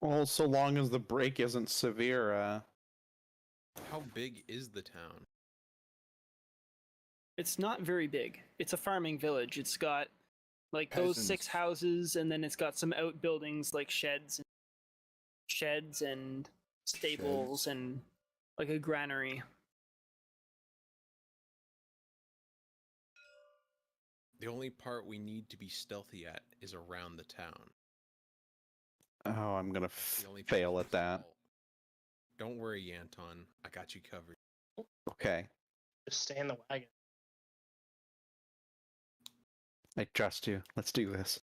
Well, so long as the break isn't severe, How big is the town? It's not very big. It's a farming village. It's got like those 6 Peasants. houses, and then it's got some outbuildings like sheds and stables Sheds. and like a granary. The only part we need to be stealthy at is around the town. oh, I'm gonna The only fail place at that. small. Don't worry, Anton. I got you covered. Okay, Just stay in the wagon. I trust you. Let's do this.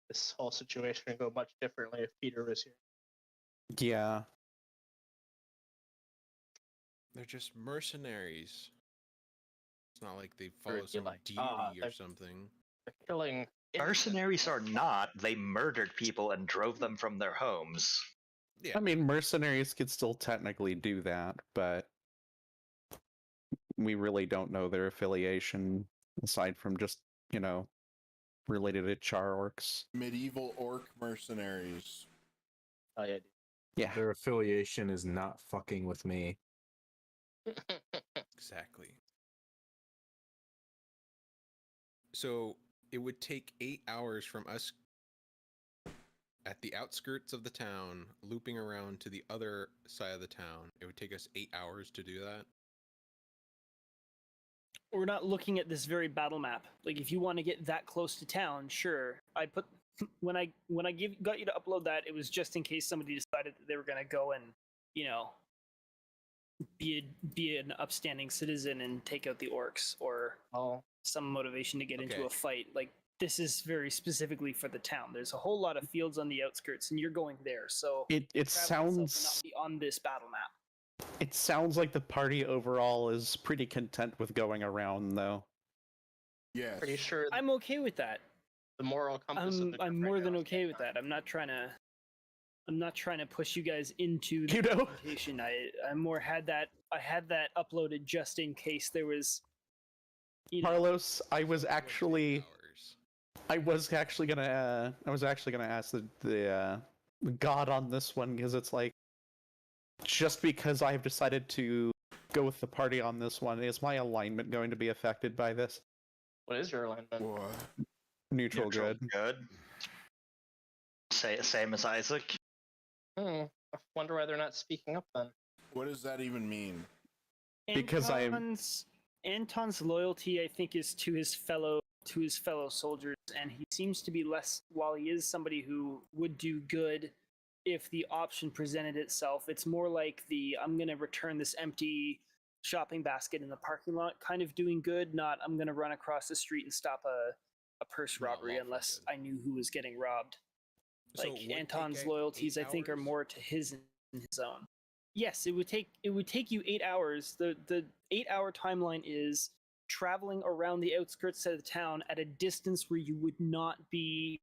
This whole situation would go much differently if Peter was here. Yeah. They're just mercenaries. It's not like they Or follow it'd be some like, deity or they're- something. They're killing Mercenaries or not, they murdered people and drove them from their homes. Yeah. I mean, mercenaries could still technically do that, but we really don't know their affiliation aside from just, related to char orcs. Medieval orc mercenaries. Oh yeah. Yeah. Their affiliation is not fucking with me. Exactly. So it would take 8 hours from us at the outskirts of the town, looping around to the other side of the town. It would take us 8 hours to do that. We're not looking at this very battle map. Like, if you want to get that close to town, sure. I put when I got you to upload that, it was just in case somebody decided that they were gonna go and be an upstanding citizen and take out the orcs, or Oh, some motivation to get into Okay. a fight. Like, this is very specifically for the town. There's a whole lot of fields on the outskirts, and you're going there. So It travel itself will not sounds be on this battle map. it sounds like the party overall is pretty content with going around, though. Yes. pretty sure I'm okay with that. the moral compass of the I'm group more right than now is okay with Anton. that. I'm not trying to push you guys into the You know? presentation. I had that uploaded just in case there was Carlos, I was So it would take actually hours. gonna ask the god on this one, because it's like, just because I have decided to go with the party on this one, is my alignment going to be affected by this? What is your alignment? What? Neutral good. Good. Same as Isaac. I wonder why they're not speaking up then. What does that even mean? Because I am- Anton's loyalty, I think, is to his fellow soldiers, and he seems to be less. While he is somebody who would do good if the option presented itself, it's more like the "I'm going to return this empty shopping basket in the parking lot" kind of doing good. Not "I'm going to run across the street and stop a purse Not robbery lawful unless good. I knew who was getting robbed." So Like, would take Anton's 8 loyalties, I think, are hours? more to his and his own. Yes, it would take you 8 hours. The 8-hour timeline is traveling around the outskirts of the town at a distance where you would not be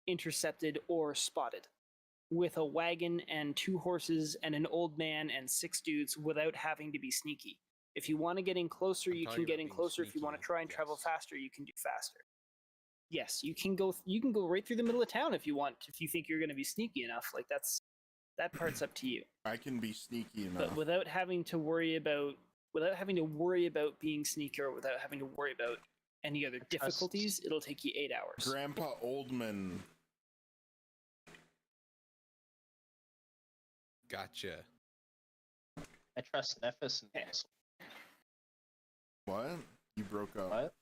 intercepted or spotted, with a wagon and 2 horses and an old man and 6 dudes, without having to be sneaky. If you want to get in closer, I'm you talking can get about in being closer. If you want to sneaky, try and travel yes. faster, you can do faster. Yes, you can go right through the middle of town if you want, if you think you're going to be sneaky enough. Like, that part's up to you. I can be sneaky enough. But without having to worry about being sneaky, or without having to worry about any other difficulties, it'll take you 8 hours. Grandpa Oldman. Gotcha. I trust Nephis and Okay. What? You broke up. What?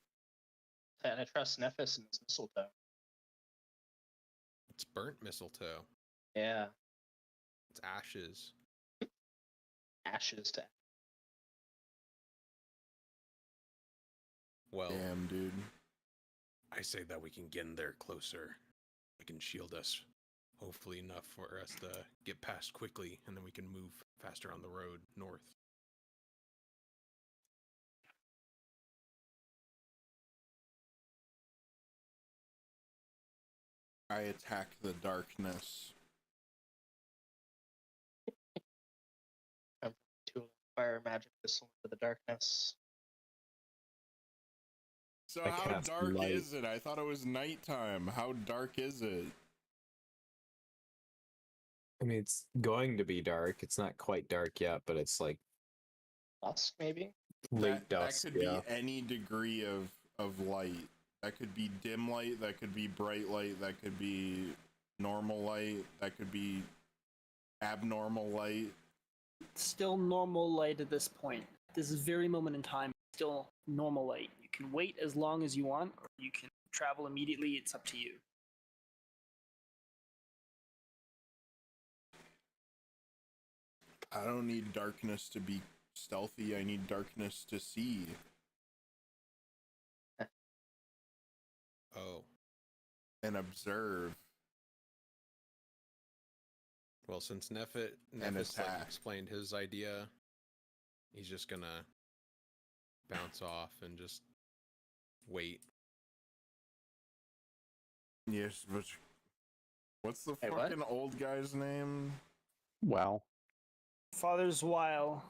And I trust Nephis and his mistletoe. It's burnt mistletoe. Yeah, It's ashes. ashes to. Well, Damn, dude. I say that we can get in there closer. It can shield us, hopefully enough for us to get past quickly, and then we can move faster on the road north. I attack the darkness. To fire magic missile into the darkness. So I how cast dark light. is it? I thought it was nighttime. How dark is it? I mean, it's going to be dark. It's not quite dark yet, but it's like Dusk, maybe? late that dusk. could Yeah. be any degree of light. That could be dim light, that could be bright light, that could be normal light, that could be abnormal light. Still normal light at this point. This is very moment in time. Still normal light. You can wait as long as you want, or you can travel immediately. It's up to you. I don't need darkness to be stealthy, I need darkness to see. Oh, And observe. well, since Nephis attack. explained his idea, he's just gonna bounce off and just wait. Yes, but what's the Hey, what? fucking old guy's name? Wow. Father's while.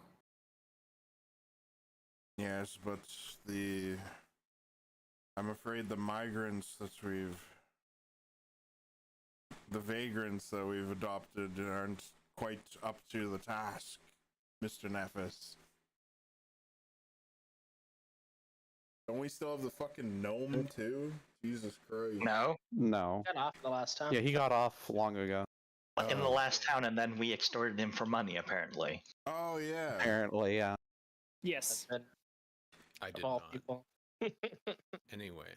Yes, but I'm afraid the migrants that the vagrants that we've adopted aren't quite up to the task, Mr. Nephis. Don't we still have the fucking gnome too? Jesus Christ. No, No. Got off the last time. Yeah, he got off long ago. in the Oh. last town, and then we extorted him for money, apparently. Oh yeah. Apparently, yeah. Yes. And I of did all not. people. Anyway,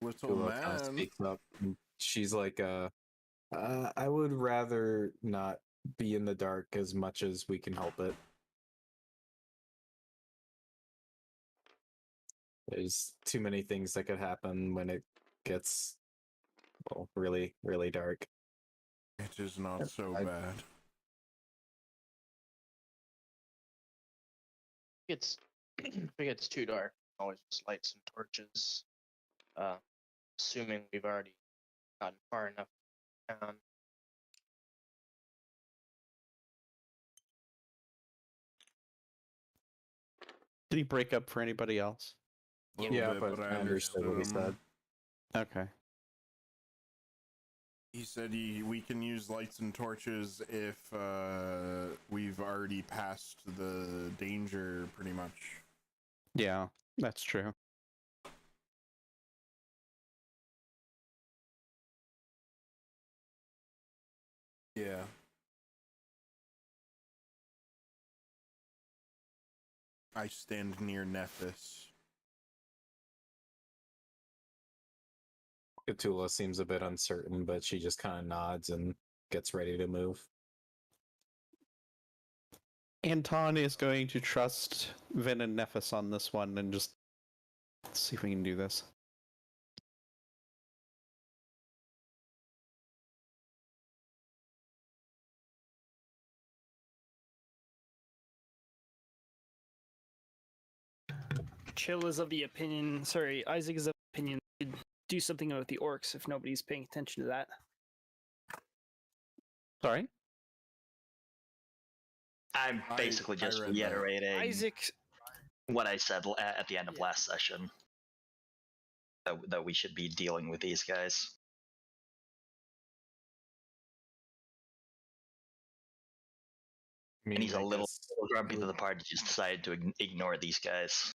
Little Khutula kind of man. speaks up. And she's like, I would rather not be in the dark as much as we can help it. There's too many things that could happen when it gets, well, really, really dark. It is not so I- bad. It's if it gets too dark, always just light some torches. Assuming we've already gotten far enough down. Did he break up for anybody else? A little Yeah, bit, but I understood what he him. said. Okay. He said we can use lights and torches if we've already passed the danger, pretty much. Yeah, that's true. Yeah. I stand near Nephis. Khutula seems a bit uncertain, but she just kind of nods and gets ready to move. Anton is going to trust Vin and Nephis on this one and just see if we can do this. Chill is of the opinion. Sorry, Isaac is of the opinion. We'd do something about the orcs if nobody's paying attention to that. Sorry? I'm basically I just read that. reiterating Isaac, what I said at the end of last session. That we should be dealing with these guys. I mean, And he's a I little guess- grumpy that the party just decided to ignore these guys.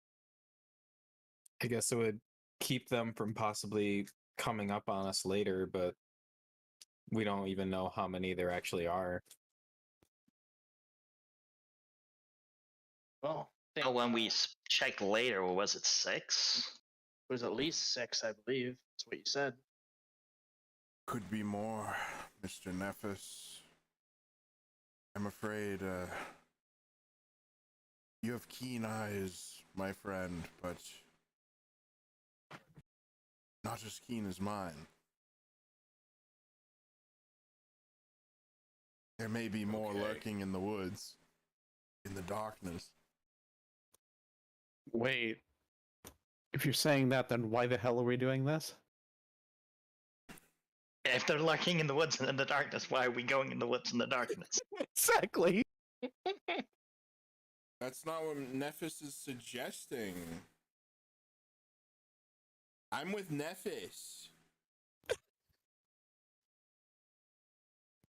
I guess it would keep them from possibly coming up on us later, but we don't even know how many there actually are. Well, I Oh, think, when we checked later, what was it, 6? it was at least 6, I believe. That's what you said. Could be more, Mr. Nephis. I'm afraid, you have keen eyes, my friend, but not as keen as mine. There may be more Okay. lurking in the woods, in the darkness. Wait. If you're saying that, then why the hell are we doing this? If they're lurking in the woods and in the darkness, why are we going in the woods in the darkness? Exactly. That's not what Nephis is suggesting. I'm with Nephis.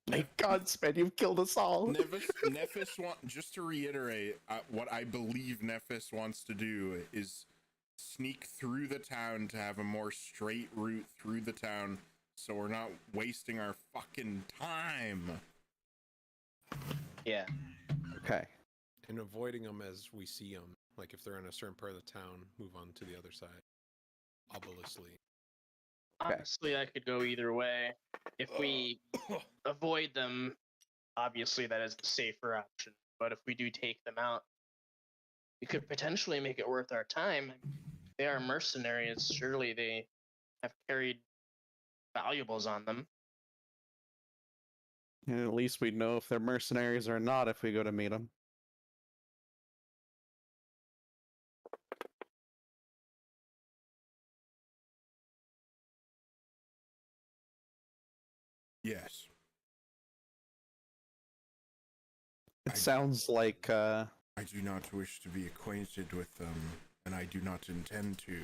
Thank God, Sven, you've killed us all. Nephis just to reiterate, what I believe Nephis wants to do is sneak through the town to have a more straight route through the town, so we're not wasting our fucking time. Yeah. Okay. And avoiding them as we see them. Like if they're in a certain part of the town, move on to the other side. Obviously. Okay. Honestly, that could go either way. If we avoid them, obviously that is the safer option. But if we do take them out, we could potentially make it worth our time. They are mercenaries. Surely they have carried valuables on them. And at least we'd know if they're mercenaries or not if we go to meet them. Yes. It sounds like, I do not wish to be acquainted with them, and I do not intend to.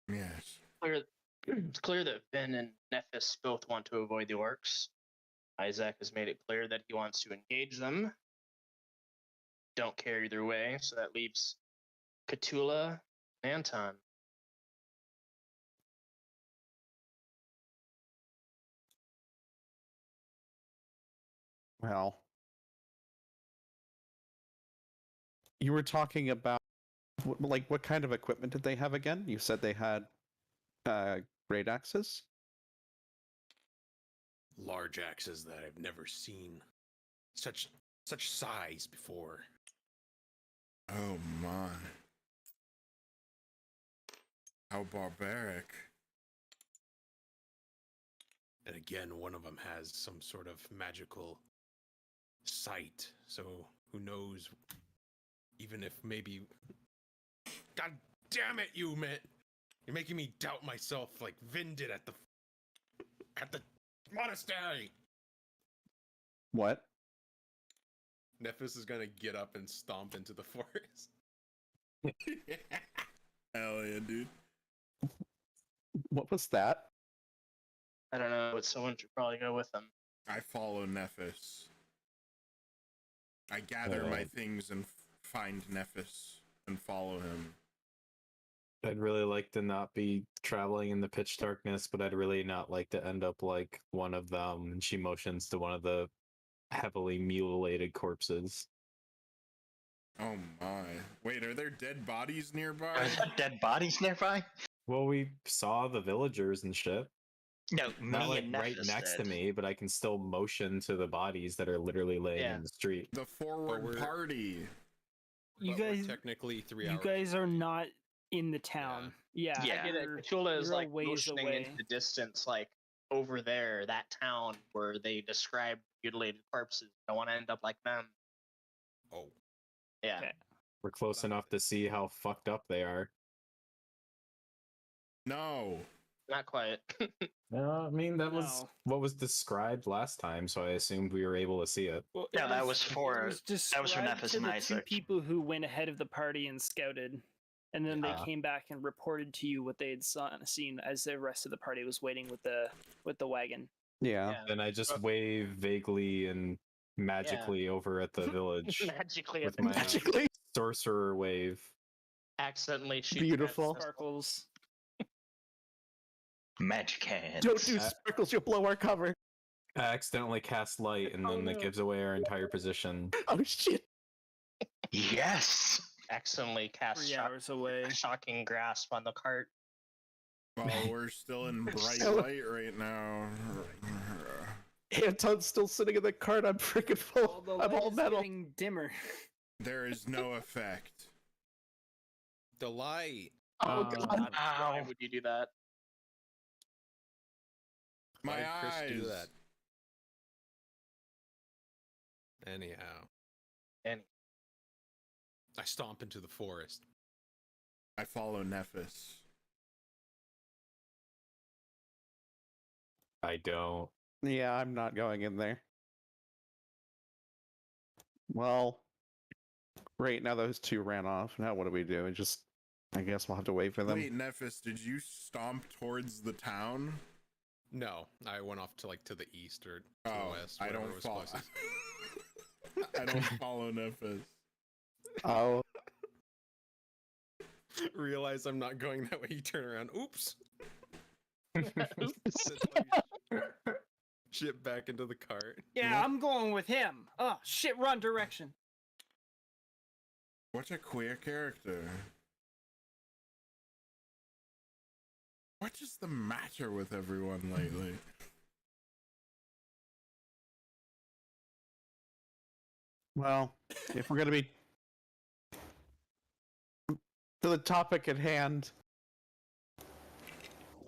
Yes. It's clear that Vin and Nephis both want to avoid the orcs. Isaac has made it clear that he wants to engage them. Don't care either way, so that leaves Khutula and Anton. well, you were talking about, what kind of equipment did they have again? You said they had great axes? Large axes that I've never seen. Such size before. Oh my. How barbaric. And again, one of them has some sort of magical sight. So who knows? Even if maybe... God damn it, you, man! You're making me doubt myself like Vin did at the monastery! What? Nephis is gonna get up and stomp into the forest. Hell yeah, dude. What was that? I don't know, but someone should probably go with them. I follow Nephis. I gather my things and find Nephis and follow him. I'd really like to not be traveling in the pitch darkness, but I'd really not like to end up like one of them. And she motions to one of the heavily mutilated corpses. Oh my. Wait, are there dead bodies nearby? Are there dead bodies nearby? Well, we saw the villagers and shit. No, Not me like and right Nephis next to did. me, but I can still motion to the bodies that are literally laying Yeah. in the street. The forward we're- party. You But we're guys, technically 3 you hours. guys are not in the town. Yeah, Yeah. I get it. you're- Khutula is you're a like ways motioning away. into the distance, like over there, that town where they describe mutilated corpses. I want to end up like them. Oh, Yeah. Okay. We're close enough to see how fucked up they are. No. Not quite. No, I mean that was No. what was described last time, so I assumed we were able to see it. Well, No, that was it for was Nephis described to and the two Isaac. people who went ahead of the party and scouted, and then they Ah. came back and reported to you what they had seen as the rest of the party was waiting with the wagon. Yeah. Yeah. And I just wave vaguely and magically over at the village Magically, with at my the Magically. sorcerer wave. accidentally shoot Beautiful. Sparkles. Magic hands. Don't do sparkles, you'll blow our cover. I accidentally cast light, and Oh, then that no. gives away our entire position. Oh shit. Yes! accidentally cast 3 hours away. shocking grasp on the cart. Well, we're still in bright So- light right now. Anton's still sitting in the cart, I'm freaking full. Well, the I'm light all is metal. getting dimmer. There is no effect. the light. Oh Uh, god. Why Ow. would you do that? My Why did Chris eyes. do that? Anyhow, Any I stomp into the forest. I follow Nephis. I don't. Yeah, I'm not going in there. Well, Right, now those two ran off. Now what do we do? I guess we'll have to wait for them. Wait, Nephis, did you stomp towards the town? No, I went off to to the east or to the west. I whatever don't was follow. closest. I don't follow Nephis. Oh, Realize I'm not going that way. You turn around. Oops. Shit back into the cart. Yeah, I'm going with him. Oh shit, wrong direction. What a queer character. What is the matter with everyone lately? well, if we're gonna be to the topic at hand,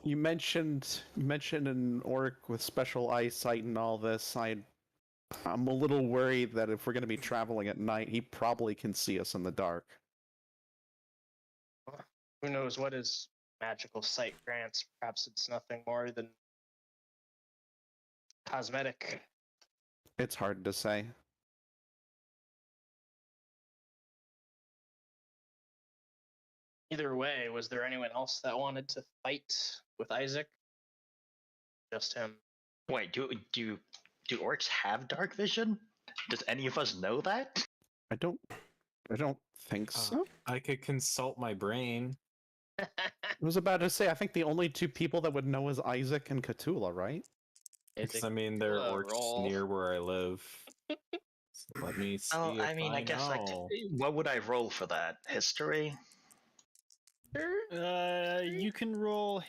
you mentioned an orc with special eyesight and all this. I'm a little worried that if we're gonna be traveling at night, he probably can see us in the dark. Who knows what his magical sight grants? Perhaps it's nothing more than cosmetic. It's hard to say. Either way, was there anyone else that wanted to fight with Isaac? Just him. Wait, do orcs have dark vision? Does any of us know that? I don't think so. I could consult my brain. I was about to say, I think the only two people that would know is Isaac and Khutula, right? Because, I mean, there are orcs roll. near where I live. So let me see. Oh, I mean, I guess know. what would I roll for that? History? You can roll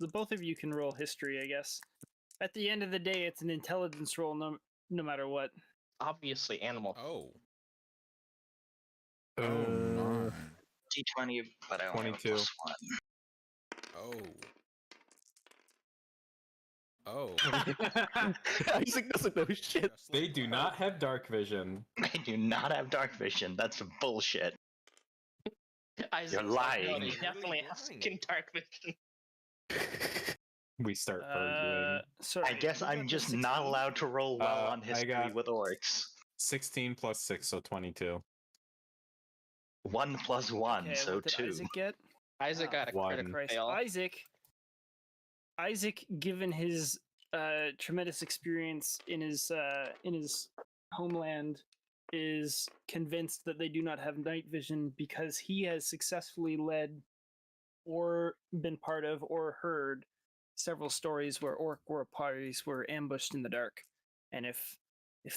the both of you can roll history, I guess. At the end of the day, it's an intelligence roll, no matter what. Obviously, animal. Oh. Oh, D20, but I only have 22. +1. Oh. Isaac doesn't know shit. They do not have dark vision. I do not have dark vision. That's bullshit. Isaac's You're like, no, lying. they You're definitely really have lying. skin dark vision. We start arguing. Sorry, I guess you I'm got the just not 16? allowed to roll well on I history got- with orcs. 16 plus 6, so 22. 1 plus 1, Okay, so what did 2. Isaac get? Isaac got a One. critical Christ. fail. Isaac, given his tremendous experience in his homeland, is convinced that they do not have night vision because he has successfully led or been part of or heard several stories where orc war parties were ambushed in the dark, and if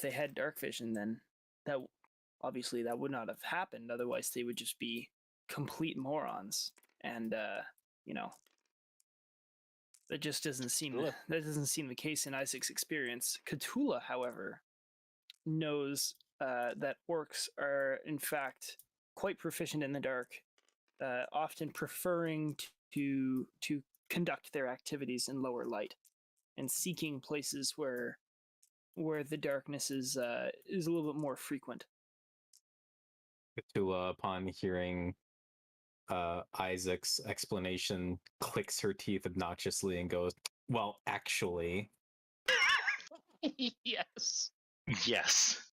they had dark vision, then that obviously that would not have happened. Otherwise, they would just be complete morons, and that just doesn't seem the case in Isaac's experience. Khutula, however, knows that orcs are in fact quite proficient in the dark, often preferring to conduct their activities in lower light and seeking places where the darkness is a little bit more frequent. Cthulhu, upon hearing Isaac's explanation, clicks her teeth obnoxiously and goes, "Well, actually." Yes. Yes.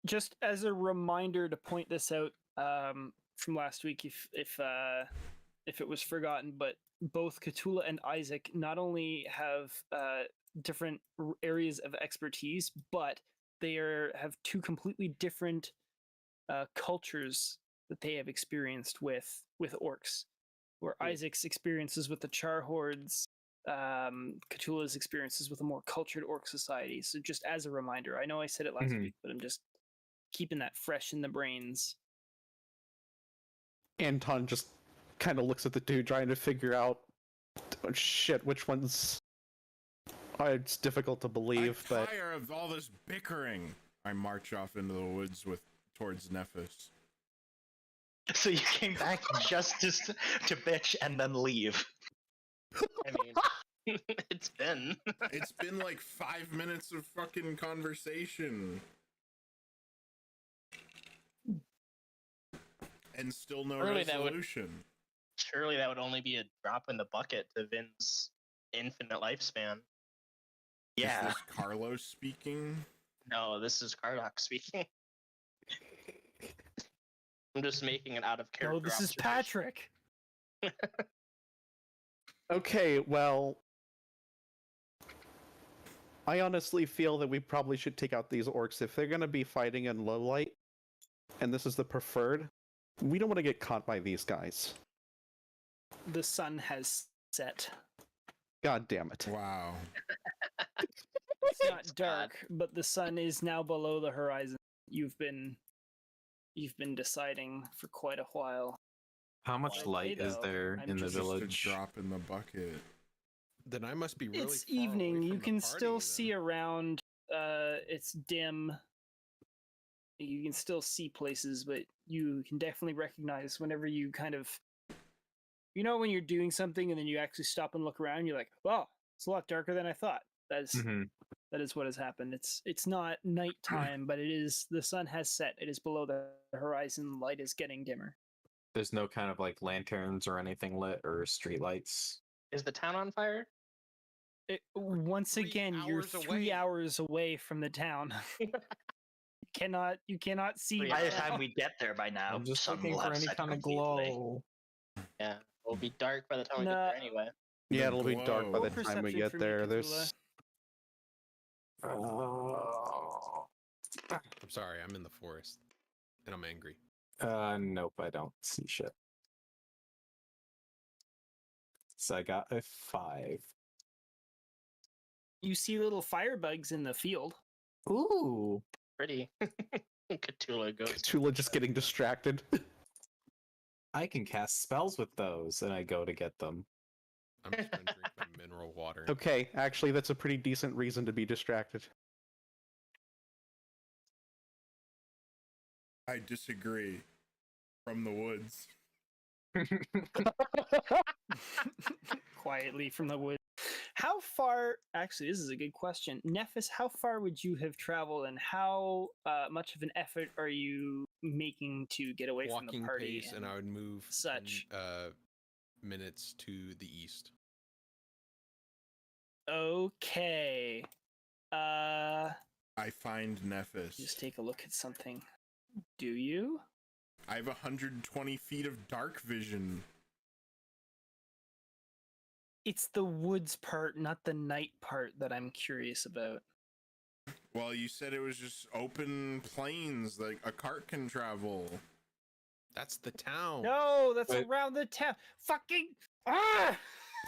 Just as a reminder to point this out from last week, if it was forgotten, but both Khutula and Isaac not only have different areas of expertise, but they have two completely different cultures that they have experienced with orcs. Where Isaac's experiences with the Char Hordes, Cthulhu's experiences with a more cultured orc society. So just as a reminder, I know I said it last week, but I'm just keeping that fresh in the brains. Anton just kind of looks at the dude, trying to figure out, oh, shit, which one's. It's difficult to believe, I'm but tired of all this bickering. I march off into the woods towards Nephis. So you came back just to bitch and then leave. I mean, it's been. It's been like 5 minutes of fucking conversation. And still no Surely that would- resolution. Surely that would only be a drop in the bucket to Vin's infinite lifespan. Yeah. Is this Carlos speaking? No, this is Kardoc speaking. I'm just making it out of character. No, this is observation. Patrick. Okay, well, I honestly feel that we probably should take out these orcs if they're going to be fighting in low light, and this is the preferred. We don't want to get caught by these guys. The sun has set. God damn it. Wow. It's not God. dark, but the sun is now below the horizon. You've been deciding for quite a while. How much Why, light is though? there I'm in the just- Just a village? drop in the bucket. Then I must be really. It's far away evening. You from the can party, still then. see around. It's dim. You can still see places, but you can definitely recognize whenever you kind of, when you're doing something and then you actually stop and look around. You're like, "Wow, it's a lot darker than I thought." Mhm. That is what has happened. It's not nighttime, but it is. The sun has set. It is below the horizon. Light is getting dimmer. There's no kind of like lanterns or anything lit or street lights. Is the town on fire? Once 3 again, you're hours 3 away. hours away from the town. You cannot see. Three By the hours. time we get there by now, I'm just sun looking will for have any set kind of completely. glow. Yeah, it'll be dark by the time we get Nah. there anyway. Yeah, The it'll be dark by glow. the time Perception we get for me, there. Khutula. There's I'm sorry, I'm in the forest, and I'm angry. Nope, I don't see shit. So I got a 5. You see little firebugs in the field. Ooh. Pretty. Khutula goes. Tula just getting distracted. I can cast spells with those, and I go to get them. I'm just gonna drink my mineral water. Okay, actually, that's a pretty decent reason to be distracted. I disagree. From the woods. Quietly from the wood. How far? Actually, this is a good question. Nephis, how far would you have traveled, and how much of an effort are you making to get away from the Walking party? pace, and I would move such. 10, minutes to the east. Okay. I find Nephis. Just take a look at something. Do you? I have 120 feet of dark vision. It's the woods part, not the night part, that I'm curious about. Well, you said it was just open plains, like a cart can travel. That's the town. No, that's Wait. around the town. Fucking ah!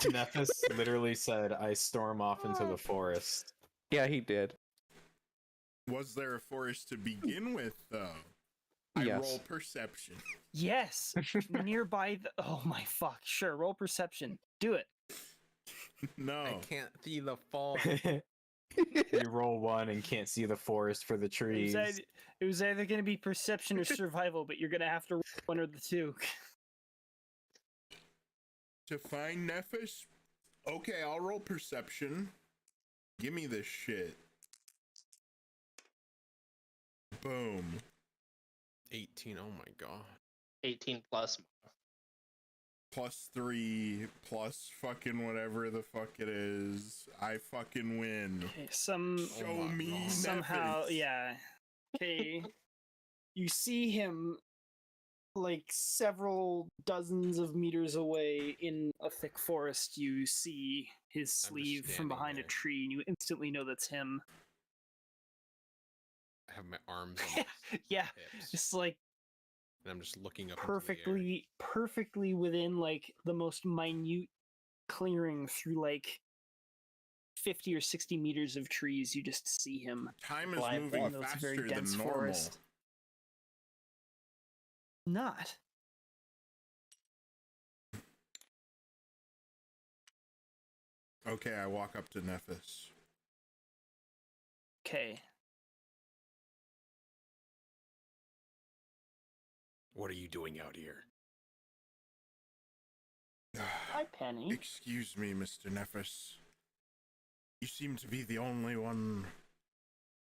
Nephis literally said, I storm off into the forest. Yeah, he did. Was there a forest to begin with, though? I Yes. roll perception. Yes, nearby. Oh my fuck! Sure, roll perception. Do it. No. I can't see the fall. You roll 1 and can't see the forest for the trees. It was either going to be perception or survival, but you're going to have to roll one or the two. To find Nephis? Okay, I'll roll perception. Give me this shit. Boom. 18. Oh my god. 18 plus. +3 plus fucking whatever the fuck it is. I fucking win. Okay, Show my me God. somehow, Nephis. yeah. Okay, you see him like several dozens of meters away in a thick forest. You see his just sleeve from standing behind there. a tree, and you instantly know that's him. I have my arms on my Yeah, hips, just like and I'm just looking up into the air. perfectly within like the most minute clearing through like 50 or 60 meters of trees. You just see him. Time is Well, moving in those very faster dense than normal. forest. Not. Okay, I walk up to Nephis. Okay. What are you doing out here? Hi, Penny. Excuse me, Mr. Nephis. You seem to be the only one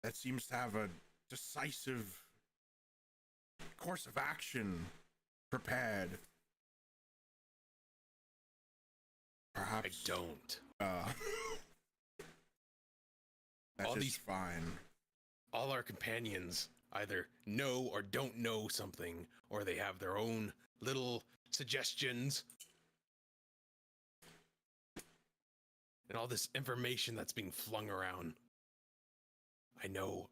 that seems to have a decisive course of action prepared. I Perhaps don't. that's All just these- fine. all our companions either know or don't know something, or they have their own little suggestions. And all this information that's being flung around. I know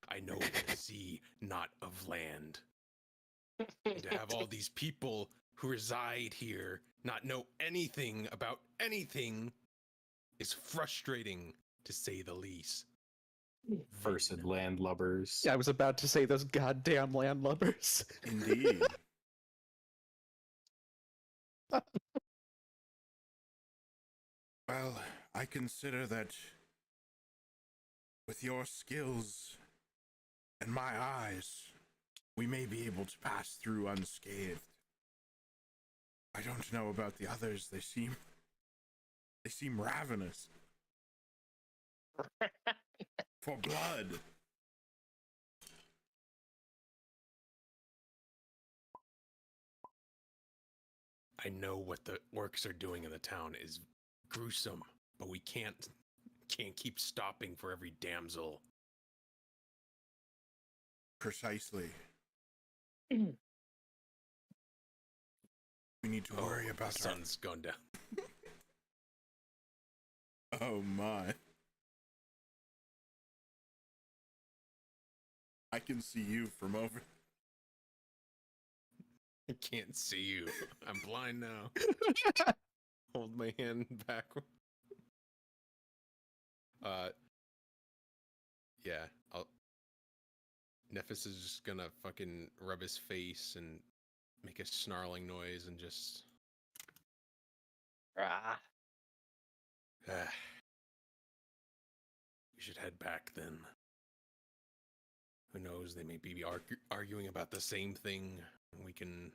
of the sea, not of land. And to have all these people who reside here not know anything about anything is frustrating, to say the least. Cursed landlubbers. Yeah, I was about to say those goddamn landlubbers. Indeed. Well, I consider that with your skills and my eyes, we may be able to pass through unscathed. I don't know about the others. They seem ravenous for blood. I know what the orcs are doing in the town is gruesome, but we can't keep stopping for every damsel. Precisely. We need to worry about the sun's gone down. Oh my. I can see you from over. I can't see you. I'm blind now. Hold my hand backward. Yeah, Nephis is just gonna fucking rub his face and make a snarling noise and just... Ah. We should head back then. Who knows, they may be arguing about the same thing. We can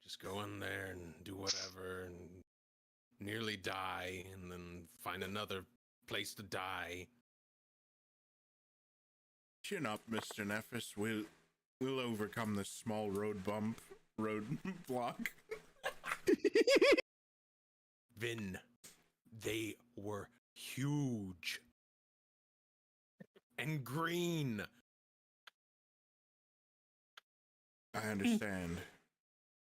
just go in there and do whatever and nearly die and then find another place to die. Chin up, Mr. Nephis. We'll overcome this small road block. Vin, they were huge and green. I understand.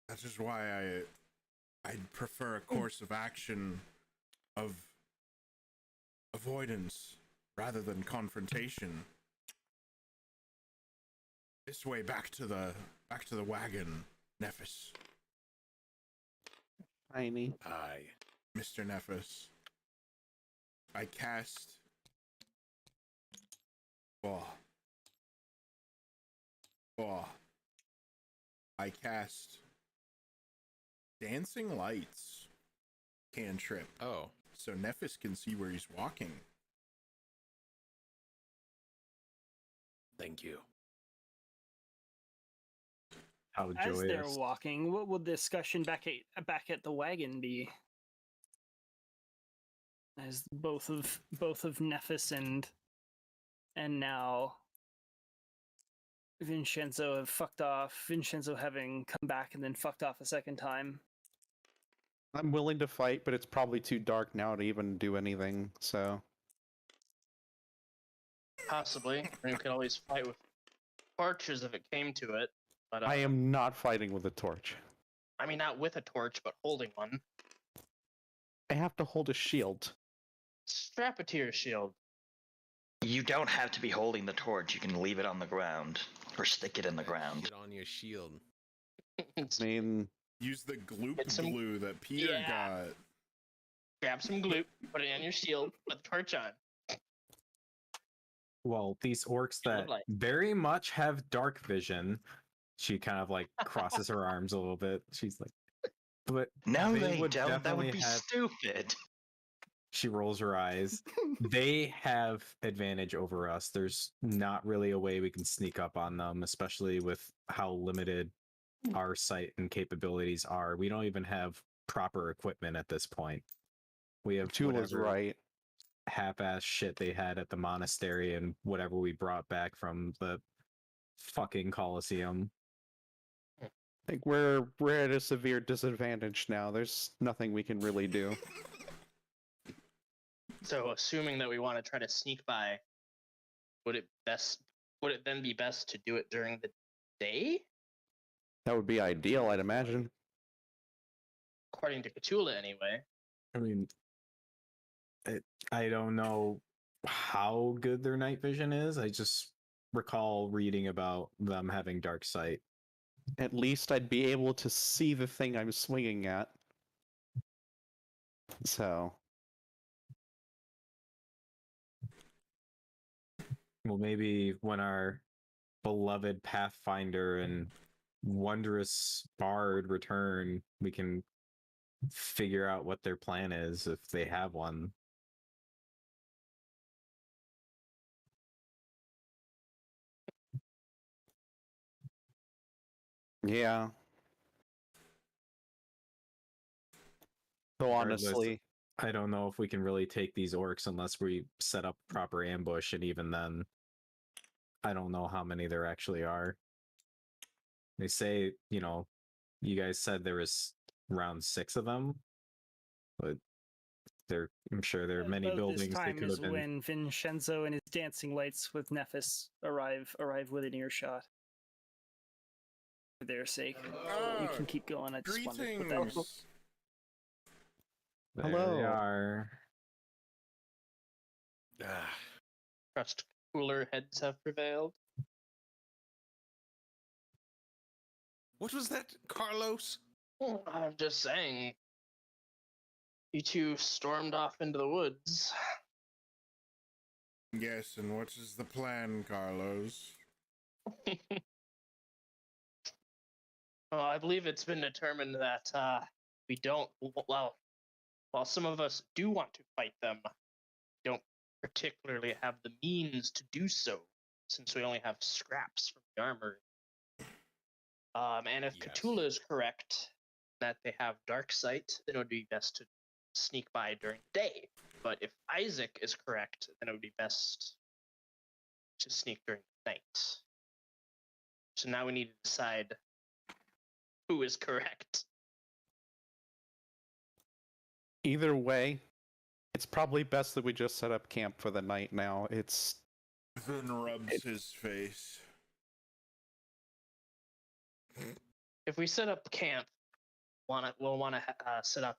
That is why I'd prefer a course of action of avoidance rather than confrontation. This way, back to the wagon, Nephis. Tiny. Aye. Mr. Nephis. I cast... I cast Dancing Lights cantrip. Oh. So Nephis can see where he's walking. Thank you. How As they're joyous. walking, what would the discussion back at the wagon be? As both of Nephis and now Vinshenzo have fucked off. Vinshenzo having come back and then fucked off a second time. I'm willing to fight, but it's probably too dark now to even do anything, so... Possibly. I mean, we could always fight with torches if it came to it. But I am not fighting with a torch. I mean, not with a torch, but holding one. I have to hold a shield. Strap it to your shield. You don't have to be holding the torch. You can leave it on the ground or stick it in the ground. Get on your shield. I mean... Use the gloop Get some- glue that Peter got. Grab some glue, put it on your shield, put the torch on. Well, these orcs that Light. very much have dark vision. She kind of like crosses her arms a little bit. She's like, but No, they would don't. That would definitely be have- stupid. She rolls her eyes. They have advantage over us. There's not really a way we can sneak up on them, especially with how limited our sight and capabilities are. We don't even have proper equipment at this point. We have Tula's whatever right. half-ass shit they had at the monastery and whatever we brought back from the fucking Colosseum. I think we're at a severe disadvantage now. There's nothing we can really do. So, assuming that we want to try to sneak by, would it then be best to do it during the day? That would be ideal, I'd imagine. According to Khutula, anyway. I mean, I don't know how good their night vision is. I just recall reading about them having dark sight. At least I'd be able to see the thing I'm swinging at. So, Well, maybe when our beloved Pathfinder and wondrous Bard return, we can figure out what their plan is if they have one. yeah. So Regardless, honestly, I don't know if we can really take these orcs unless we set up proper ambush, and even then, I don't know how many there actually are. They say, you guys said there was around 6 of them, but I'm sure there are many About buildings this they time could is have been. when Vinshenzo and his dancing lights with Nephis arrive within earshot. For their sake, you can keep going. I just wanted to put that. Greetings. There Hello. they are. Trust cooler heads have prevailed. What was that, Carlos? I'm just saying. You two stormed off into the woods. Yes, and what is the plan, Carlos? Well, I believe it's been determined that we don't. Well, while some of us do want to fight them, we don't particularly have the means to do so, since we only have scraps from the armor. And if Yes. Khutula is correct that they have dark sight, then it would be best to sneak by during the day. But if Isaac is correct, then it would be best to sneak during the night. So now we need to decide who is correct. either way, it's probably best that we just set up camp for the night now. It's Vin rubs his face. If we set up camp, we'll want to set up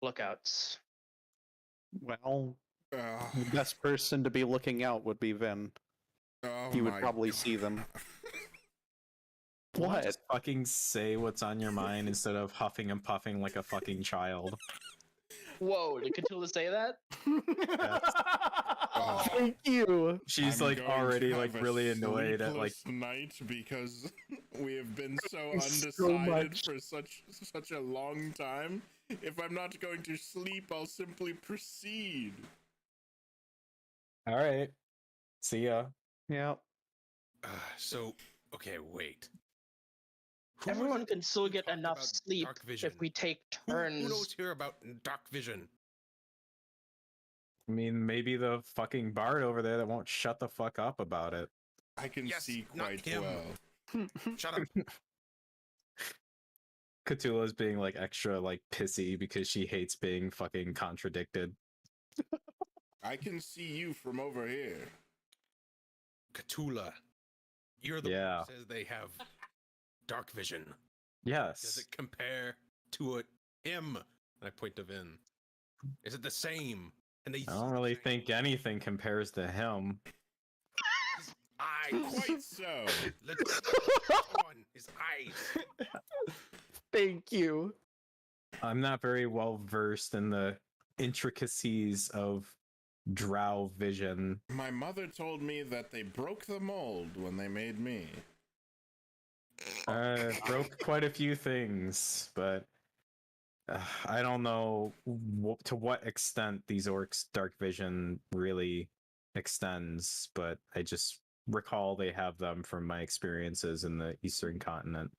lookouts. well, the Oh, best person to be looking out would be Vin. oh He would my probably God. see them. Why What? just fucking say what's on your mind instead of huffing and puffing like a fucking child? Whoa, did Khutula say that? Oh, Thank you. She's I'm like going to already have like a really annoyed at like sleepless night because we have been so Thanks so undecided much. for such a long time. If I'm not going to sleep, I'll simply proceed. all right. See ya. Yeah. So, okay, wait. Who Everyone was- can still who get talked enough about sleep dark vision? if we take Who turns. knows here about dark vision? I mean, maybe the fucking bard over there that won't shut the fuck up about it. I can Yes, see not quite him. well. Shut up. Khutula's being like extra like pissy because she hates being fucking contradicted. I can see you from over here. Khutula, you're the Yeah. one who says they have dark vision. Does Yes. it compare to him? And I point to Vin. Is it the same? And they I don't really think anything compares to him. his eyes. Quite so. Let's on his eyes. Thank you. I'm not very well versed in the intricacies of drow vision. My mother told me that they broke the mold when they made me. Broke quite a few things, but I don't know to what extent these orcs' dark vision really extends, but I just recall they have them from my experiences in the Eastern continent.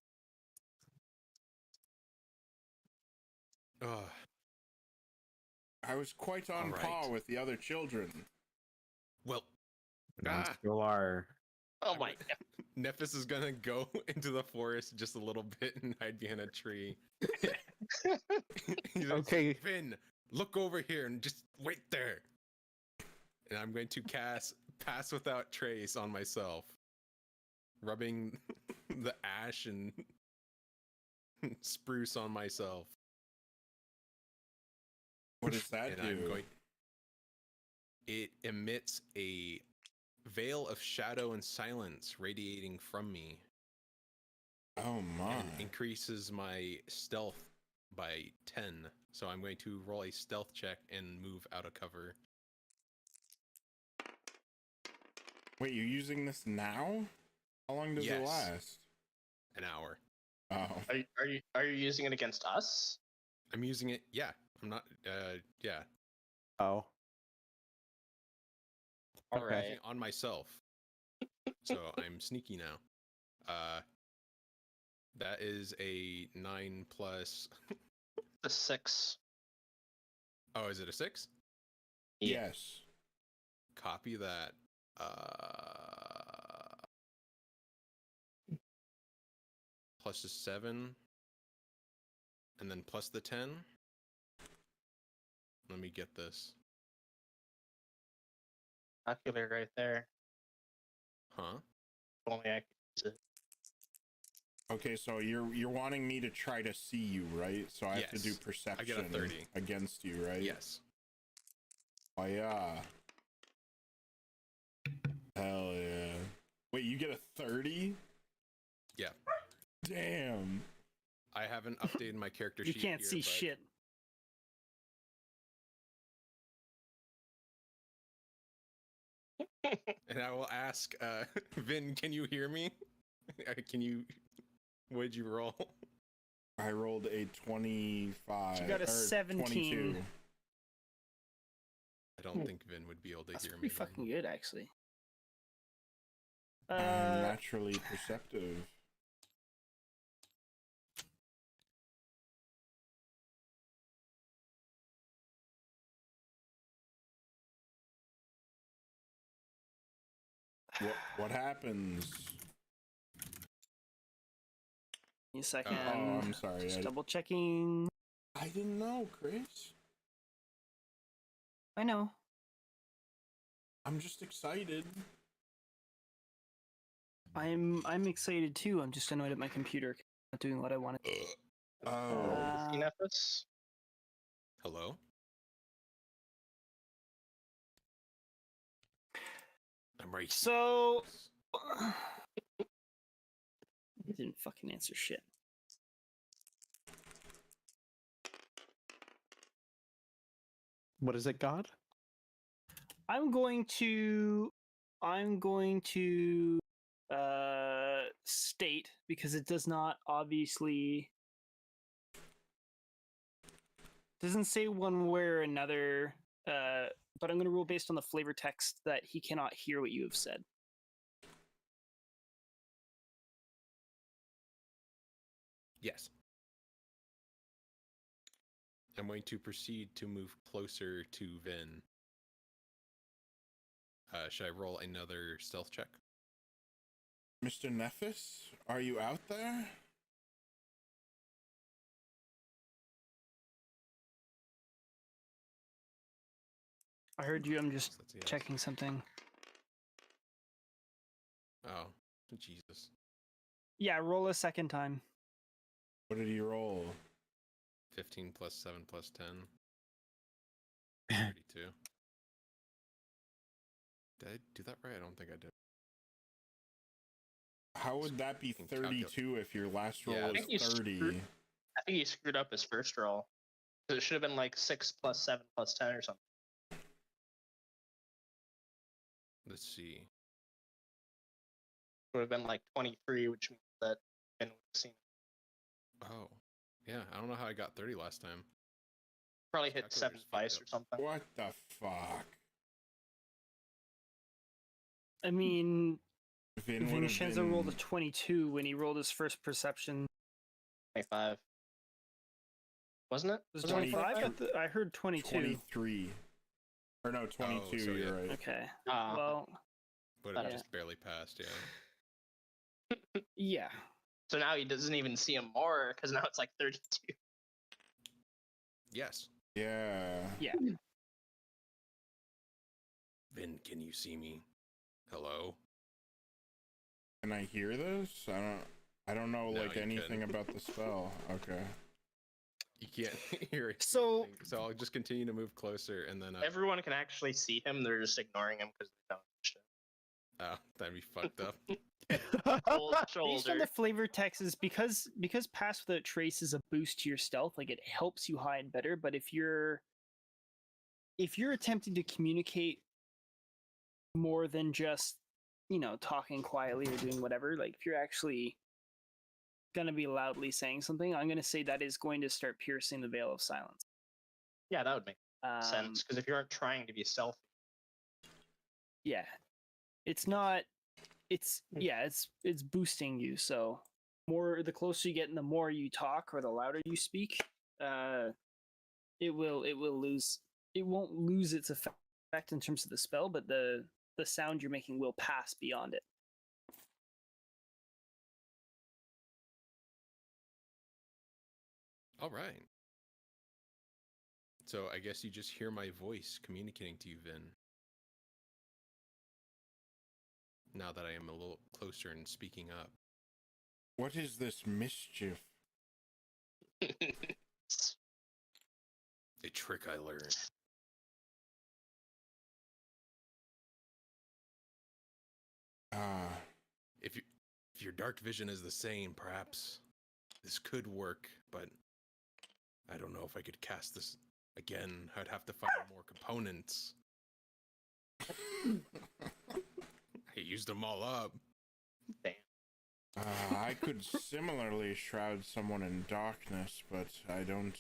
Ugh. I was quite on All right. par with the other children. Well, And Ah. still are. Oh my god. Nephis is gonna go into the forest just a little bit and hide behind a tree. He's like, Okay. Finn, look over here and just wait there. And I'm going to cast Pass Without Trace on myself, rubbing the ash and spruce on myself. What does that And do? It emits a veil of shadow and silence radiating from me. Oh my. And increases my stealth by 10. So I'm going to roll a stealth check and move out of cover. Wait, you're using this now? How long does it Yes. last? An hour. Oh. Are you using it against us? I'm using it. Yeah. I'm not. Yeah. Oh. All Okay. I'm using right. it on myself. So I'm sneaky now. That is a 9 plus. The 6. Oh, is it a 6? Yeah. Yes. Copy that. Plus a 7. And then plus the 10. Let me get this. Calculator right there. Huh? If only I could use it. Okay, so you're wanting me to try to see you, right? So I have to do Yes. perception I get a 30. against you, right? Yes. Oh yeah. Hell yeah. Wait, you get a 30? Yeah. Damn. I haven't updated my character You sheet. can't here, see but- shit. And I will ask, Vin, can you hear me? Can you? What did you roll? I rolled a 25. You got a or 17. 22. I don't think Vin would be able to That's hear me. pretty fucking good, actually. I'm naturally perceptive. What happens? Give me a second. Oh, I'm sorry. Just double checking. I didn't know, Chris. I know. I'm just excited. I'm excited too. I'm just annoyed at my computer. Not doing what I wanted. Oh. See, Nephis? Hello? I'm right. So it didn't fucking answer shit. What is it, God? I'm going to state, because it does not obviously doesn't say one way or another, but I'm going to rule based on the flavor text that he cannot hear what you have said. Yes. I'm going to proceed to move closer to Vin. Should I roll another stealth check? Mr. Nephis, are you out there? I heard you. I'm just That's a yes. checking something. Oh, Jesus. Yeah, roll a second time. What did he roll? 15 plus 7 plus 10. 32. Did I do that right? I don't think I did. How would that be Fucking calculate. 32 if your last roll Yeah, I was think you 30? I think he screwed up his first roll. 'Cause it should have been like 6 plus 7 plus 10 or something. Let's see. It would have been like 23, which means that Ben would have seen it. Oh. Yeah, I don't know how I got 30 last time. Probably hit Calculator's 7 fucked twice up. or something. What the fuck? I mean, Vin would have Vinshenzo been... rolled a 22 when he rolled his first perception. 25. Wasn't it? Was it 25? 25? I heard 22. 23. Or no, 22, so you're yeah. right. Okay. Ah. Well, But Yeah. it just barely passed, yeah. yeah. So now he doesn't even see him more, because now it's like 32. Yes. Yeah. Yeah. Vin, can you see me? Hello? Can I hear this? I don't know No, like you anything couldn't. about the spell. Okay. You can't hear it. So So I'll just continue to move closer, and then Everyone can actually see him. They're just ignoring him because they don't understand. oh, that'd be fucked up. Cold based on shoulder. the flavor text is because Pass Without Trace is a boost to your stealth, like it helps you hide better. But if you're attempting to communicate more than just talking quietly or doing whatever, like if you're actually gonna be loudly saying something, I'm gonna say that is going to start piercing the veil of silence. Yeah, that would make sense because if you aren't trying to be stealthy, Yeah, it's not. It's it's boosting you. So the closer you get and the more you talk or the louder you speak, it won't lose its effect in terms of the spell, but the sound you're making will pass beyond it. All right. So I guess you just hear my voice communicating to you, Vin. Now that I am a little closer and speaking up. What is this mischief? A trick I learned. If your dark vision is the same, perhaps this could work, but I don't know if I could cast this again. I'd have to find more components. I used them all up. damn. I could similarly shroud someone in darkness, but I don't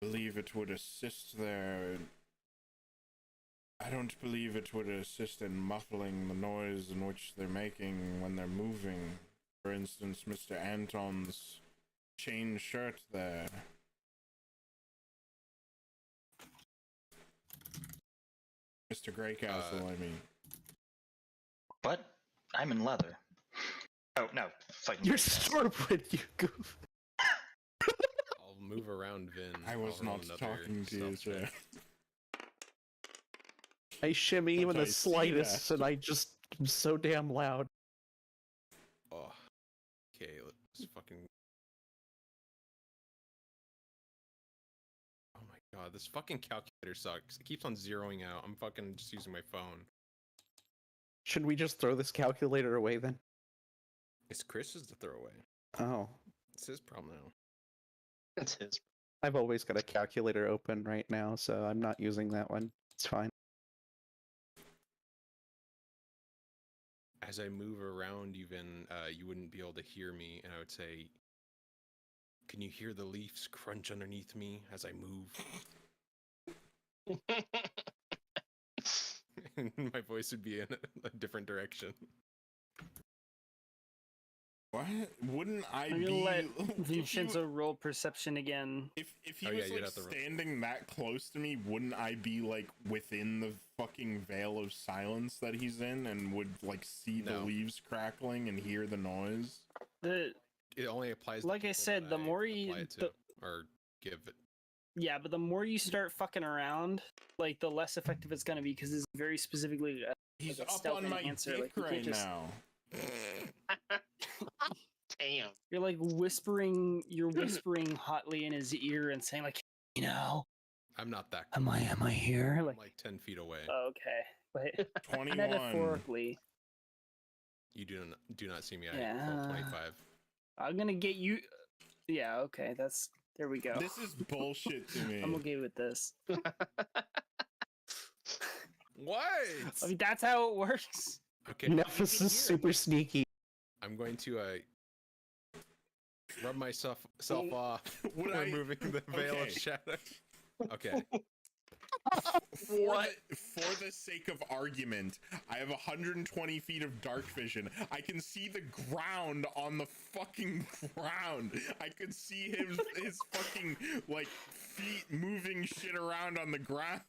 believe it would assist their... I don't believe it would assist in muffling the noise in which they're making when they're moving. For instance, Mr. Anton's chain shirt there. Mr. Greycastle, I mean. What? I'm in leather. Oh, no. Fucking You're Greycastle. Stormwind, you goof. I'll move around, Vin. I was I'll roll not another talking to you, stealth sir. check. I shimmy But even I the see slightest, that. and I just am so damn loud. Oh. Okay, let's fucking... Oh my god, this fucking calculator sucks. It keeps on zeroing out. I'm fucking just using my phone. Should we just throw this calculator away then? It's Chris's to throw away. Oh, It's his problem now. That's his. I've always got a calculator open right now, so I'm not using that one. It's fine. As I move around, even you wouldn't be able to hear me, and I would say, "Can you hear the leaves crunch underneath me as I move?" And my voice would be in a different direction. What? Wouldn't I I'm be... gonna let if he Vincenzo roll perception again. If he Oh, yeah, was you'd like have to roll. standing that close to me, wouldn't I be like within the fucking veil of silence that he's in and would like see the No. leaves crackling and hear the noise? The It only applies to Like I people said, that the more you- apply it to, the- or give it. Yeah, but the more you start fucking around, like the less effective it's gonna be because it's very specifically He's a up stealth on my enhancer, dick like, you can't right just- now. Damn. you're like whispering hotly in his ear and saying like, I'm not that. am I here? I'm Like, like 10 feet away. okay, but 21. metaphorically, You do not see me. I Yeah. rolled 25. I'm gonna get you. Yeah, okay, there we go. This is bullshit to me. I'm okay with this. What? I mean, that's how it works. Okay, Nephis is super sneaky. I'm going to rub myself off. Would We're I- moving the veil okay. of shadow. Okay. For the sake of argument, I have 120 feet of dark vision. I can see the ground on the fucking ground. I could see his fucking like feet moving shit around on the ground.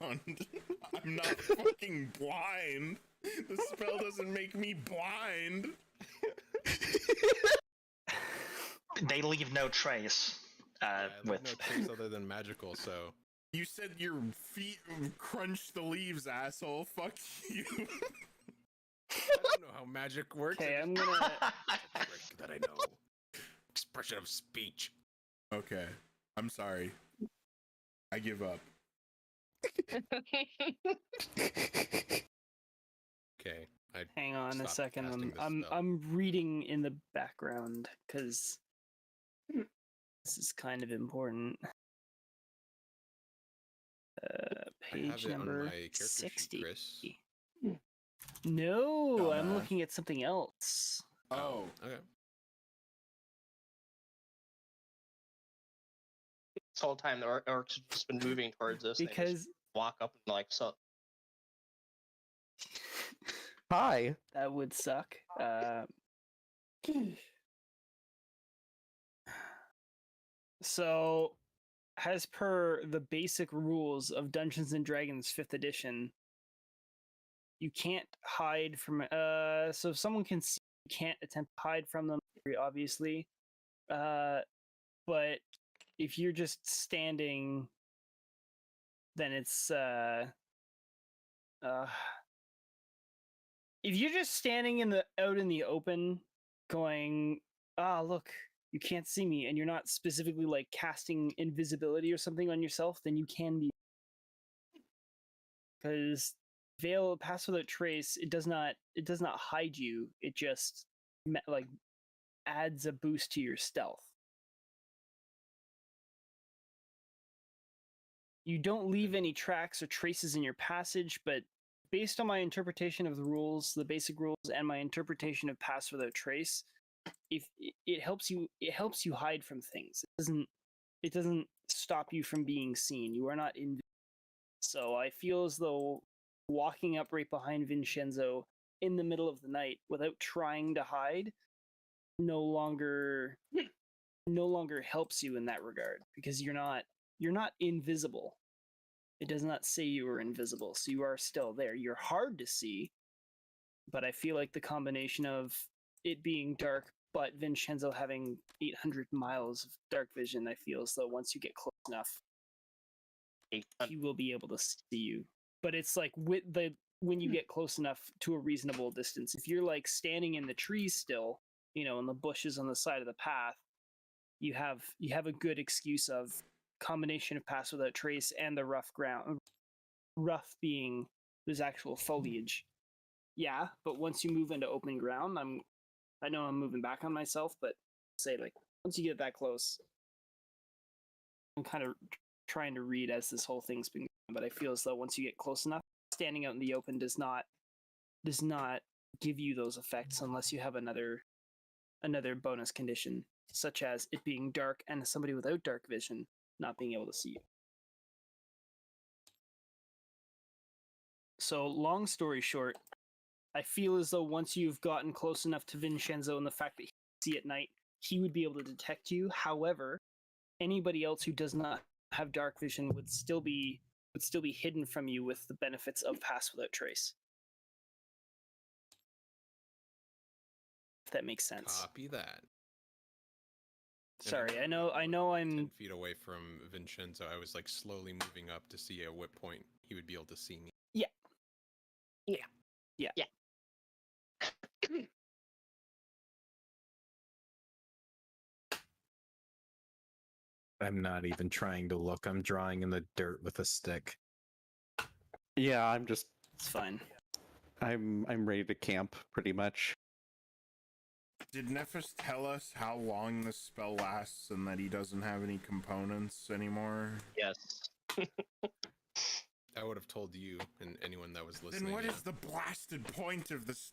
I'm not fucking blind. The spell doesn't make me blind. They leave no trace. I leave With no trace other than magical, so You said your feet crunch the leaves, asshole. Fuck you. I don't know how magic works. Okay, I I'm just- gonna. It's a trick that I know. Expression of speech. Okay. I'm sorry. I give up. Okay. I Hang on a stopped second. casting this I'm spell. I'm reading in the background because this is kind of important. I have Page it on number my character 60. sheet, Chris. No, I'm Dumbass. looking at something else. Oh. Okay. This whole time the orcs have just been moving towards us. They just Because walk up and like, so Hi. that would suck. So, as per the basic rules of Dungeons and Dragons 5th edition, you can't hide from so if someone can see, you can't attempt to hide from them, very obviously. But if you're just standing, then it's if you're just standing out in the open going, ah, look, you can't see me, and you're not specifically like casting invisibility or something on yourself, then you can be, because Veil Pass Without Trace, it does not hide you, it just like adds a boost to your stealth. You don't leave any tracks or traces in your passage, but based on my interpretation of the rules, the basic rules, and my interpretation of Pass Without Trace, if it helps you hide from things. It doesn't stop you from being seen. You are not invisible. So I feel as though walking up right behind Vinshenzo in the middle of the night without trying to hide no longer helps you in that regard, because you're not invisible. It does not say you are invisible, so you are still there. You're hard to see, but I feel like the combination of it being dark but Vinshenzo having 800 miles of dark vision, I feel as though once you get close enough, he will be able to see you. But it's like when you get close enough to a reasonable distance. If you're like standing in the trees still, in the bushes on the side of the path, you have a good excuse of combination of Pass Without Trace and the rough ground. Rough being there's actual foliage. Yeah, but once you move into open ground, I know I'm moving back on myself, but say like once you get that close, I'm kind of trying to read as this whole thing's been going, but I feel as though once you get close enough, standing out in the open does not give you those effects unless you have another bonus condition, such as it being dark and somebody without dark vision not being able to see you. So long story short, I feel as though once you've gotten close enough to Vinshenzo and the fact that he can see at night, he would be able to detect you. However, anybody else who does not have dark vision would still be hidden from you with the benefits of Pass Without Trace. If that makes sense. Copy that. Sorry, And I know I'm 10 feet away from Vinshenzo. I was like slowly moving up to see at what point he would be able to see me. yeah. I'm not even trying to look. I'm drawing in the dirt with a stick. Yeah, I'm it's fine. I'm ready to camp pretty much. Did Nephis tell us how long this spell lasts and that he doesn't have any components anymore? Yes. I would have told you and anyone that was listening. Then what yeah. is the blasted point of this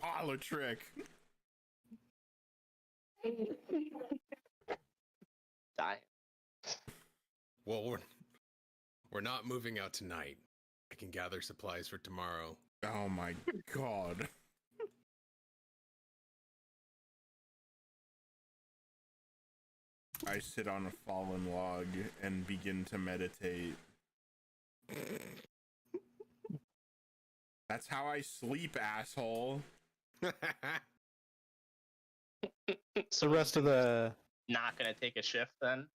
parlor trick? Die. Well, we're not moving out tonight. I can gather supplies for tomorrow. Oh my god. I sit on a fallen log and begin to meditate. That's how I sleep, asshole. The rest of the Not gonna take a shift then.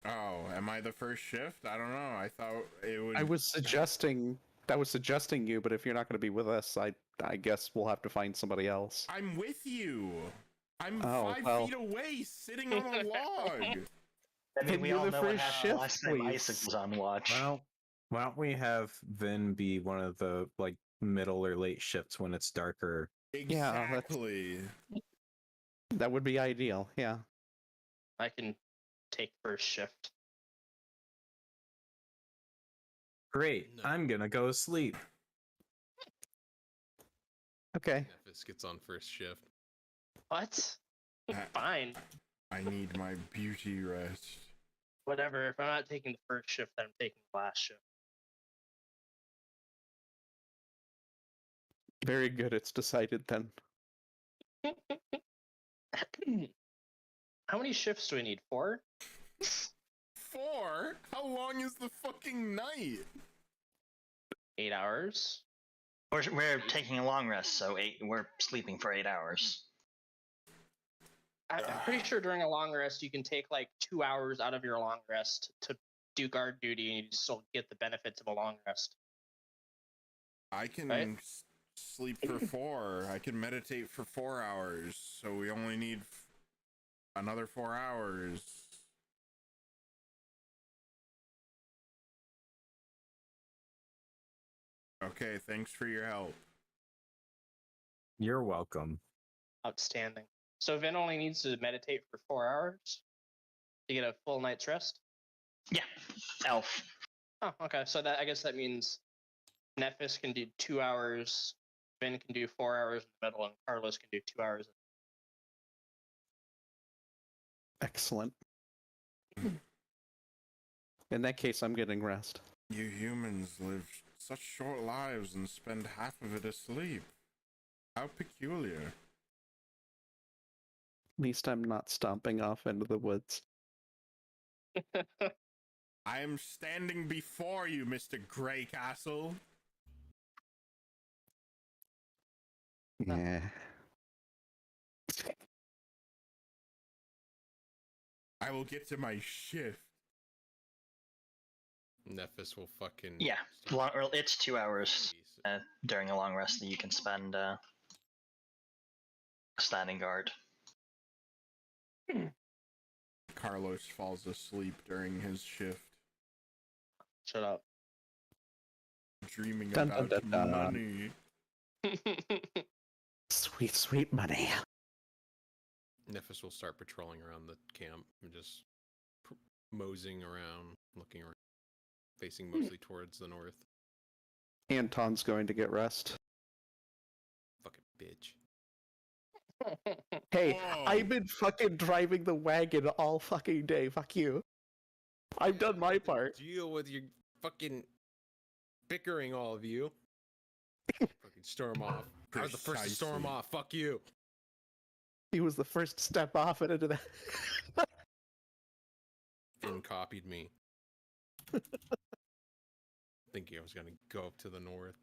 Oh, am I the first shift? I don't know. I thought it would. I was suggesting you, but if you're not going to be with us, I guess we'll have to find somebody else. I'm with you. I'm Oh, 5 well. feet away, sitting on a log. I mean, Then we you're all the know what first happened shift, last time please. Isaac was on watch. Well, why don't we have Vin be one of the like middle or late shifts when it's darker? Yeah, that's- Exactly. That would be ideal. Yeah. I can take first shift. Great. No. I'm gonna go sleep. Okay. Nephis gets on first shift. What? Uh, Fine. I need my beauty rest. Whatever. If I'm not taking the first shift, then I'm taking the last shift. Very good. It's decided then. How many shifts do I need? 4? 4? How long is the fucking night? 8 hours? We're taking a long rest, so we're sleeping for 8 hours. I'm pretty sure during a long rest, you can take like 2 hours out of your long rest to do guard duty, and you still get the benefits of a long rest. I can Right? sleep for 4. I can meditate for 4 hours, so we only need another 4 hours. Okay, thanks for your help. You're welcome. Outstanding. So Vin only needs to meditate for 4 hours to get a full night's rest? Yeah, elf. Oh, okay. So that I guess that means Nephis can do 2 hours, Vin can do 4 hours in the middle, and Carlos can do 2 hours. Excellent. In that case, I'm getting rest. You humans live such short lives and spend half of it asleep. How peculiar. At least I'm not stomping off into the woods. I am standing before you, Mr. Greycastle. Yeah. I will get to my shift. Nephis will fucking. Yeah, it's 2 hours Jeez. during a long rest that you can spend standing guard. Carlos falls asleep during his shift, Shut up. dreaming Dun, dun, about dun, dun. money. Sweet, sweet money. Nephis will start patrolling around the camp and just moseying around, looking around, facing mostly towards the north. Anton's going to get rest. Fucking bitch. Hey, Whoa. I've been fucking driving the wagon all fucking day. Fuck you. I've done my part. Deal with your fucking bickering, all of you. Fucking storm off. I was the first to storm Precisely. off. Fuck you. He was the first to step off and into that. Finn copied me. Thinking I was gonna go up to the north.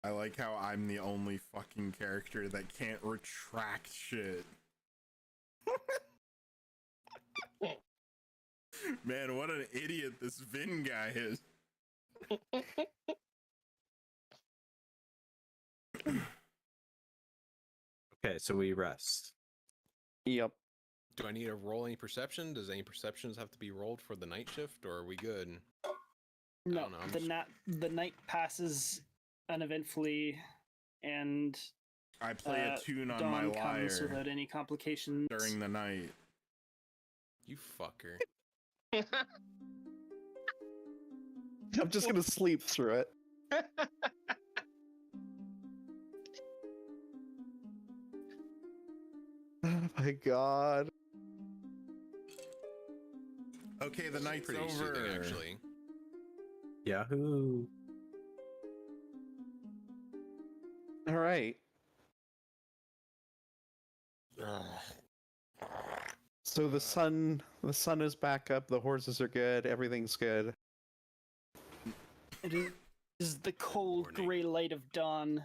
I like how I'm the only fucking character that can't retract shit. Man, what an idiot this Vin guy is. Okay, so we rest. Yep. Do I need to roll any perception? Does any perceptions have to be rolled for the night shift, or are we good? No, don't know, I'm the night passes uneventfully, and I play a tune on dawn my comes lyre without any complications. during the night. You fucker. I'm just gonna sleep through it. Oh my god. Okay, the night's Pretty over. soothing, actually. Yahoo! Alright. So the sun is back up, the horses are good, everything's good. It is the cold Morning. gray light of dawn.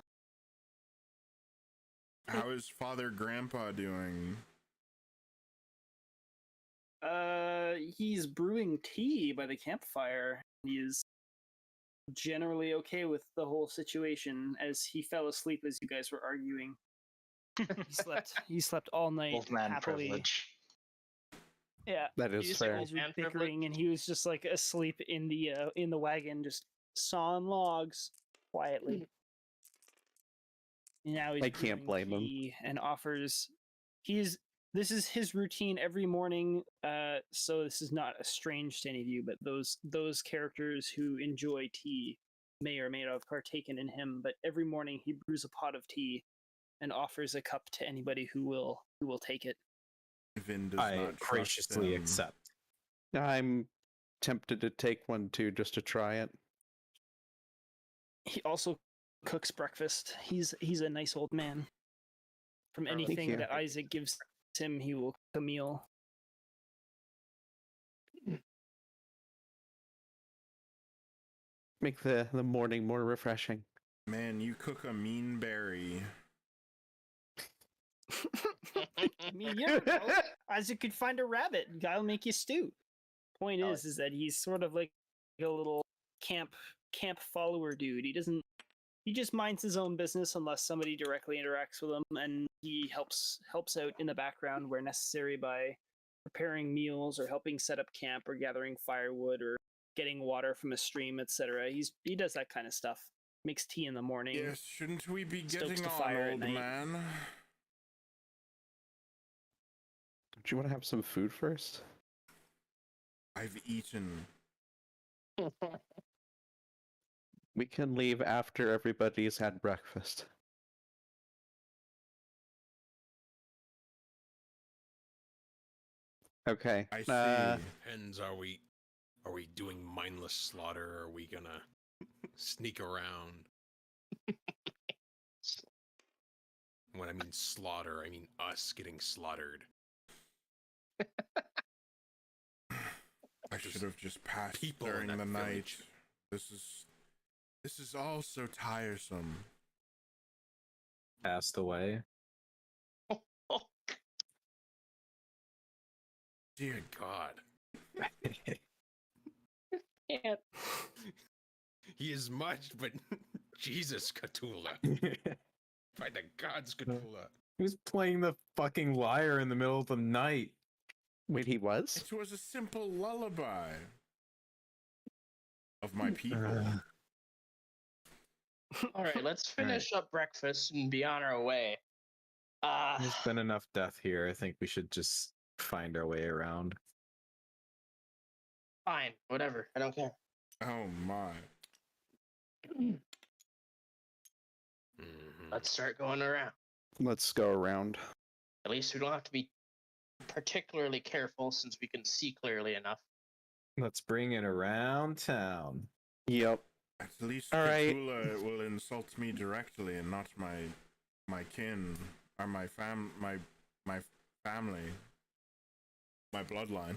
How is Father Grandpa doing? He's brewing tea by the campfire. He is generally okay with the whole situation, as he fell asleep as you guys were arguing. He slept all night Wolfman happily. privilege. Yeah, That You is just say fair. guys were Wolfman bickering, and he was just like asleep in the wagon, just sawing logs quietly. And now he's I can't brewing blame him. tea and offers. This is his routine every morning. So this is not strange to any of you, but those characters who enjoy tea may or may not have partaken in him. But every morning he brews a pot of tea and offers a cup to anybody who will take it. Vin does I not trust graciously him. accept. I'm tempted to take one too, just to try it. He also cooks breakfast. He's a nice old man. From Thank anything you. that Isaac gives him, he will cook a meal. Make the morning more refreshing. Man, you cook a mean berry. I mean, yeah, well, Isaac could find a rabbit. Guy'll make you stew. Point Oh, is that he's sort of like a little camp follower dude. He just minds his own business unless somebody directly interacts with him, and he helps out in the background where necessary by preparing meals or helping set up camp or gathering firewood or getting water from a stream, etc. He does that kind of stuff. Makes tea in the morning. Yes, shouldn't we be Stokes getting the on, fire at old night. man? Do you want to have some food first? I've eaten. We can leave after everybody's had breakfast. Okay. I see. Depends. Are we doing mindless slaughter? Or are we gonna sneak around? When I mean slaughter, I mean us getting slaughtered. I should have just passed people in during that the night. village. This is all so tiresome. Passed away. Dear Good God. Can't. He is much, but Jesus, Khutula. By the gods, Khutula. Who's playing the fucking lyre in the middle of the night? Wait, he was? It was a simple lullaby of my people. All right, let's finish up breakfast and be on our way. There's been enough death here. I think we should just find our way around. Fine, whatever. I don't care. Oh my. Mhm. Let's start going around. Let's go around. At least we don't have to be particularly careful since we can see clearly enough. Let's bring it around town. Yep. At least All right. Khutula will insult me directly and not my kin or my family, my bloodline.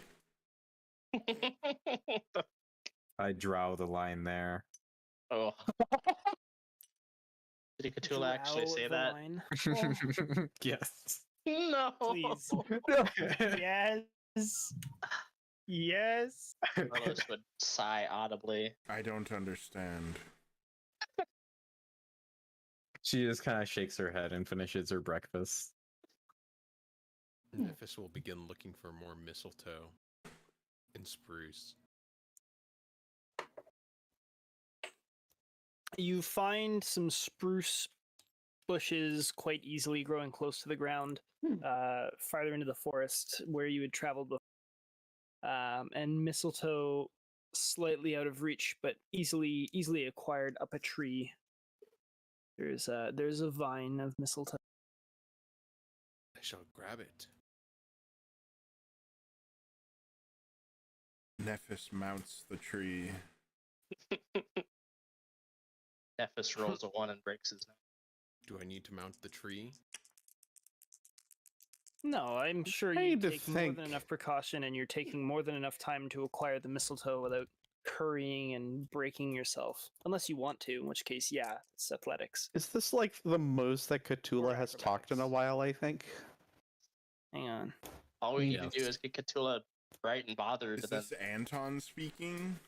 I draw the line there. Oh. Did Khutula actually Drow say the that? line. Yes. No. Please. Yes. Yes. Carlos would sigh audibly. I don't understand. She just kind of shakes her head and finishes her breakfast. Nephis will begin looking for more mistletoe and spruce. You find some spruce bushes quite easily growing close to the ground, farther into the forest where you had traveled before. And mistletoe slightly out of reach, but easily acquired up a tree. There's a vine of mistletoe. I shall grab it. Nephis mounts the tree. Nephis rolls a 1 and breaks his neck. Do I need to mount the tree? No, I'm sure I you need to take more think. than enough precaution, and you're taking more than enough time to acquire the mistletoe without currying and breaking yourself. Unless you want to, in which case, yeah, it's athletics. Is this like the most that Khutula Or has talked in a acrobatics. while, I think? Hang on. All we need Yes. to do is get Khutula bright and bothered. Is But then this Anton speaking?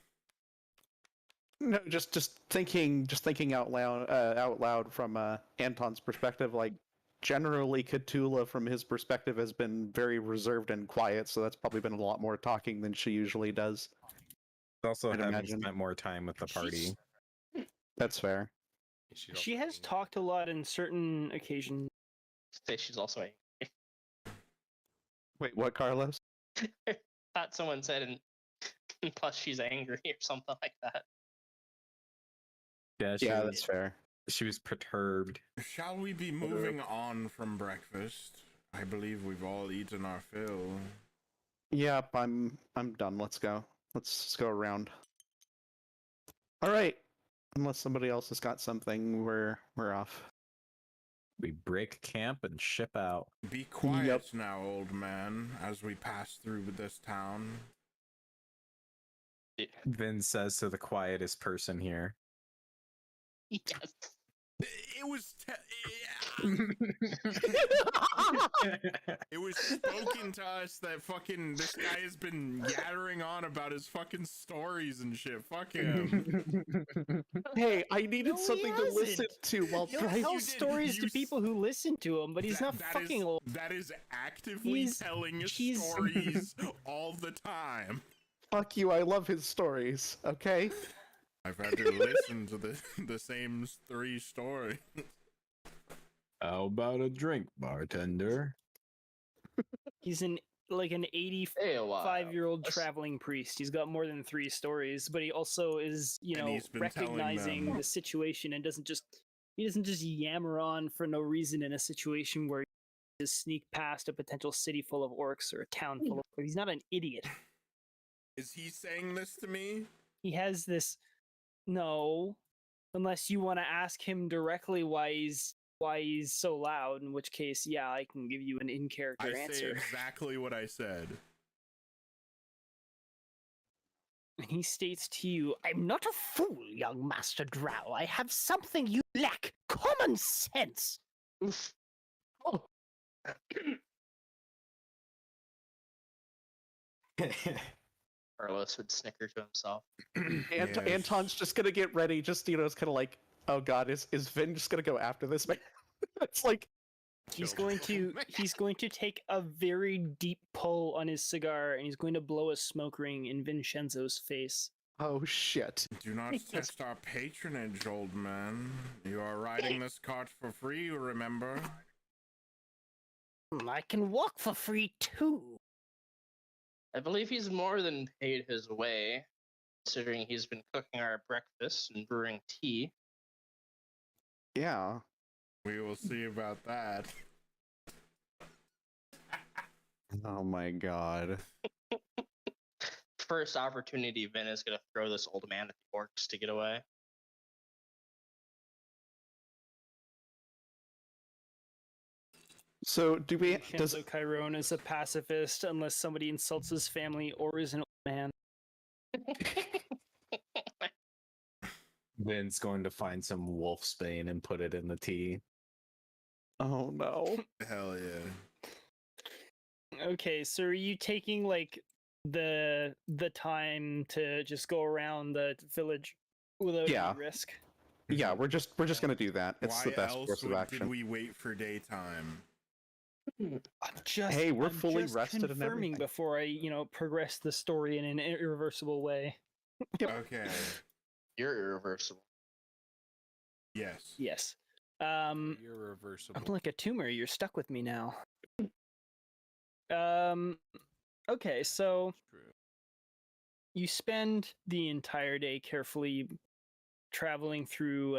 No, just thinking out loud from Anton's perspective. Like, generally, Khutula, from his perspective, has been very reserved and quiet, so that's probably been a lot more talking than she usually does. Also, I'd having imagine. spent more time with the party. That's fair. She's also She has angry. talked a lot in certain occasions. say she's also angry. Wait, what, Carlos? Thought someone said, and plus she's angry or something like that. Yeah, Yeah, that's fair. she was perturbed. Shall we be moving on from breakfast? I believe we've all eaten our fill. Yep, I'm done. Let's go. Let's go around. All right. Unless somebody else has got something, we're off. We break camp and ship out. Be quiet Yep. now, old man, as we pass through this town. Vin says to the quietest person here. Yes. It was it was spoken to us that fucking this guy has been yattering on about his fucking stories and shit. Fuck him. Hey, I needed No, he something to listen hasn't. to while He'll driving. tell you did- stories you to s- people who listen to him, but he's not That fucking is, old. that is actively He's- telling us he's- stories all the time. Fuck you, I love his stories, okay? I've had to listen to the same 3 stories. How about a drink, bartender? He's an 85-year-old Hey, That's- traveling priest. He's got more than 3 stories, but he also is, And he's been telling recognizing them- the situation and doesn't just yammer on for no reason in a situation where he just sneak past a potential city full of orcs or a town full of orcs. He's not an idiot. Is he saying this to me? He has this no, unless you want to ask him directly why he's so loud, in which case, yeah, I can give you an in-character I say answer. exactly what I said. He states to you, I'm not a fool, young Master Drow. I have something you lack. Common sense. Oof. Carlos would snicker to himself. Yes. Anton's just gonna get ready, just, it's kind of like, oh god, is Vin just gonna go after this man? It's like, He's Kill going the to old man. he's going to take a very deep pull on his cigar and he's going to blow a smoke ring in Vinshenzo's face. oh shit. Do not Yes. test our patronage, old man. You are riding this cart for free, remember? I can walk for free too. I believe he's more than paid his way, considering he's been cooking our breakfast and brewing tea. Yeah. We will see about that. Oh my god. First opportunity, Vin is going to throw this old man at the orcs to get away. So, do we, does, Vinshenzo Cairona is a pacifist unless somebody insults his family or is an old man. Vin's going to find some wolfsbane and put it in the tea. oh no. Hell yeah. Okay, so are you taking the time to just go around the village without Yeah. any risk? Yeah, we're just gonna do that. It's Why the best else course of did action. we wait for daytime? Hey, we're I'm fully just rested and confirming everything. before I, progress the story in an irreversible way. Okay. You're irreversible. Yes. Yes. Irreversible. I'm like a tumor. You're stuck with me now. Okay, so True. you spend the entire day carefully traveling through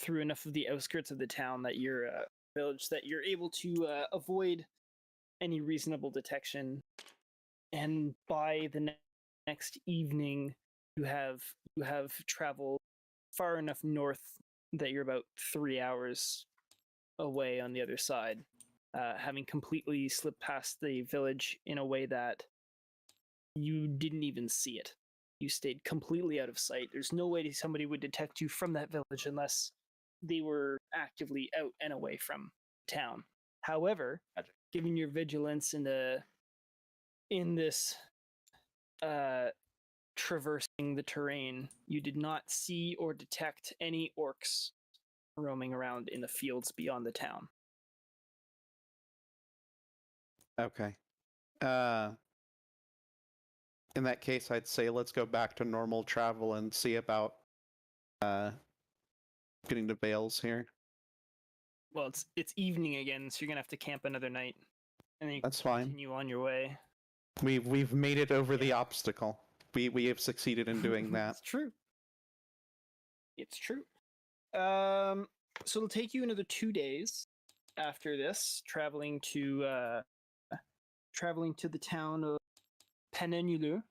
enough of the outskirts of the town that your village that you're able to avoid any reasonable detection, and by the next evening you have traveled far enough north that you're about 3 hours away on the other side, having completely slipped past the village in a way that you didn't even see it. You stayed completely out of sight. There's no way somebody would detect you from that village unless they were actively out and away from town. However, given your vigilance in this traversing the terrain, you did not see or detect any orcs roaming around in the fields beyond the town. Okay. In that case, I'd say let's go back to normal travel and see about getting to Bales here. Well, it's evening again, so you're gonna have to camp another night, and then you That's fine. continue on your way. We've made it over the obstacle. We have succeeded in doing that. It's true. It's true. So it'll take you another 2 days after this, traveling to the town of Penenulu.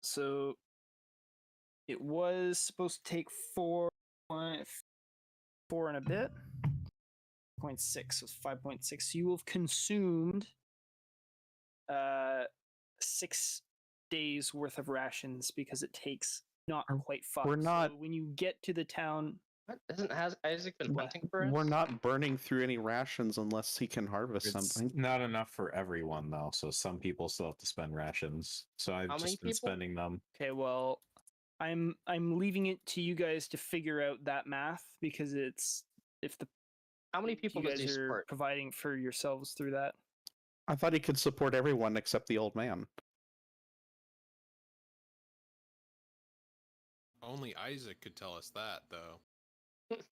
So it was supposed to take 4 and a bit. 0.6 was 5.6. So you will have consumed 6 days worth of rations because it takes not quite 5. We're not- So when you get to the town, Has Isaac been hunting for us? We're not burning through any rations unless he can harvest It's something. not enough for everyone though, so some people still have to spend rations. So I've How many just been people? spending them. okay, well, I'm leaving it to you guys to figure out that math because it's if the How many people you does he guys are support? providing for yourselves through that. I thought he could support everyone except the old man. Only Isaac could tell us that, though.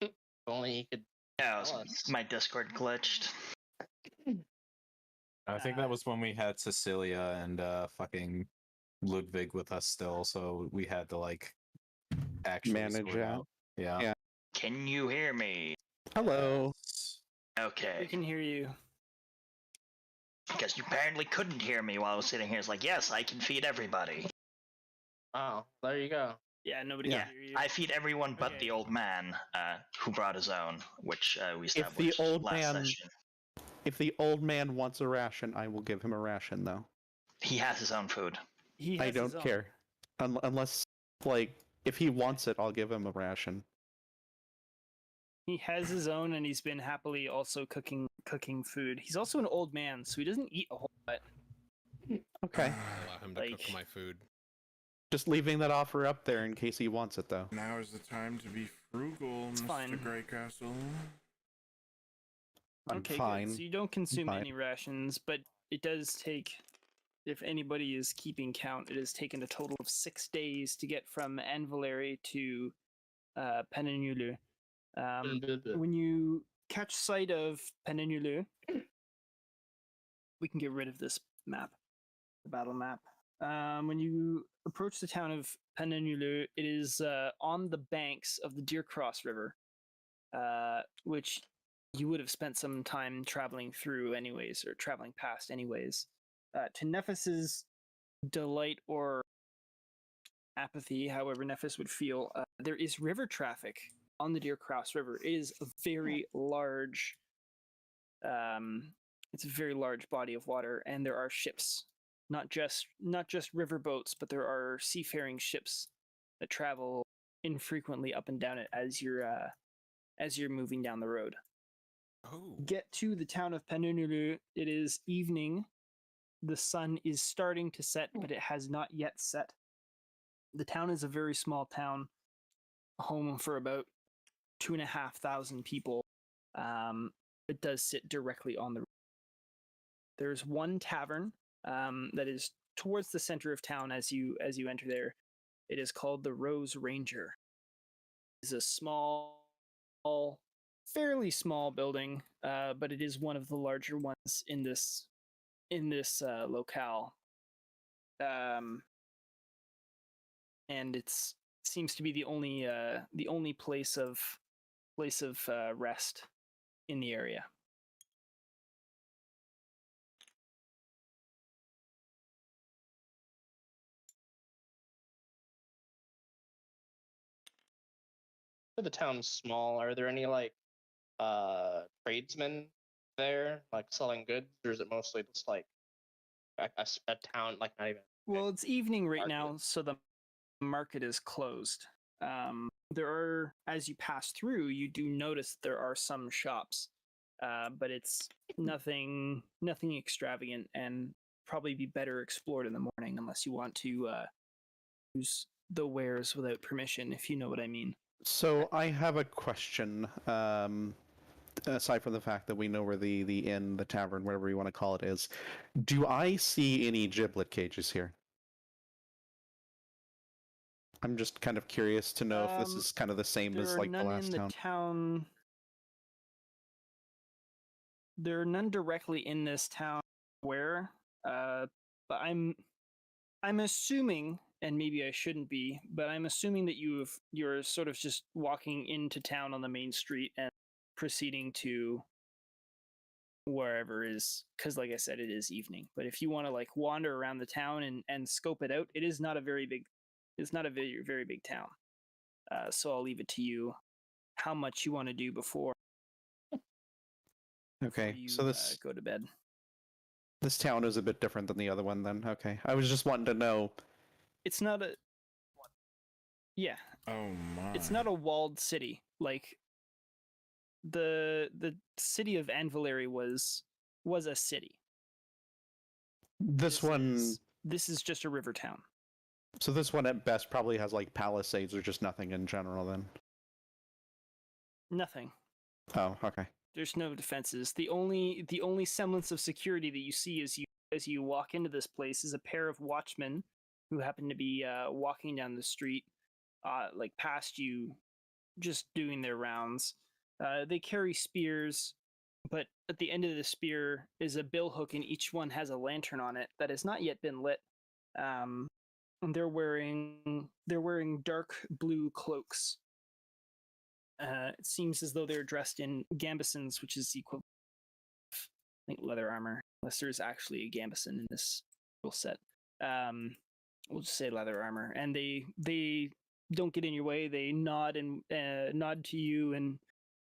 If only he could. Yeah, Tell us. my Discord glitched. I think that was when we had Cecilia and fucking Ludwig with us still, so we had to like actually Manage sort that. out. Yeah. Yeah. Can you hear me? Hello. We Okay. can hear you. Because you apparently couldn't hear me while I was sitting here. It's like, yes, I can feed everybody. Oh, there you go. Yeah, nobody Yeah, can hear you. I feed everyone but Okay. the old man, who brought his own, which we the established old last man- session. If the old man wants a ration, I will give him a ration, though. He has his own food. He I has don't his own. care. Unless, like, if he wants it, I'll give him a ration. He has his own, and he's been happily also cooking food. He's also an old man, so he doesn't eat a whole lot. Okay. I allow him to cook Like- my food. Just leaving that offer up there in case he wants it, though. Now is the time to be frugal, It's Mr. fine. Greycastle. I'm Okay, fine. good. So you don't consume fine. any rations, but it does take, if anybody is keeping count, it has taken a total of 6 days to get from Anvilary to Penenulu. When you catch sight of Penenulu, we can get rid of this map, the battle map. When you approach the town of Penenulu, it is on the banks of the Deer Cross River, which you would have spent some time traveling through anyways, or traveling past anyways. To Nephis's delight or apathy, however Nephis would feel, there is river traffic on the Deer Cross River. It is a very large, it's a very large body of water, and there are ships, not just river boats, but there are seafaring ships that travel infrequently up and down it as you're moving down the road. Oh, Get to the town of Penunulu. It is evening. The sun is starting to set, but it has not yet set. The town is a very small town, home for about 2,500 people. It does sit directly on the river. There's one tavern that is towards the center of town as you enter there. It is called the Rose Ranger. It's a small, fairly small building, but it is one of the larger ones in this locale. And it's seems to be the only place of rest in the area. The town's small. Are there any like tradesmen there, like selling goods, or is it mostly just like a town, like not even? Well, it's evening right Market. now, so the market is closed. There are, as you pass through, you do notice there are some shops, but it's nothing extravagant, and probably be better explored in the morning, unless you want to use the wares without permission, if you know what I mean. So I have a question. Aside from the fact that we know where the inn, the tavern, whatever you want to call it is, do I see any giblet cages here? I'm just kind of curious to know if this is kind of the same There as are like the none last in the town. town. There are none directly in this town where, but I'm assuming, and maybe I shouldn't be, but I'm assuming that you're sort of just walking into town on the main street and proceeding to wherever is, because like I said, it is evening. But if you want to like wander around the town and scope it out, it is not a very big, it's not a very, very big town. So I'll leave it to you how much you want to do before Okay, you so this go to bed. this town is a bit different than the other one then. Okay. I was just wanting to know. It's not a, yeah, Oh my. it's not a walled city. Like the city of Anvilary was a city. This one This is just a river town. So this one at best probably has like palisades or just nothing in general then. Nothing. Oh, okay. There's no defenses. The only semblance of security that you see as you walk into this place is a pair of watchmen who happen to be walking down the street, like past you, just doing their rounds. They carry spears, but at the end of the spear is a billhook, and each one has a lantern on it that has not yet been lit. And they're wearing dark blue cloaks. It seems as though they're dressed in gambesons, which is equivalent of, I think, leather armor, unless there's actually a gambeson in this rule set. We'll just say leather armor, and they don't get in your way. They nod and nod to you and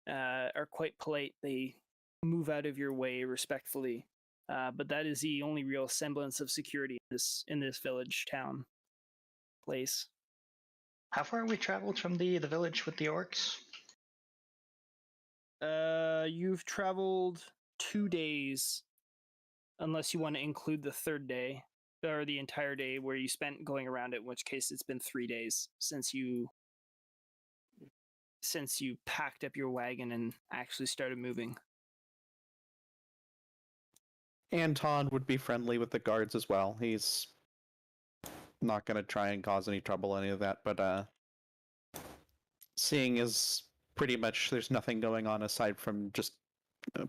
are quite polite. They move out of your way respectfully, but that is the only real semblance of security in this village, town, place. How far have we traveled from the village with the orcs? You've traveled 2 days, unless you want to include the third day, or the entire day where you spent going around it, in which case it's been 3 days since you packed up your wagon and actually started moving. Anton would be friendly with the guards as well. He's not going to try and cause any trouble, any of that, but seeing as pretty much there's nothing going on aside from just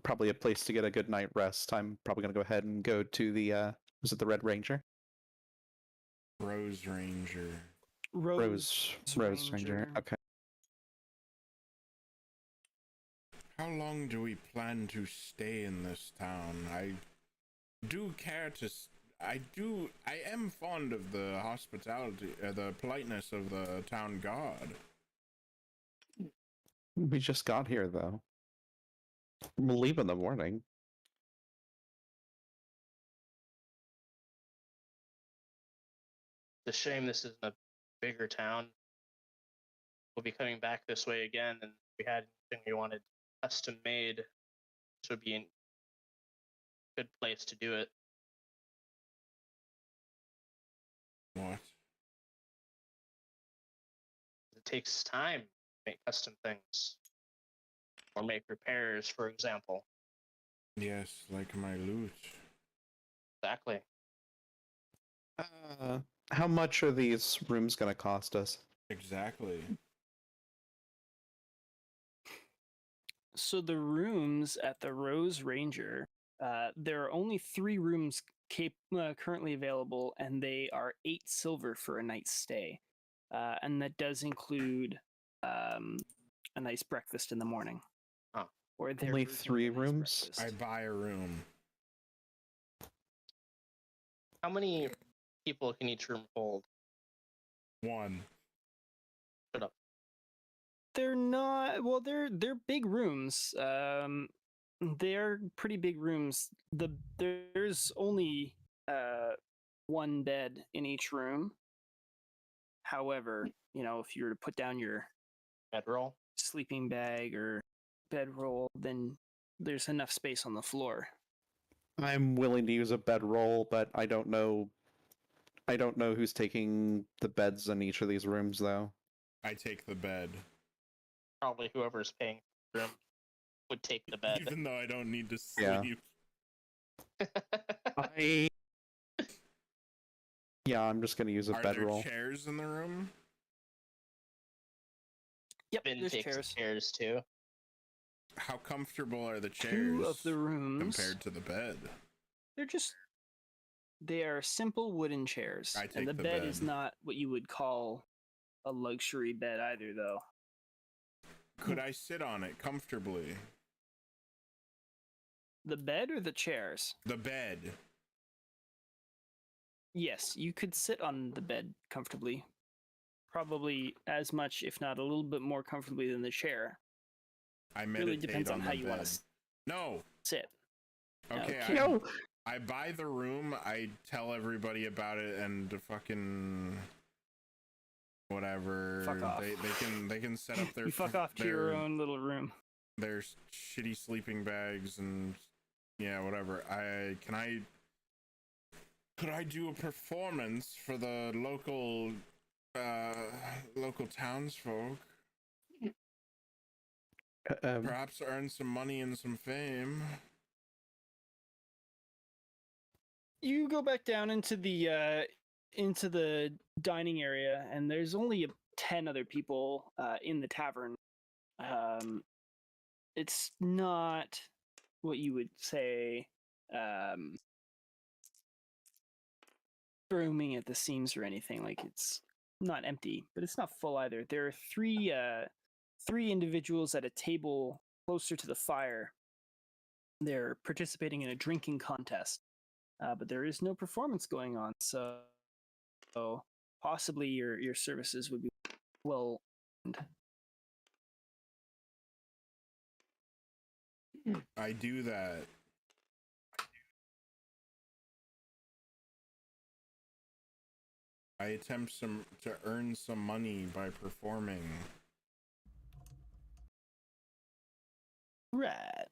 probably a place to get a good night rest, I'm probably going to go ahead and go to the, was it the Red Ranger? Rose Ranger. Rose Ranger, okay. How long do we plan to stay in this town? I do care to. I am fond of the hospitality, the politeness of the town guard. We just got here, though. We'll leave in the morning. It's a shame this isn't a bigger town. We'll be coming back this way again, and if we had anything we wanted custom made, this would be a good place to do it. What? It takes time to make custom things. Or make repairs, for example. Yes, like my loot. Exactly. How much are these rooms going to cost us? Exactly. So the rooms at the Rose Ranger, there are only 3 rooms currently available, and they are 8 silver for a night's stay. And that does include a nice breakfast in the morning. Huh. Or their Only version of 3 a nice rooms? breakfast. I buy a room. How many people can each room hold? 1. Shut up. They're not, well, they're big rooms. They're pretty big rooms. There's only 1 bed in each room. However, if you were to put down your Bedroll? sleeping bag or bedroll, then there's enough space on the floor. I'm willing to use a bedroll, but I don't know. I don't know who's taking the beds in each of these rooms, though. I take the bed. Probably whoever's paying for the room would take the bed. Even though I don't need to sleep. Yeah. Yeah, I'm just gonna use a Are there bedroll. chairs in the room? Yep, Vin there's takes chairs. chairs too. How comfortable are the chairs Two of the rooms. compared to the bed? They are simple wooden chairs. I take and the the bed is bed. not what you would call a luxury bed either, though. Could I sit on it comfortably? The bed or the chairs? The bed. Yes, you could sit on the bed comfortably. Probably as much, if not a little bit more comfortably than the chair. I Really meditate depends on on how the you bed. want to No. sit. Okay. Okay. No. I buy the room. I tell everybody about it, and fucking whatever. Fuck off. They can set up their You fuck off to your own little room. their shitty sleeping bags and yeah, whatever. Could I do a performance for the local townsfolk? Perhaps earn some money and some fame. You go back down into the dining area, and there's only 10 other people in the tavern. It's not what you would say booming at the seams or anything. Like, it's not empty, but it's not full either. There are three individuals at a table closer to the fire. They're participating in a drinking contest. But there is no performance going on, so possibly your services would be well. I do that. I attempt to earn some money by performing. Right.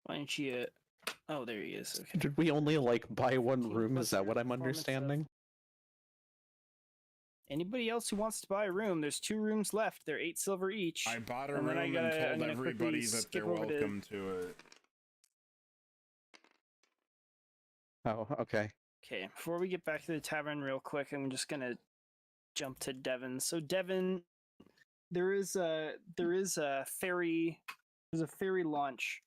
Why don't you? Oh, there he is. Okay. Did we only buy one 15 room? plus Is that your what I'm performance of- understanding? Anybody else who wants to buy a room? There's 2 rooms left. They're 8 silver each. I bought a And then room I'm and told gonna quickly everybody that skip they're over to- welcome to it. Oh, okay. Okay, before we get back to the tavern real quick, I'm just gonna jump to Devon. So Devon, there is a ferry. There's a ferry launch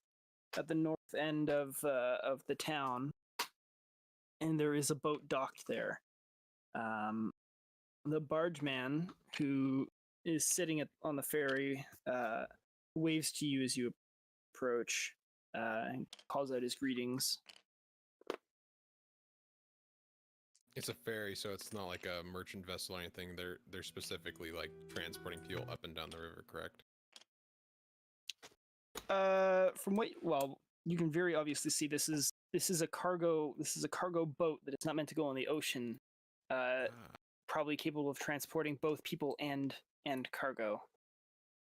at the north end of the town, and there is a boat docked there. The bargeman who is sitting on the ferry waves to you as you approach and calls out his greetings. It's a ferry, so it's not like a merchant vessel or anything. They're specifically transporting fuel up and down the river, correct? From what you can very obviously see, this is a cargo boat that is not meant to go on the ocean. Probably capable of transporting both people and cargo.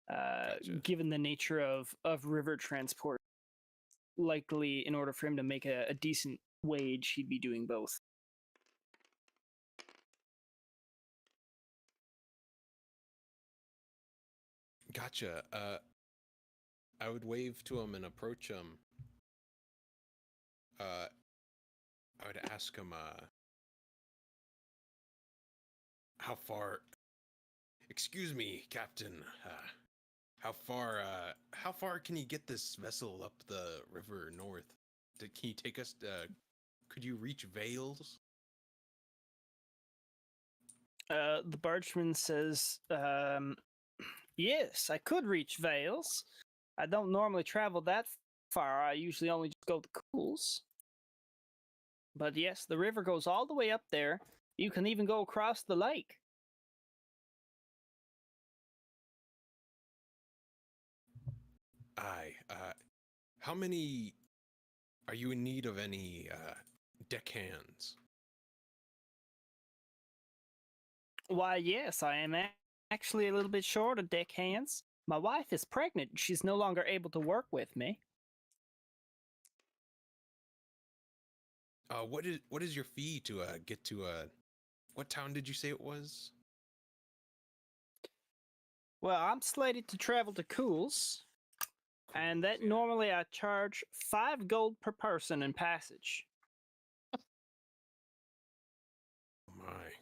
Gotcha. Given the nature of river transport, likely in order for him to make a decent wage, he'd be doing both. Gotcha. I would wave to him and approach him. I would ask him, how far? Excuse me, Captain. How far can you get this vessel up the river north? Can you take us? Could you reach Vales? The bargeman says, yes, I could reach Vales. I don't normally travel that far. I usually only just go to Cools. But yes, the river goes all the way up there. You can even go across the lake. Aye. How many? Are you in need of any deckhands? Why, yes, I am actually a little bit short of deckhands. My wife is pregnant. She's no longer able to work with me. What is your fee to get to what town did you say it was? Well, I'm slated to travel to Cools, and that Yeah. normally I charge 5 gold per person in passage. Oh my.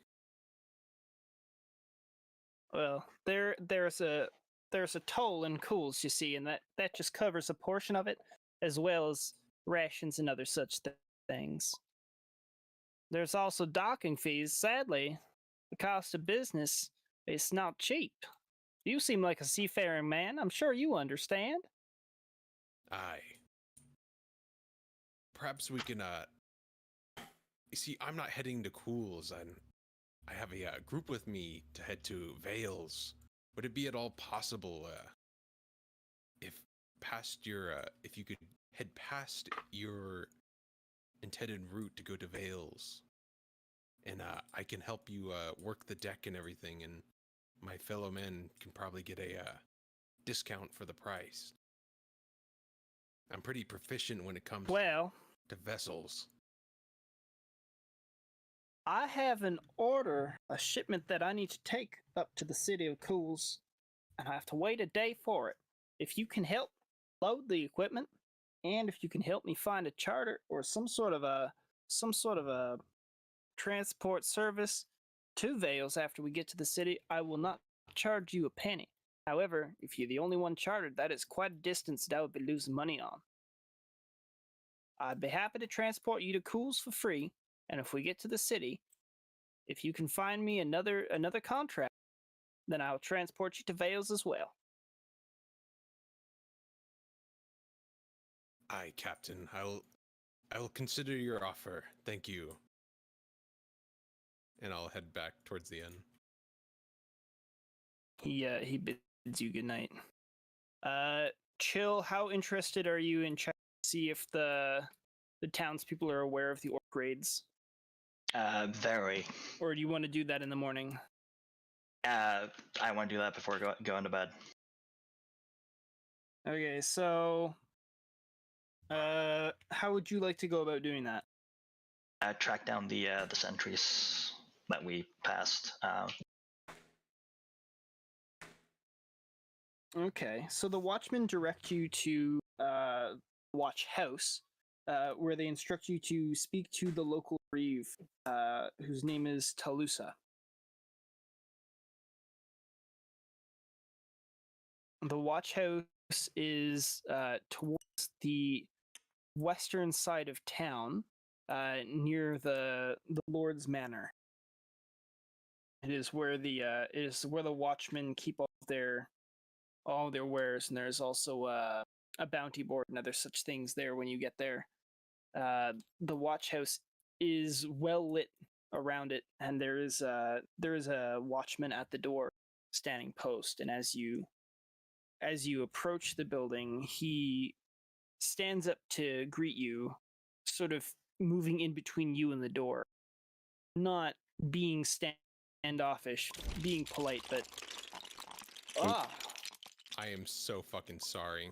Well, there's a toll in Cools, you see, and that just covers a portion of it, as well as rations and other such things. There's also docking fees. Sadly, the cost of business is not cheap. You seem like a seafaring man. I'm sure you understand. Aye. Perhaps we can you see, I'm not heading to Cools, and I have a group with me to head to Vales. Would it be at all possible if you could head past your intended route to go to Vales, and I can help you work the deck and everything, and my fellow men can probably get a discount for the price. I'm pretty proficient when it comes Well, to vessels. I have an order, a shipment that I need to take up to the city of Cools, and I have to wait a day for it. If you can help load the equipment, and if you can help me find a charter or some sort of a transport service to Vales after we get to the city, I will not charge you a penny. However, if you're the only one chartered, that is quite a distance that I would be losing money on. I'd be happy to transport you to Cools for free, and if we get to the city, if you can find me another contract, then I'll transport you to Vales as well. Aye, Captain. I will consider your offer. Thank you. And I'll head back towards the inn. He bids you good night. Chill, how interested are you in checking to see if the townspeople are aware of the orc raids? Very. Or do you want to do that in the morning? I want to do that before going to bed. Okay, so how would you like to go about doing that? Track down the sentries that we passed. Okay, so the watchmen direct you to Watch House, where they instruct you to speak to the local reeve, whose name is Talusa. The Watch House is towards the western side of town, near the Lord's Manor. It is where the watchmen keep all their wares, and there's also a bounty board and other such things there when you get there. The watch house is well lit around it, and there is a watchman at the door standing post, and as you approach the building, he stands up to greet you, sort of moving in between you and the door, not being standoffish, being polite, but I am so fucking sorry.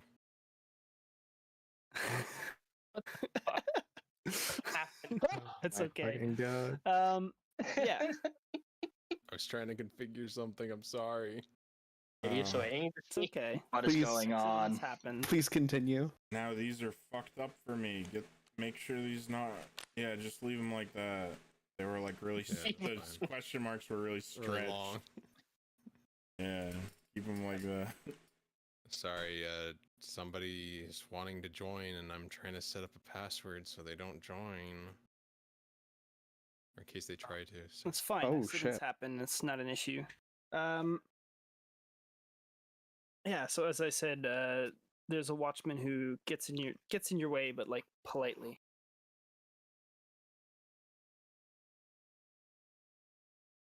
That's My okay. fucking God. Yeah. I was trying to configure something. I'm sorry. You're so angry. It's okay. What is Please. going on? Accidents happen. Please continue. Now these are fucked up for me. Make sure these not. Yeah, just leave them like that. They were like really. Yeah, The fine. question marks were really Really stretched. long. Yeah, keep them like that. Sorry, somebody is wanting to join, and I'm trying to set up a password so they don't join. Or in case they try to. So. It's fine. Oh, Accidents shit. happen. It's not an issue. Yeah. So as I said, there's a watchman who gets in your way, but like politely.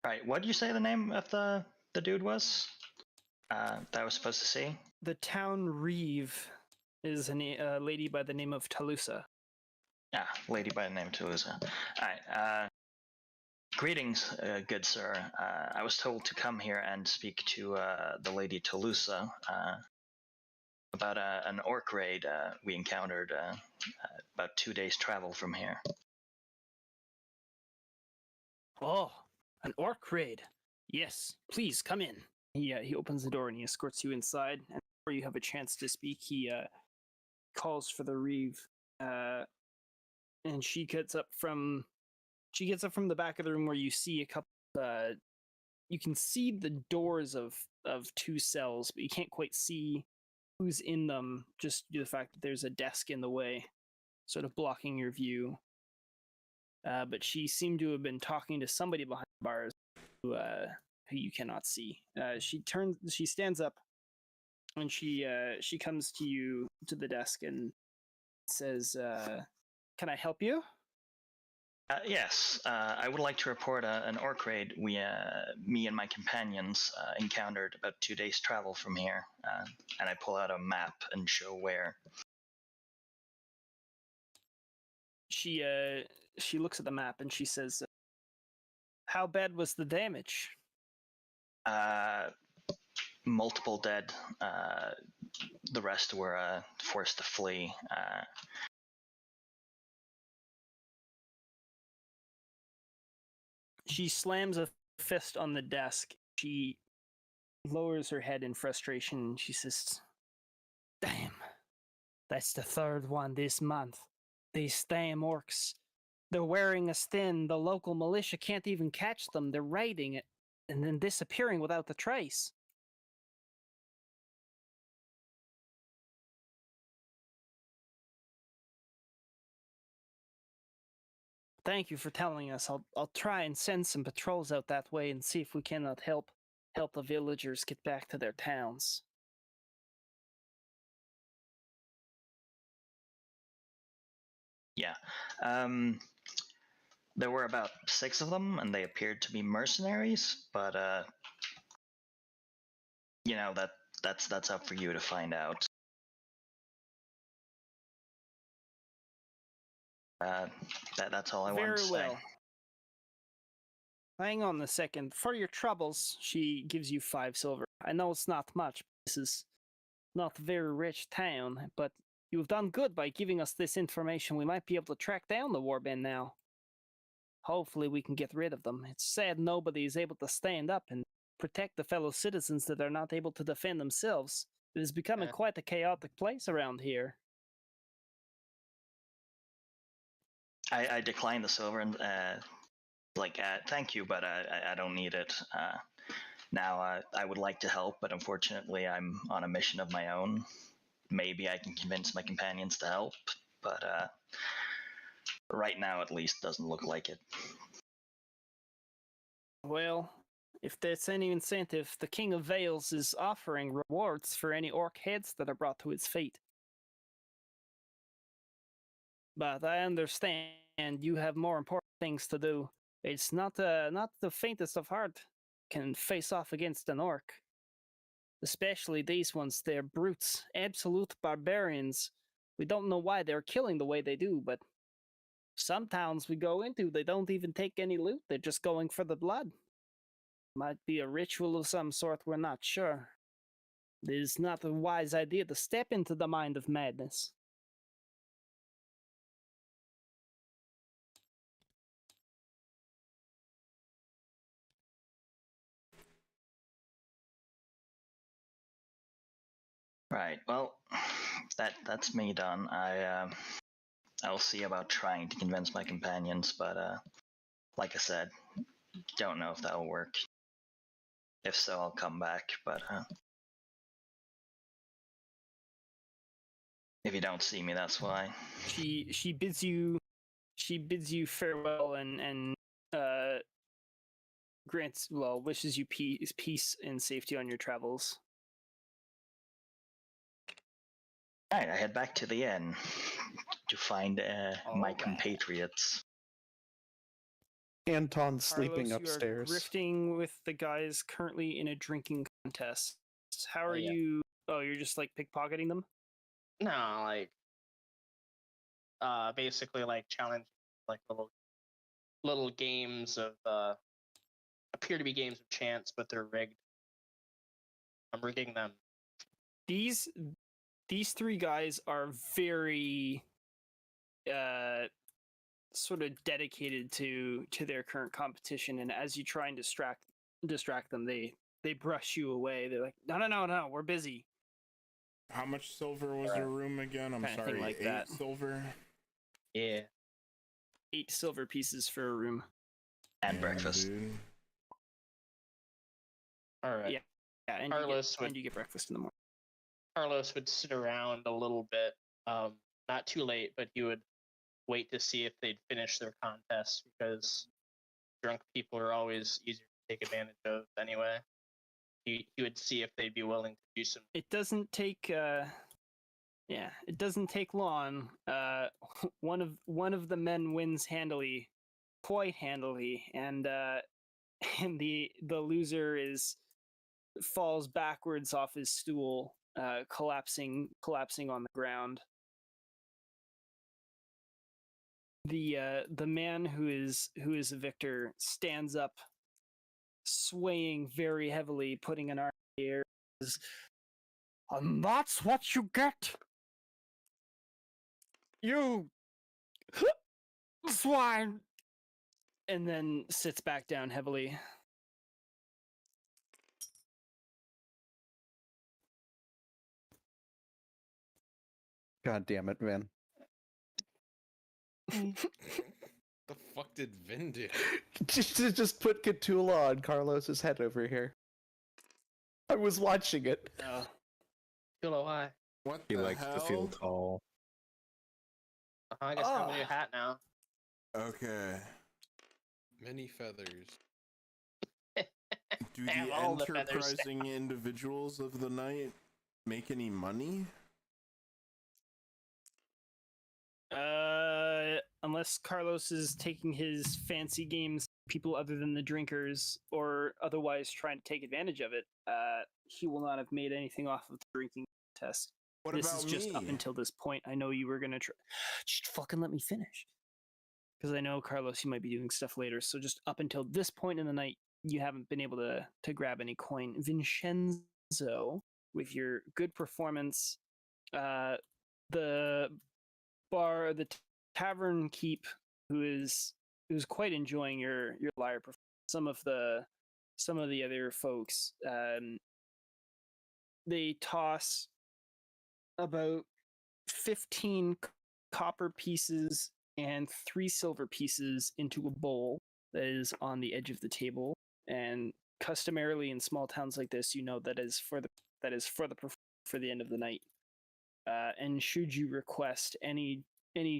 Right, what did you say the name of the dude was? That I was supposed to see? The town reeve is a lady by the name of Talusa. Yeah, lady by the name of Toulouse. Alright, Greetings, good sir. I was told to come here and speak to the Lady Tolusa about an orc raid we encountered about 2 days' travel from here. Oh, an orc raid. Yes, please come in. He opens the door and he escorts you inside. And before you have a chance to speak, he calls for the reeve. And she gets up from the back of the room where you see a couple. You can see the doors of 2 cells, but you can't quite see who's in them. Just due to the fact that there's a desk in the way, sort of blocking your view. But she seemed to have been talking to somebody behind the bars who you cannot see. She stands up, and she comes to you to the desk and says, "Can I help you?" Yes, I would like to report an orc raid me and my companions encountered about 2 days' travel from here. And I pull out a map and show where. She looks at the map and she says, "How bad was the damage?" Multiple dead. The rest were forced to flee. She slams a fist on the desk. She lowers her head in frustration. She says, "Damn, that's the 3rd one this month. These damn orcs. They're wearing us thin. The local militia can't even catch them. They're raiding it and then disappearing without a trace." "Thank you for telling us. I'll try and send some patrols out that way and see if we cannot help the villagers get back to their towns." Yeah. There were about 6 of them, and they appeared to be mercenaries, but that's up for you to find out. That's all I wanted to say. Very well. Hang on a second. For your troubles, she gives you 5 silver. I know it's not much. This is not a very rich town, but you've done good by giving us this information. We might be able to track down the warband now. Hopefully we can get rid of them. It's sad nobody is able to stand up and protect the fellow citizens that are not able to defend themselves. It is becoming quite a chaotic place around here. I declined the silver and thank you, but I don't need it. Now I would like to help, but unfortunately I'm on a mission of my own. Maybe I can convince my companions to help, but right now at least doesn't look like it. Well, if there's any incentive, the King of Vales is offering rewards for any orc heads that are brought to his feet. But I understand you have more important things to do. It's not the faintest of heart can face off against an orc. Especially these ones, they're brutes, absolute barbarians. We don't know why they're killing the way they do, but some towns we go into, they don't even take any loot. They're just going for the blood. Might be a ritual of some sort, we're not sure. It is not a wise idea to step into the mind of madness. Right. Well, that's me done. I'll see about trying to convince my companions, but like I said, don't know if that'll work. If so, I'll come back. But if you don't see me, that's why. She bids you farewell and wishes you peace and safety on your travels. Alright, I head back to the inn to find my compatriots. Anton's sleeping Carlos, upstairs. You are grifting with the guys currently in a drinking contest. How are yeah. you? Oh, you're just like pickpocketing them? No, like basically like challenge like little little games of appear to be games of chance, but they're rigged. I'm rigging them. These three guys are very sort of dedicated to their current competition, and as you try and distract them, they brush you away. They're like, no, we're busy. How much silver was your room again? I'm Kinda thing sorry, like 8 that. silver? Yeah. 8 silver pieces for a room. And Damn, breakfast. dude. All right. Yeah, and you get breakfast in the morning. Carlos would sit around a little bit, not too late, but he would wait to see if they'd finish their contest, because drunk people are always easier to take advantage of anyway. He would see if they'd be willing to do some. It doesn't take it doesn't take long. One of the men wins quite handily, and the loser falls backwards off his stool, collapsing on the ground. The man who is a victor stands up, swaying very heavily, putting an arm in the air. And that's what you get, you swine! And then sits back down heavily. God damn it, Vin. The fuck did Vin do? Just put Khutula on Carlos's head over here. I was watching it. Oh. Feel why? What He the likes hell? to feel tall. I guess I have a new hat now. Okay. Many feathers. Do Damn, the all the feathers. enterprising individuals of the night make any money? Unless Carlos is taking his fancy games, people other than the drinkers, or otherwise trying to take advantage of it, he will not have made anything off of the drinking test. What This about is just me? up until this point. I know you were gonna try. Just fucking let me finish. Because I know, Carlos, you might be doing stuff later. So just up until this point in the night, you haven't been able to grab any coin. Vinshenzo, with your good performance, the tavern keep, who's quite enjoying your lyre performance. Some of the other folks, they toss about 15 copper pieces and 3 silver pieces into a bowl that is on the edge of the table. And customarily in small towns like this, you know that is for the end of the night. And should you request any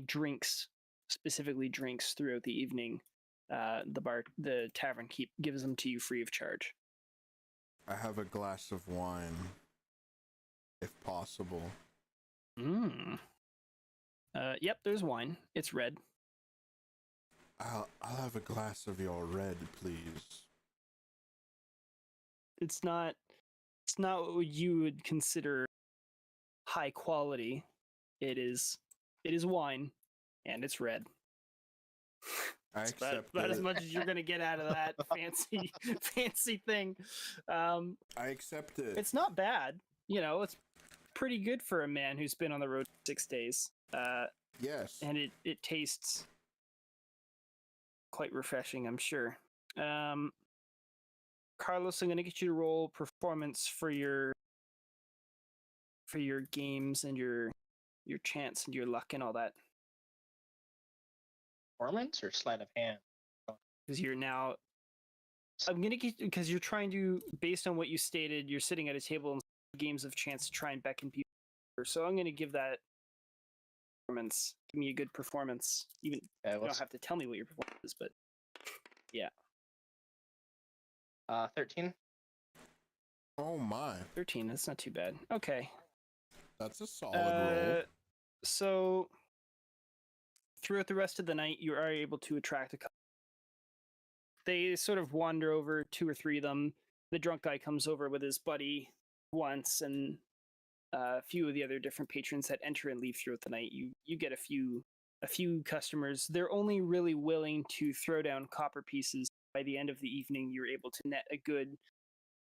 drinks, specifically drinks throughout the evening, the tavern keep gives them to you free of charge. I have a glass of wine, if possible. Yep, there's wine. It's red. I'll have a glass of your red, please. It's not what you would consider high quality. It is wine, and it's red. I It's accept about as it. much as you're gonna get out of that fancy thing. I accept it. It's not bad. You know, it's pretty good for a man who's been on the road 6 days. Yes. And it tastes quite refreshing, I'm sure. Carlos, I'm going to get you to roll performance for your games and your chance and your luck and all that, Performance or sleight of hand? because you're now. I'm going to get, because you're trying to, based on what you stated, you're sitting at a table and games of chance to try and beckon people. So I'm going to give that performance. Give me a good performance. Even you don't have to tell me what your performance is, but yeah. 13. Oh my. 13. That's not too bad. Okay. That's a solid roll. So throughout the rest of the night, you are able to attract a couple. They sort of wander over, 2 or 3 of them. The drunk guy comes over with his buddy once, and a few of the other different patrons that enter and leave throughout the night. You get a few a few customers. They're only really willing to throw down copper pieces. By the end of the evening, you're able to net a good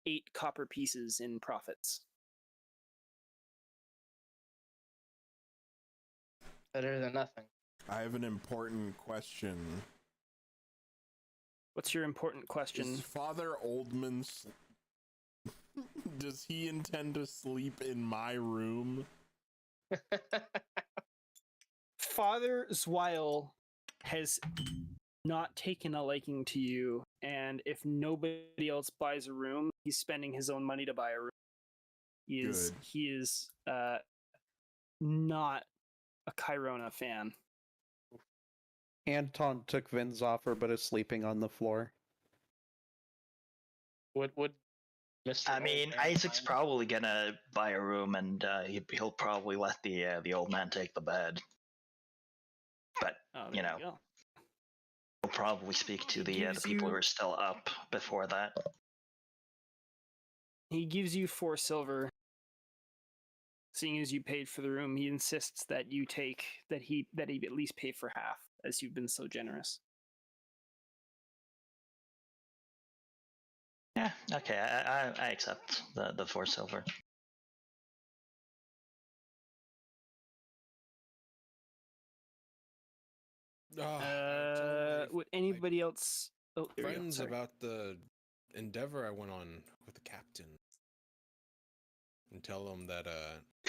8 copper pieces in profits. Better than nothing. I have an important question. What's your important question? Is Father Oldman... Does he intend to sleep in my room? Father Zweil has not taken a liking to you, and if nobody else buys a room, he's spending his own money to buy a room. He is not a Cairona fan. Anton took Vin's offer, but is sleeping on the floor. Would Mr. I mean, Old Man Isaac's mind? probably gonna buy a room, and he'll probably let the old man take the bed. But Oh, you there know, go. he'll probably speak to the Gives people who you- are still up before that. He gives you 4 silver. Seeing as you paid for the room, he insists that you take that he at least pay for half, as you've been so generous. Yeah, okay, I accept the 4 silver. Would anybody else? Oh, there we go. Friends Sorry. about the endeavor I went on with the captain, and tell them that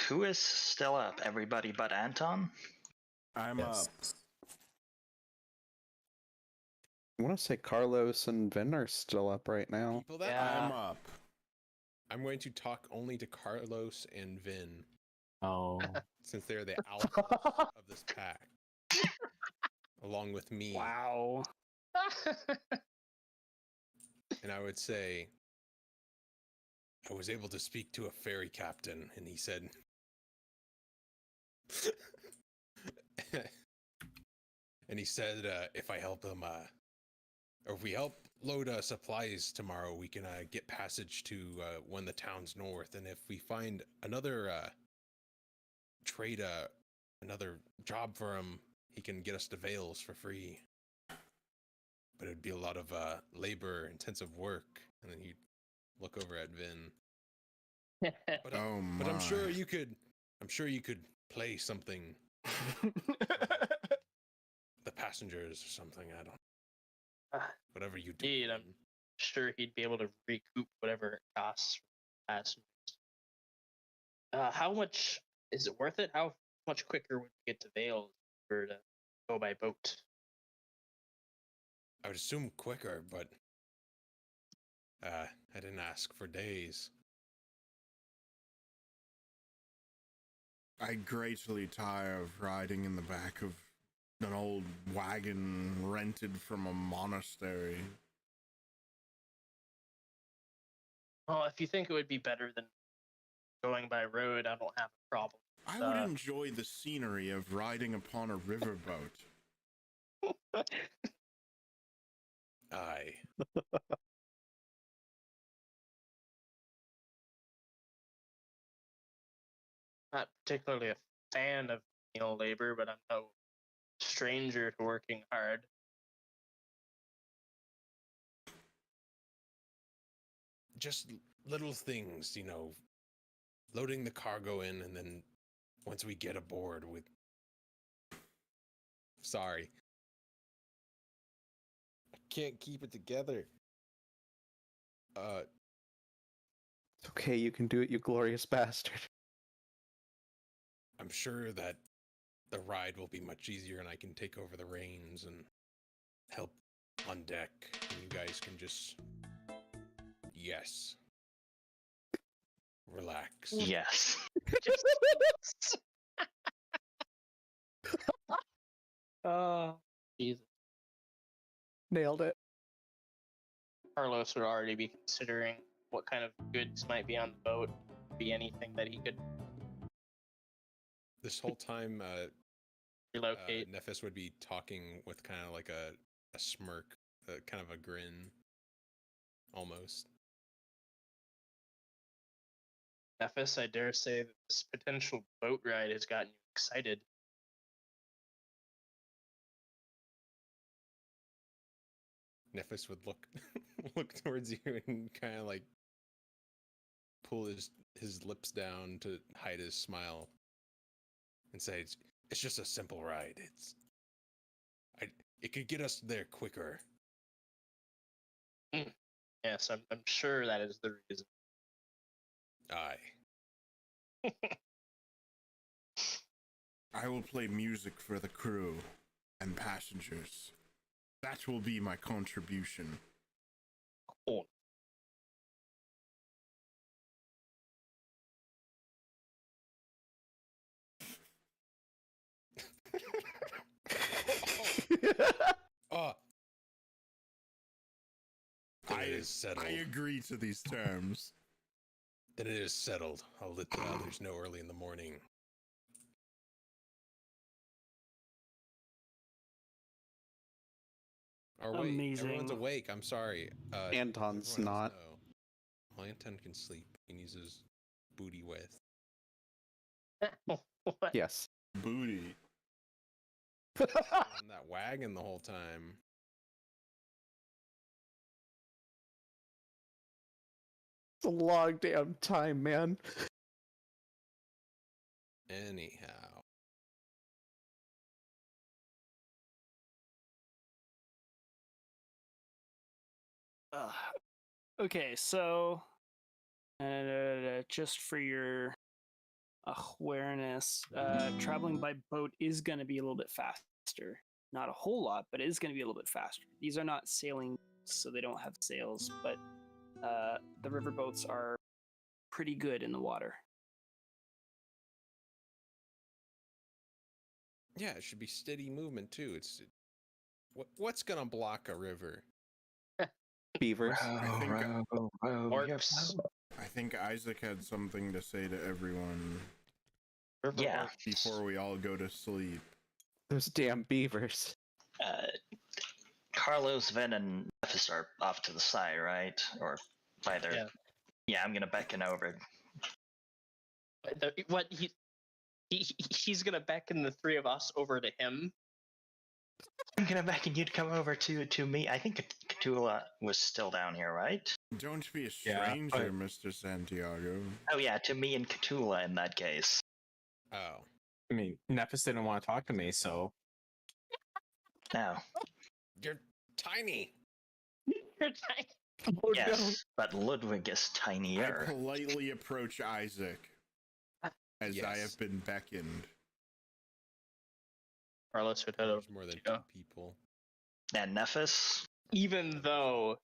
Who is still up? Everybody but Anton? I'm Yes. up. I want to say Carlos and Vin are still up right now. people that Yeah. I'm up. I'm going to talk only to Carlos and Vin, Oh, since they're the alphas of this pack, along with me. Wow. And I would say, I was able to speak to a ferry captain, and he said, if I help him, or if we help load supplies tomorrow, we can get passage to one of the towns north. And if we find another trade, another job for him, he can get us to Vales for free. But it'd be a lot of labor-intensive work. And then he'd look over at Vin. But, Oh my. but I'm sure you could play something, the passengers or something. I don't. Whatever you do. Indeed, I'm sure he'd be able to recoup whatever it costs for passengers. How much is it worth it? How much quicker would you get to Vale for to go by boat? I would assume quicker, but I didn't ask for days. I greatly tire of riding in the back of an old wagon rented from a monastery. Well, if you think it would be better than going by road, I don't have a problem. I would enjoy the scenery of riding upon a riverboat. Aye. Not particularly a fan of manual labor, but I'm no stranger to working hard. Just little things, loading the cargo in, and then once we get aboard with... Sorry. I can't keep it together. It's okay, you can do it, you glorious bastard. I'm sure that the ride will be much easier, and I can take over the reins and help on deck, and you guys can just... Yes. Relax. Yes. Jesus. Nailed it. Carlos would already be considering what kind of goods might be on the boat. Be anything that he could This whole time, relocate. Nephis would be talking with kind of like a smirk, kind of a grin, almost. Nephis, I dare say that this potential boat ride has gotten you excited. Nephis would look look towards you and kind of like pull his lips down to hide his smile and say, "It's just a simple ride. It could get us there quicker." Yes, I'm sure that is the reason. Aye. I will play music for the crew and passengers. That will be my contribution. Cool. Oh, then I it is settled. I agree to these terms. Then it is settled. I'll let the others know early in the morning. Or wait, everyone's Amazing. awake. I'm sorry. Anton's everyone else not. know. Well, Anton can sleep. He can use his booty with. What? Yes. Booty. On that wagon the whole time. It's a long damn time, man. Anyhow. Okay, so just for your awareness, traveling by boat is going to be a little bit faster. Not a whole lot, but it is going to be a little bit faster. These are not sailing, so they don't have sails, but the river boats are pretty good in the water. Yeah, it should be steady movement too. What's gonna block a river? Beavers. Orcs. I think Isaac had something to say to everyone River Yeah. orcs. before we all go to sleep. Those damn beavers. Carlos, Ven, and Nephis are off to the side, right? Or by their... Yeah. Yeah, I'm gonna beckon over. What he's gonna beckon the three of us over to him. I'm gonna beckon you to come over to me. I think Khutula was still down here, right? Don't be a Yeah, stranger, but- Mr. Santiago. Oh yeah, to me and Khutula in that case. Oh. I mean, Nephis didn't want to talk to me, so Now, You're tiny. You're tiny. Oh yes, but Ludwig is I tinier. politely approach Isaac as I Yes. have been beckoned. Carlos would head over. There's more than Yeah. 2 people. And Nephis? Even though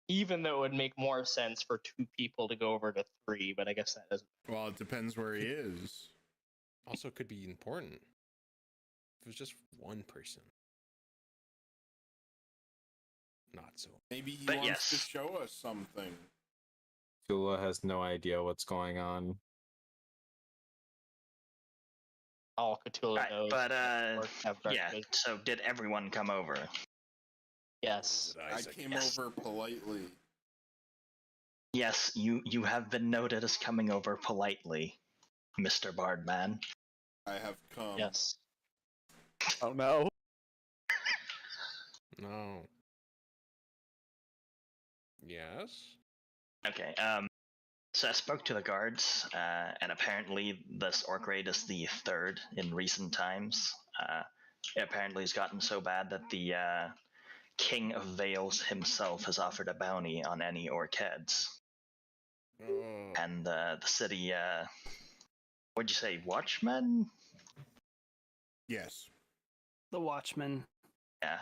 it would make more sense for 2 people to go over to 3, but I guess that doesn't. Well, it depends where he is. Also could be important. If it was just one person. Not so. Maybe he But wants to yes. show us something. Tula has no idea what's going on. All Khutula Right, knows. but orcs have dark yeah. vision. So did everyone come over? Yes. I came yes. over politely. Yes, you have been noted as coming over politely, Mr. Bardman. I have come. Yes. Oh no. No. Yes? Okay, so I spoke to the guards, and apparently this orc raid is the 3rd in recent times. It apparently has gotten so bad that the King of Vales himself has offered a bounty on any orc heads. Oh. And the city, what'd you say, watchmen? Yes. The Watchmen. Yeah,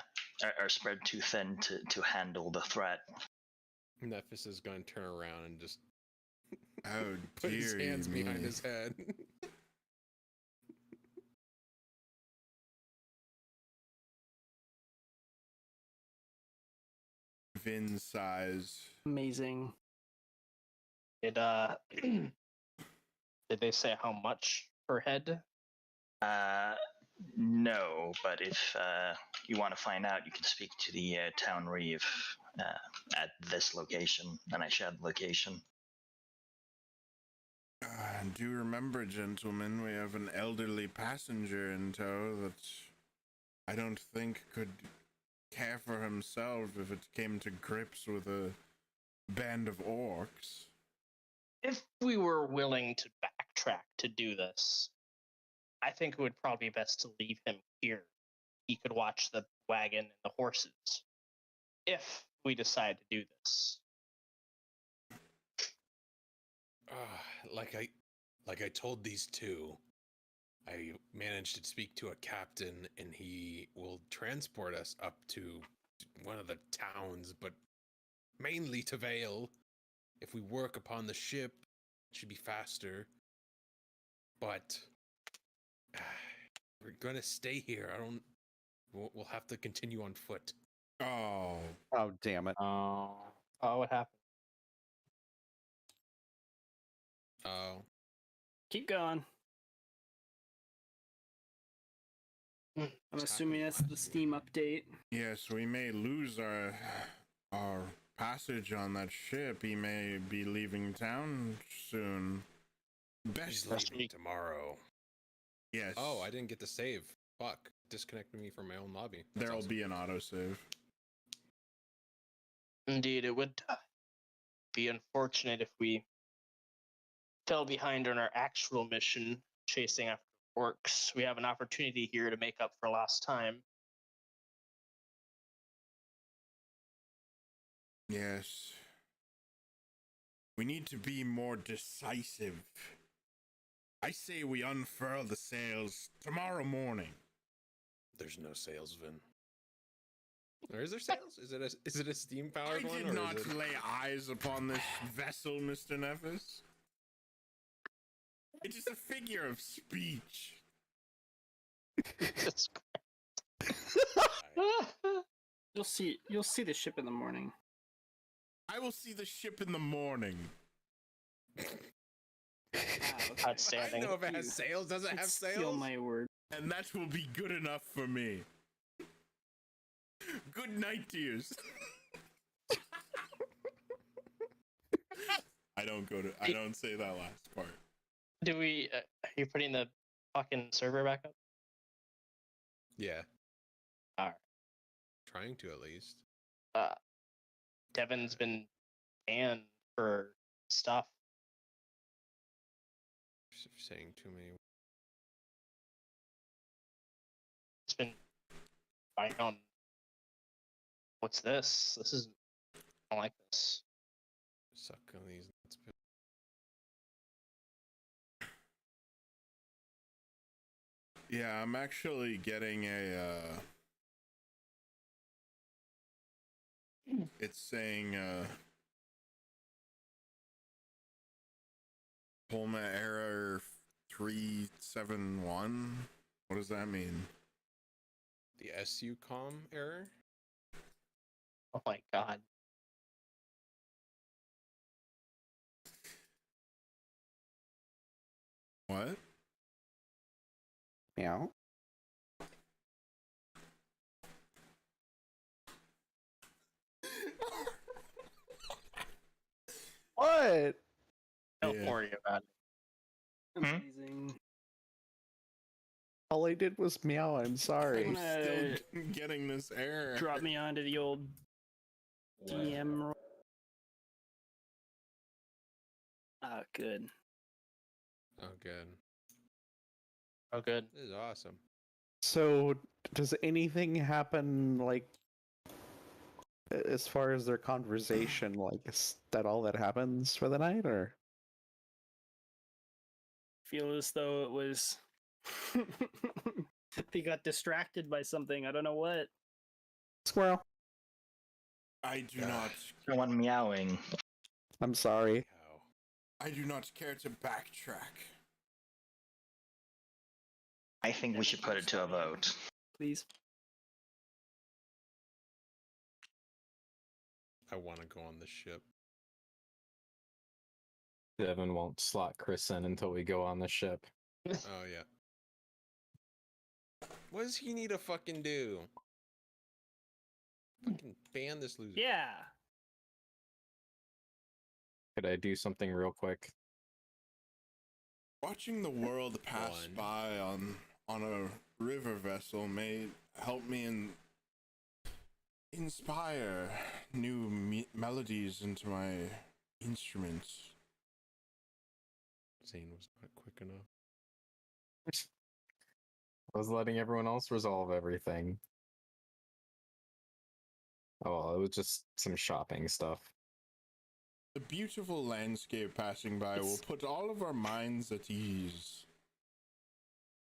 are spread too thin to handle the threat. Nephis is going to turn around and just Oh, put his dearie hands behind me. his head. Vin size. Amazing. Did did they say how much per head? No, but if you want to find out, you can speak to the town reeve at this location, and I shared the location. Do remember, gentlemen, we have an elderly passenger in tow that I don't think could care for himself if it came to grips with a band of orcs. If we were willing to backtrack to do this, I think it would probably be best to leave him here. He could watch the wagon and the horses. If we decide to do this. Like I told these two, I managed to speak to a captain, and he will transport us up to one of the towns, but mainly to Vale. If we work upon the ship, it should be faster. But we're gonna stay here. We'll have to continue on foot. Oh, Oh, damn it. Oh. Oh, what happened? Oh, Keep going. I'm assuming that's the Steam update. yes, we may lose our passage on that ship. He may be leaving town soon. he's Best. leaving tomorrow. Yes. Oh, I didn't get to save. Fuck. Disconnected me from my own lobby. That's There'll awesome. be an autosave. Indeed, it would be unfortunate if we fell behind on our actual mission, chasing after orcs. We have an opportunity here to make up for lost time. Yes. We need to be more decisive. I say we unfurl the sails tomorrow morning. There's no sales, Vin. Or is there sales? Is it a steam powered I one? did or not is it... lay eyes upon this vessel, Mr. Nephis. It is a figure of speech. That's You'll see the ship in the morning. I will see the ship in the morning. I outstanding. know if it has sales. Does it have Steal sales? my word. And that will be good enough for me. Good night, dears. I don't say that last part. Do we? Are you putting the fucking server back up? Yeah. Alright. Trying to, at least. Devon's been banned for stuff. Saying too many. It's been buying on. What's this? This is. I don't like this. Suck on these nuts. Yeah, I'm actually getting a it's saying Polma error 371. What does that mean? The SU com error? Oh my god. What? Meow. What? Don't Yeah. worry about it. Amazing. All I did was meow. I'm sorry. I'm gonna still getting this error. Drop me onto the old DM roll. Ah, good. Oh, good. Oh, good. This is awesome. So, does anything happen, like, as far as their conversation? Like, is that all that happens for the night, or? Feel as though it was. They got distracted by something. I don't know what. Squirrel. I do Ah. not Someone meowing. I'm sorry. Cow. I do not care to backtrack. I think we should put it to a vote. Please. I want to go on the ship. Devon won't slot Chris in until we go on the ship. Oh, yeah. What does he need to fucking do? Fucking ban this loser. Yeah. Could I do something real quick? Watching the world pass One. by on a river vessel may help me in inspire new melodies into my instruments. Xane was not quick enough. I was letting everyone else resolve everything. Oh, well, it was just some shopping stuff. The beautiful landscape passing by will put all of our minds at ease.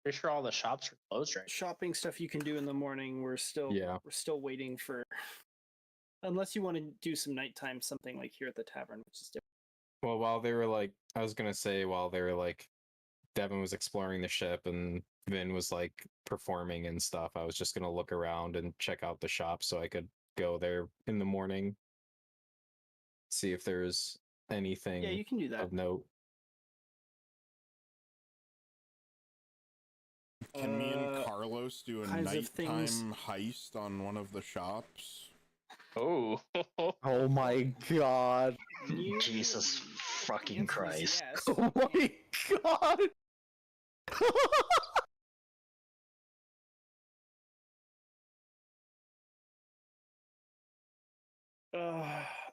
Pretty sure all the shops are closed right Shopping stuff you can do in the morning. We're still waiting for. Unless you want to do some nighttime something like here at the tavern, which is different. Well, while they were like, I was gonna say while they were like, Devon was exploring the ship and Vin was like performing and stuff, I was just gonna look around and check out the shop so I could go there in the morning, see if there's anything Yeah, you can do that. of note. Can me and Carlos do a kinds of things. nighttime heist on one of the shops? Oh. Oh my god. Jesus fucking Christ. Yes. Oh my god.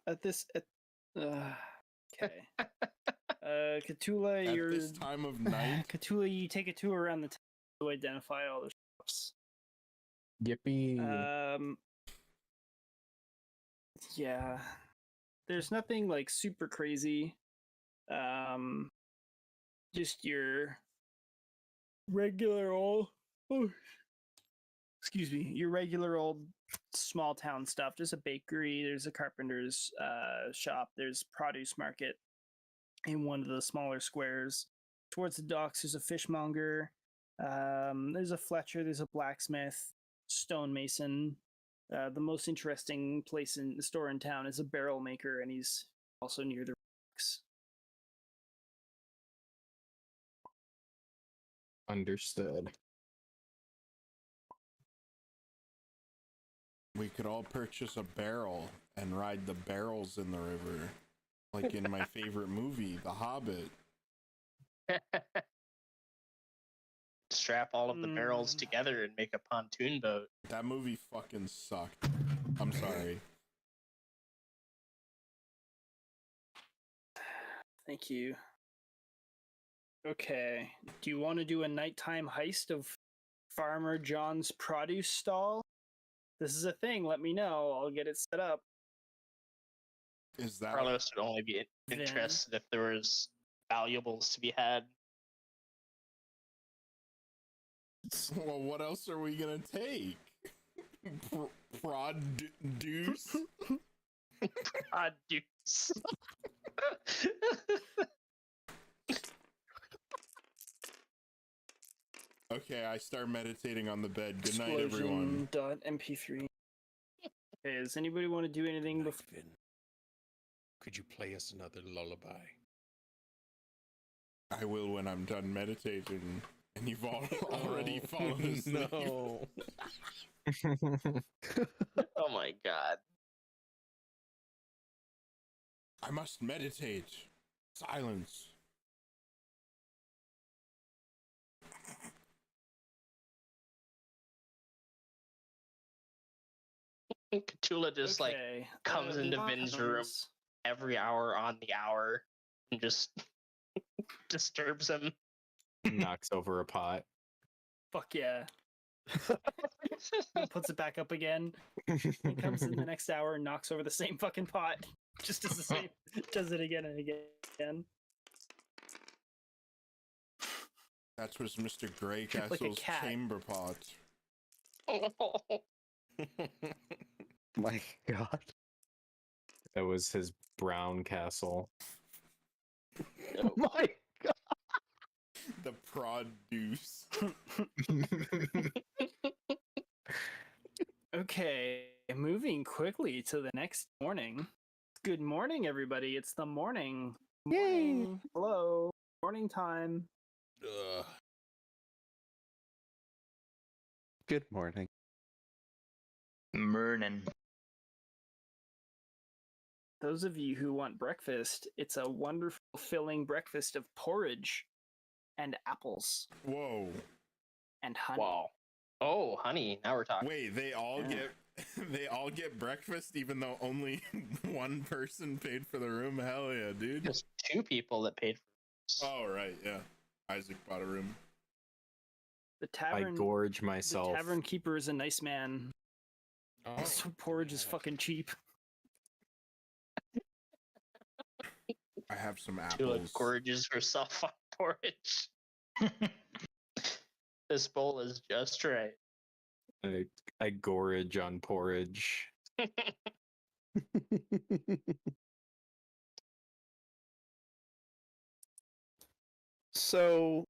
Okay. Khutula, At you're this time of night? Khutula, you take a tour around the town to identify all the shops. Yippee! Yeah. There's nothing like super crazy. Just your regular old excuse me, your regular old small town stuff. There's a bakery, there's a carpenter's shop, there's produce market in one of the smaller squares. Towards the docks, there's a fishmonger, there's a Fletcher, there's a blacksmith, stonemason. The most interesting place in the store in town is a barrel maker, and he's also near the rocks. Understood. We could all purchase a barrel and ride the barrels in the river. Like in my favorite movie, The Hobbit. Strap all of the barrels together and make a pontoon boat. That movie fucking sucked. I'm sorry. Thank you. Okay. Do you want to do a nighttime heist of Farmer John's produce stall? This is a thing. Let me know. I'll get it set up. Is that Carlos would only be interested if there was valuables to be had. Well, what else are we gonna take? Produce? Produce. Okay, I start meditating on the bed. Good night, everyone. Explosion.mp3. Okay, does anybody want to do anything before? Vin, could you play us another lullaby? I will when I'm done meditating. And you've all already fallen asleep. No. Oh my god. I must meditate. Silence. Khutula just like Okay, comes into Vin's room every hour on the hour and just disturbs him. Knocks over a pot. Fuck yeah. Puts it back up again. He comes in the next hour and knocks over the same fucking pot. Just does the same. Does it again and again. That was Mr. Greycastle's cat. chamber pot. My god. That was his brown castle. My god. The produce. Okay, moving quickly to the next morning. Good morning, everybody. It's the morning. Morning. Hello. Morning time. Ugh. Good morning. Mernin. Those of you who want breakfast, it's a wonderful, filling breakfast of porridge and apples Whoa. and honey. Wow. Oh, honey. Now we're talking. Wait, they all Yeah. get They all get breakfast, even though only one person paid for the room. Hell yeah, dude. Just 2 people that paid for. Oh right, yeah. Isaac bought a room. The I tavern. gorge The myself. tavern keeper is a nice man. Oh, So porridge is fucking cheap. I have some Tula apples. gorges herself on porridge. This bowl is just right. I gorge on porridge. So,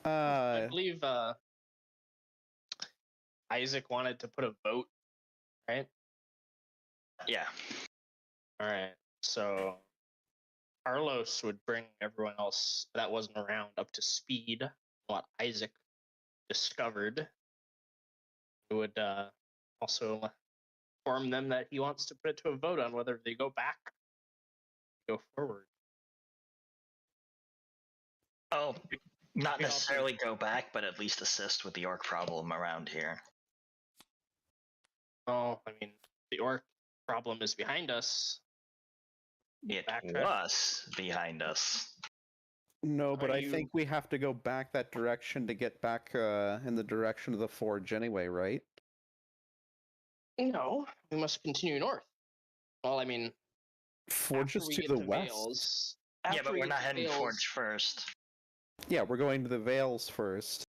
I believe Isaac wanted to put a vote, right? Yeah. All right. So Carlos would bring everyone else that wasn't around up to speed on what Isaac discovered. He would also inform them that he wants to put it to a vote on whether they go back, go forward. Oh, not We also- necessarily go back, but at least assist with the orc problem around here. Oh, I mean, the orc problem is behind us. It Backtrack. was behind us. no, but Are I you- think we have to go back that direction to get back in the direction of the forge anyway, right? No, we must continue north. Well, I mean, Forge after is we to get the to west. Vales, Yeah, after but we we're get not to heading Vales, Forge first. Yeah, we're going to the Vales first,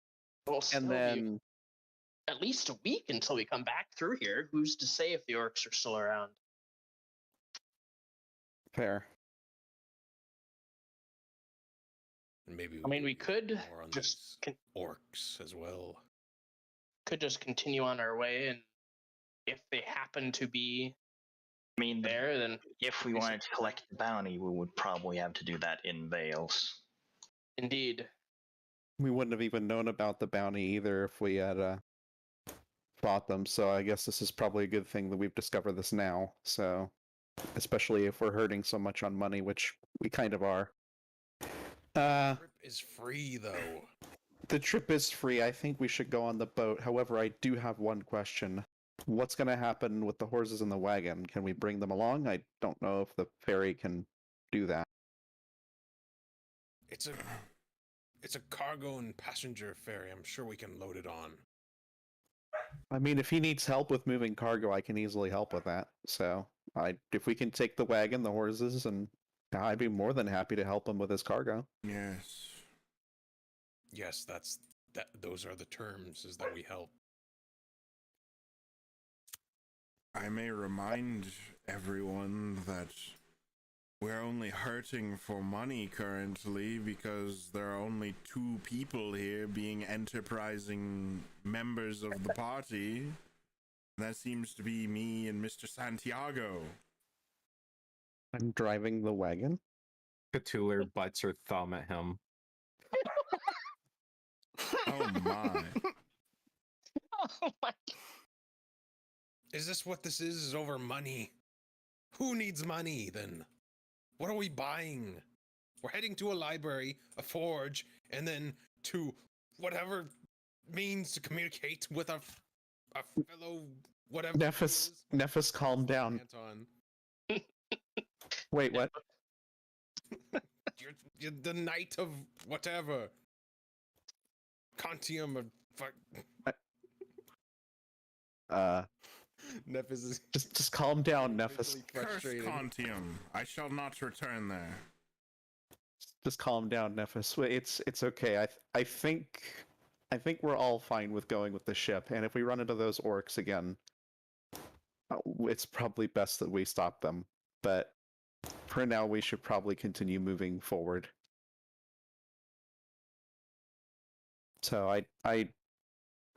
We'll still and be then at least a week until we come back through here. Who's to say if the orcs are still around? fair. And maybe I mean, we can get could more on just these orcs as well. continue on our way, and if they happen to be I mean, there, then if we wanted to collect the bounty, we would probably have to do that in Vales. indeed. We wouldn't have even known about the bounty either if we had fought them. So I guess this is probably a good thing that we've discovered this now. So, especially if we're hurting so much on money, which we kind of are. Trip is free though. The trip is free. I think we should go on the boat. However, I do have one question. What's going to happen with the horses and the wagon? Can we bring them along? I don't know if the ferry can do that. It's a cargo and passenger ferry. I'm sure we can load it on. I mean, if he needs help with moving cargo, I can easily help with that. So, if we can take the wagon, the horses, and I'd be more than happy to help him with his cargo. Yes. Yes, those are the terms, is that we help. I may remind everyone that we're only hurting for money currently because there are only 2 people here being enterprising members of the party. That seems to be me and Mr. Santiago. I'm driving the wagon. Khutula butts her thumb at him. Oh my. Oh my! Is this what this is over money? Who needs money then? What are we buying? We're heading to a library, a forge, and then to whatever means to communicate with a fellow whatever. Nephis, calm down. Anton. Wait, what? You're the knight of whatever. Contium of fuck. Nephis is Just calm down, Nephis. visibly Curse frustrated. Contium. I shall not return there. Just calm down, Nephis. It's okay. I think we're all fine with going with the ship. And if we run into those orcs again, it's probably best that we stop them. But for now, we should probably continue moving forward. So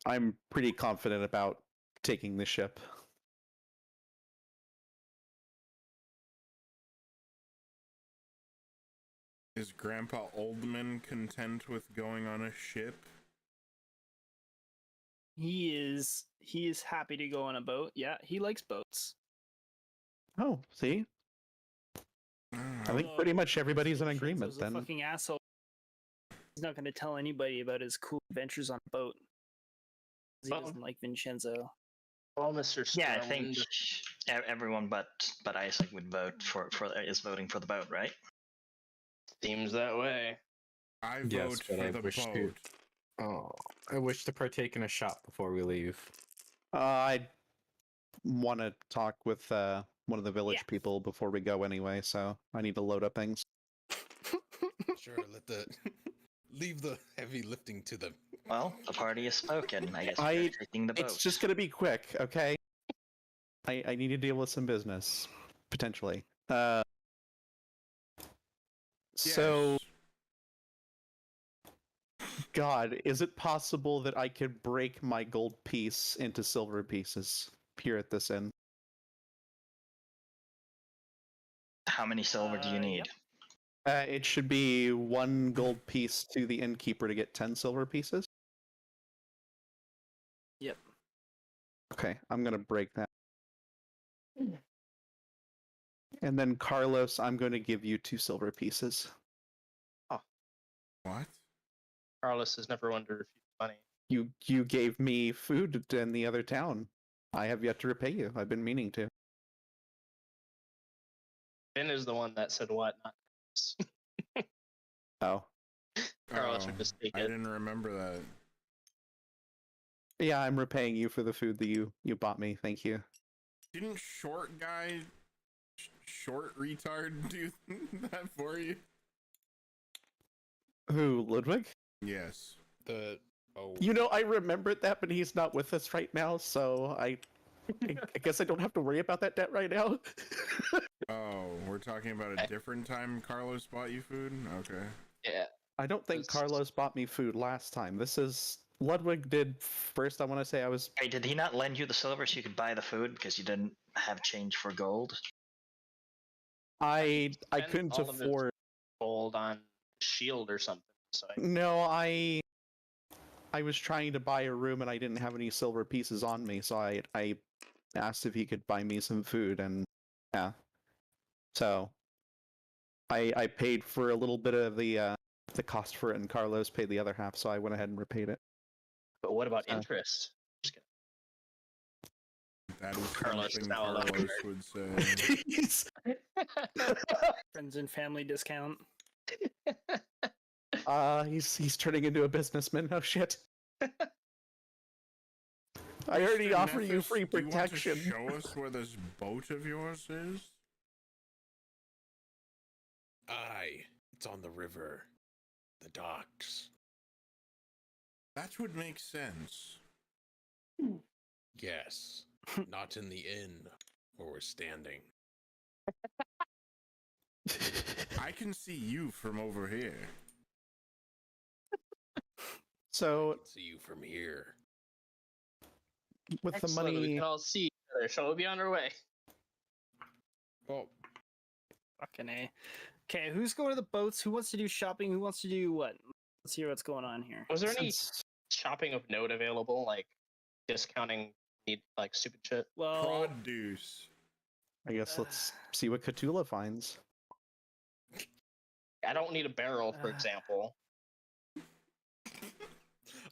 I'm pretty confident about taking the ship. Is Grandpa Oldman content with going on a ship? He is happy to go on a boat. Yeah, he likes boats. Oh, see? I think Although, pretty much everybody's in Vincenzo's agreement a then. fucking asshole. He's not going to tell anybody about his cool adventures on a boat. He Well- doesn't like Vincenzo. Oh, Mr. Stormwind. Yeah, I think everyone but Isaac would vote is voting for the boat, right? Seems that way. I Yes, vote but for I the wish to- boat. Oh, I wish to partake in a shot before we leave. I want to talk with one of the village people before we go anyway, so I need to load up things. Sure, leave the heavy lifting to them. Well, the party has spoken. I guess I- we're taking the boat. It's just gonna be quick, okay? I need to deal with some business, potentially. So, God, is it possible that I could break my gold piece into silver pieces here at this inn? How many silver do you need? It should be 1 gold piece to the innkeeper to get 10 silver pieces. Yep. Okay, I'm gonna break that. And then Carlos, I'm going to give you 2 silver pieces. What? Carlos has never wondered if he's funny. You gave me food in the other town. I have yet to repay you. I've been meaning to. Finn is the one that said what, not Carlos. Oh. Carlos would just take I it. didn't remember that. Yeah, I'm repaying you for the food that you bought me. Thank you. Didn't short guy, short retard do that for you? Who, Ludwig? Yes. You know, I remembered that, but he's not with us right now, so I guess I don't have to worry about that debt right now. Oh, we're talking about a different time Carlos bought you food? Okay. Yeah. I don't think Carlos bought me food last time. This is... Ludwig did first, I want to say I was... Hey, did he not lend you the silver so you could buy the food because you didn't have change for gold? I Spent couldn't all of his afford... gold on shield or something. So No, I was trying to buy a room and I didn't have any silver pieces on me, so I asked if he could buy me some food, and yeah. So I paid for a little bit of the cost for it, and Carlos paid the other half, so I went ahead and repaid it. But what about interest? Just kidding. That is Carlos is something now allowed Carlos to would say. Jeez. Friends and family discount. He's turning into a businessman. Oh shit. I already Mr. offer you Nephis, free do you want to protection. show us where this boat of yours is? Aye, it's on the river. The docks. That would make sense. Yes. Not in the inn where we're standing. I can see you from over here. I So can see you from here. with the Excellent, we money, can all see each other. Shall we be on our way? Well, Fucking A. Okay, who's going to the boats? Who wants to do shopping? Who wants to do what? Let's hear what's going on here. Was there any since shopping of note available, like discounting like stupid shit? Well, Produce. I guess let's see what Khutula finds. I don't need a barrel, for example.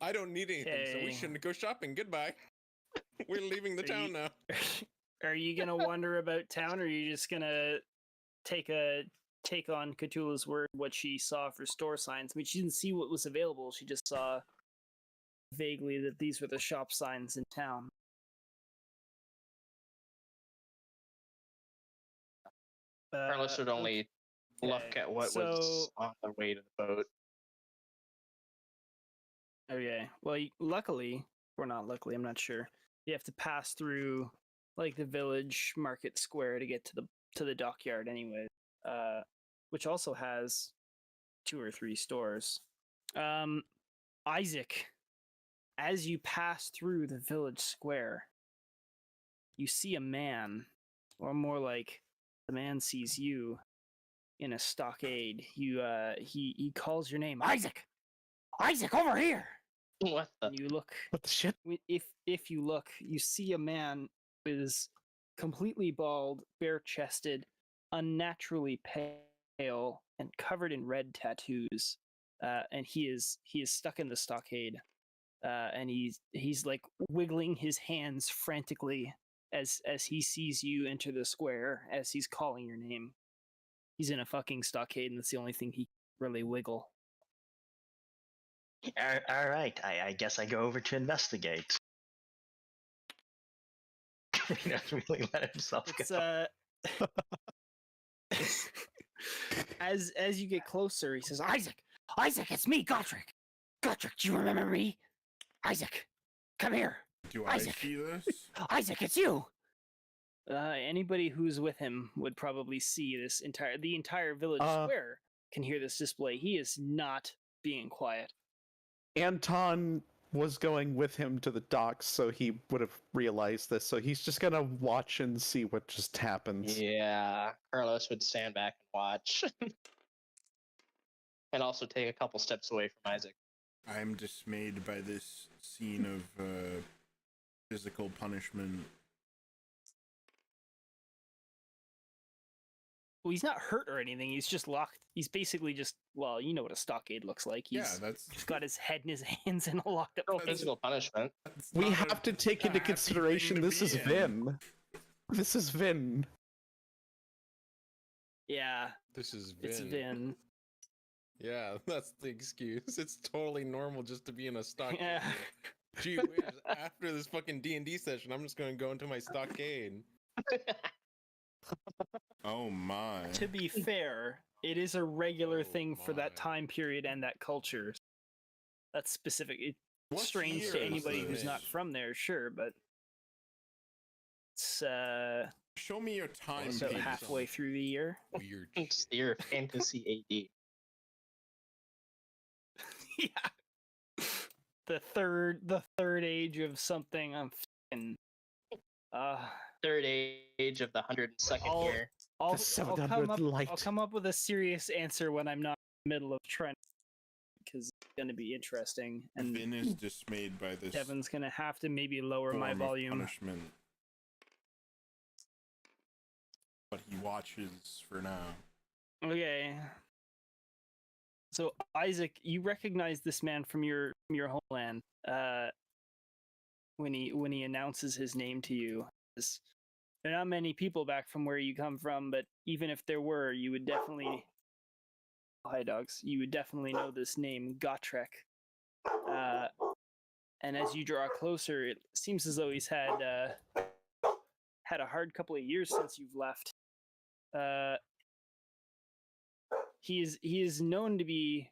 I don't need anything, so we Okay. shouldn't go shopping. Goodbye. We're leaving the Are town you- now. are you gonna wander about town, or are you just gonna take on Cthulhu's word what she saw for store signs? I mean, she didn't see what was available. She just saw vaguely that these were the shop signs in town. Carlos would only look okay, at what so- was on the way to the boat. Okay. Well, luckily, or not luckily, I'm not sure. You have to pass through like the village market square to get to the dockyard, anyway. Which also has 2 or 3 stores. Isaac, as you pass through the village square, you see a man, or more like the man sees you in a stockade. He calls your name, Isaac. Isaac, over here. What the? And you look. What the shit? If you look, you see a man who is completely bald, bare-chested, unnaturally pale, and covered in red tattoos. And he is stuck in the stockade. and he's like wiggling his hands frantically as he sees you enter the square, as he's calling your name. He's in a fucking stockade, and that's the only thing he can really wiggle. All right, I guess I go over to investigate. He doesn't really let himself go. It's as you get closer, he says, Isaac, it's me, Gotrek. Gotrek, do you remember me? Isaac, come here. Do Isaac. I see this? Isaac, it's you. Anybody who's with him would probably see the entire village square can hear this display. He is not being quiet. Anton was going with him to the docks, so he would have realized this. So he's just gonna watch and see what just happens. Yeah, Carlos would stand back and watch. And also take a couple steps away from Isaac. I'm dismayed by this scene of physical punishment. Well, he's not hurt or anything. He's just locked. He's basically just, well, you know what a stockade looks like. He's That's just got his head in his hands in a locked up No place. physical punishment. We not have to take into happy consideration thing to this be is in. Vin. This is Vin. Yeah, This is Vin. it's Vin. Yeah, that's the excuse. It's totally normal just to be in a stockade. Yeah. Gee whiz, after this fucking D&D session, I'm just going to go into my stockade. Oh my. To be fair, it is a regular Oh thing for that my. time period and that culture. That's specific. It's What strange year to is anybody who's this? not from there, sure, but it's Show me your time so piece. halfway through the year. Weird. It's your fantasy AD. Yeah. The third age of something. I'm fucking. Third age of the 102nd I'll- year. I'll, The I'll 700th light. I'll come up with a serious answer when I'm not in the middle of trying, because it's gonna be interesting, and Vin is dismayed by this Devin's gonna have to maybe lower my form of volume. punishment. But he watches for now. Okay. So Isaac, you recognize this man from your homeland. When he announces his name to you, there are not many people back from where you come from, but even if there were, you would definitely. Hi, dogs. You would definitely know this name, Gotrek. And as you draw closer, it seems as though he's had a hard couple of years since you've left. He is known to be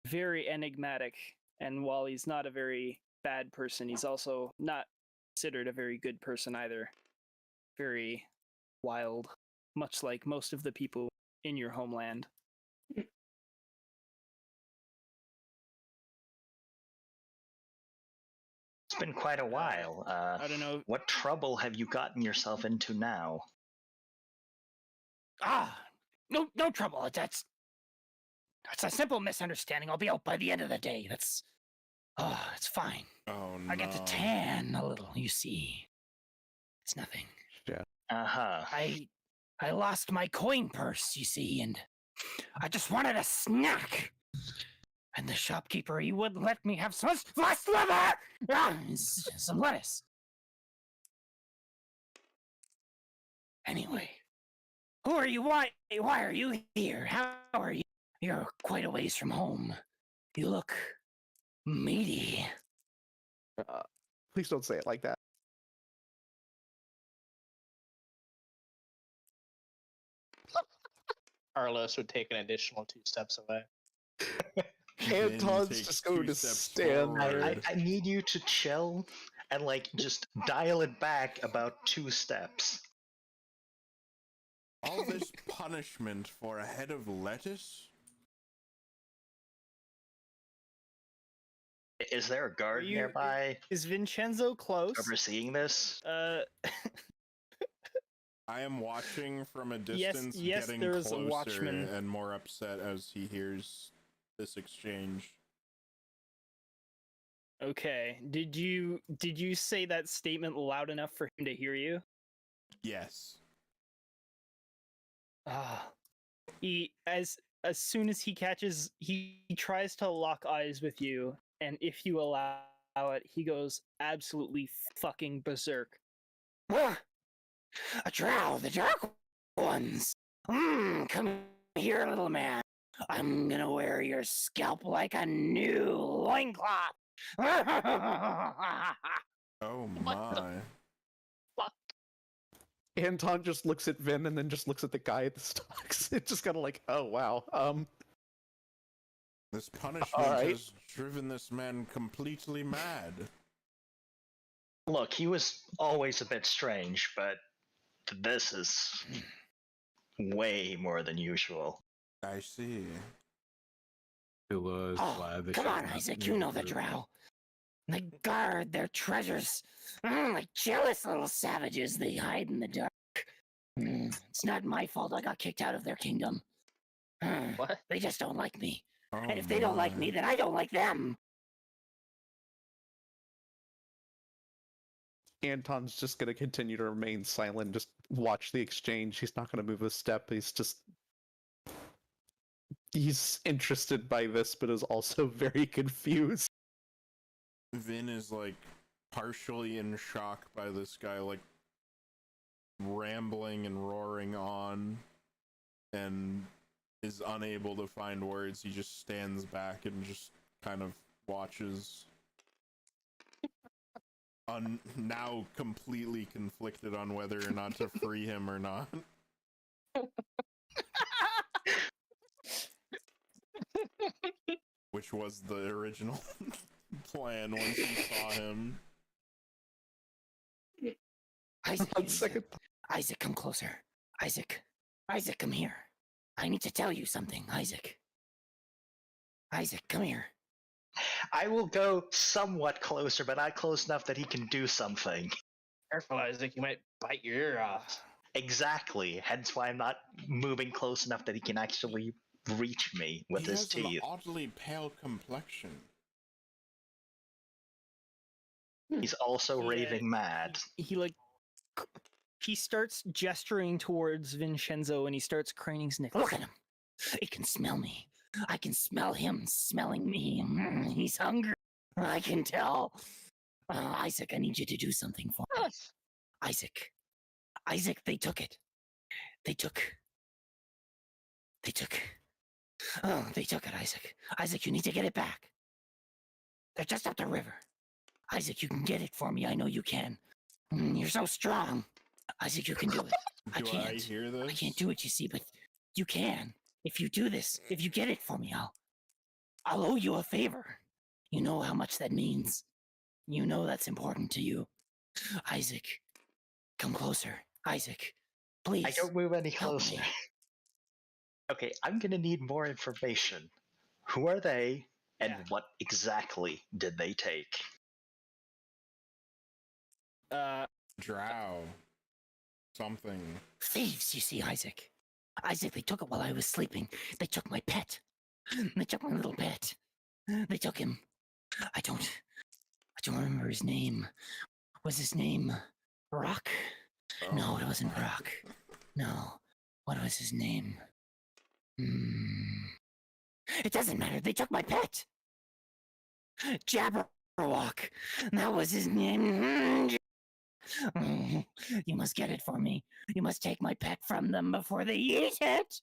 very enigmatic, and while he's not a very bad person, he's also not considered a very good person either. Very wild, much like most of the people in your homeland. It's been quite a while. I don't know. What trouble have you gotten yourself into now? No trouble. That's a simple misunderstanding. I'll be out by the end of the day. It's fine. Oh no. I get to tan a little, you see. It's nothing. Uh-huh. I lost my coin purse, you see, and I just wanted a snack. And the shopkeeper, he wouldn't let me have some last liver! Some lettuce. Anyway, who are you? Why are you here? How are you? You're quite a ways from home. You look meaty. Please don't say it like that. Carlos would take an additional 2 steps away. Vin Anton's takes just going 2 to steps stand forward. there. I need you to chill and just dial it back about 2 steps. All this punishment for a head of lettuce? Is there a guard You- nearby Is Vinshenzo close? overseeing this? I am watching from a Yes, distance, yes, getting there is a closer watchman. and more upset as he hears this exchange. Okay. Did you say that statement loud enough for him to hear you? Yes. He as soon as he catches, he tries to lock eyes with you, and if you allow it, he goes absolutely fucking berserk. Ah, a drow, the dark ones. Come here, little man. I'm gonna wear your scalp like a new loincloth. Oh What the my. fuck? Anton just looks at Vin and then just looks at the guy at the stocks. It's just kind of like, oh wow. This punishment Alright. has driven this man completely mad. Look, he was always a bit strange, but this is way more than usual. I see. Khutula is Oh, glad that come she's on, not Isaac, in you know the group. drow. They guard their treasures. Like jealous little savages, they hide in the dark. It's not my fault I got kicked out of their kingdom. What? They just don't like me. Oh And if they don't like my. me, then I don't like them. Anton's just gonna continue to remain silent, just watch the exchange. He's not gonna move a step. He's interested by this, but is also very confused. Vin is like partially in shock by this guy, like rambling and roaring on, and is unable to find words. He just stands back and just kind of watches. Now completely conflicted on whether or not to free him or not. Which was the original plan once he saw him. Isaac, On second Isaac, come closer. Isaac, come here. I need to tell you something, Isaac. Isaac, come here. I will go somewhat closer, but not close enough that he can do something. Careful, Isaac. You might bite your ear off. Exactly. Hence why I'm not moving close enough that he can actually reach me with He his has an teeth. oddly pale complexion. He's also Yeah. raving mad. He starts gesturing towards Vinshenzo and he starts craning his neck. Look at him. He can smell me. I can smell him smelling me. He's hungry. I can tell. Isaac, I need you to do something for me. Isaac, they took it. They took it, Isaac. Isaac, you need to get it back. They're just up the river. Isaac, you can get it for me. I know you can. You're so strong. Isaac, you can do it. I Do I can't. hear this? I can't do it, you see, but you can. If you do this, if you get it for me, I'll owe you a favor. You know how much that means. You know that's important to you. Isaac, come closer. Isaac, please. I don't move any help closer. me. Okay, I'm gonna need more information. Who are they, and Yeah. what exactly did they take? Drow. Something. Thieves, you see, Isaac. Isaac, they took it while I was sleeping. They took my pet. They took my little pet. They took him. I don't remember his name. Was his name Rock? No, it wasn't my. Rock. No. What was his name? It doesn't matter. They took my pet. Jabberwock. That was his name. You must get it for me. You must take my pet from them before they eat it.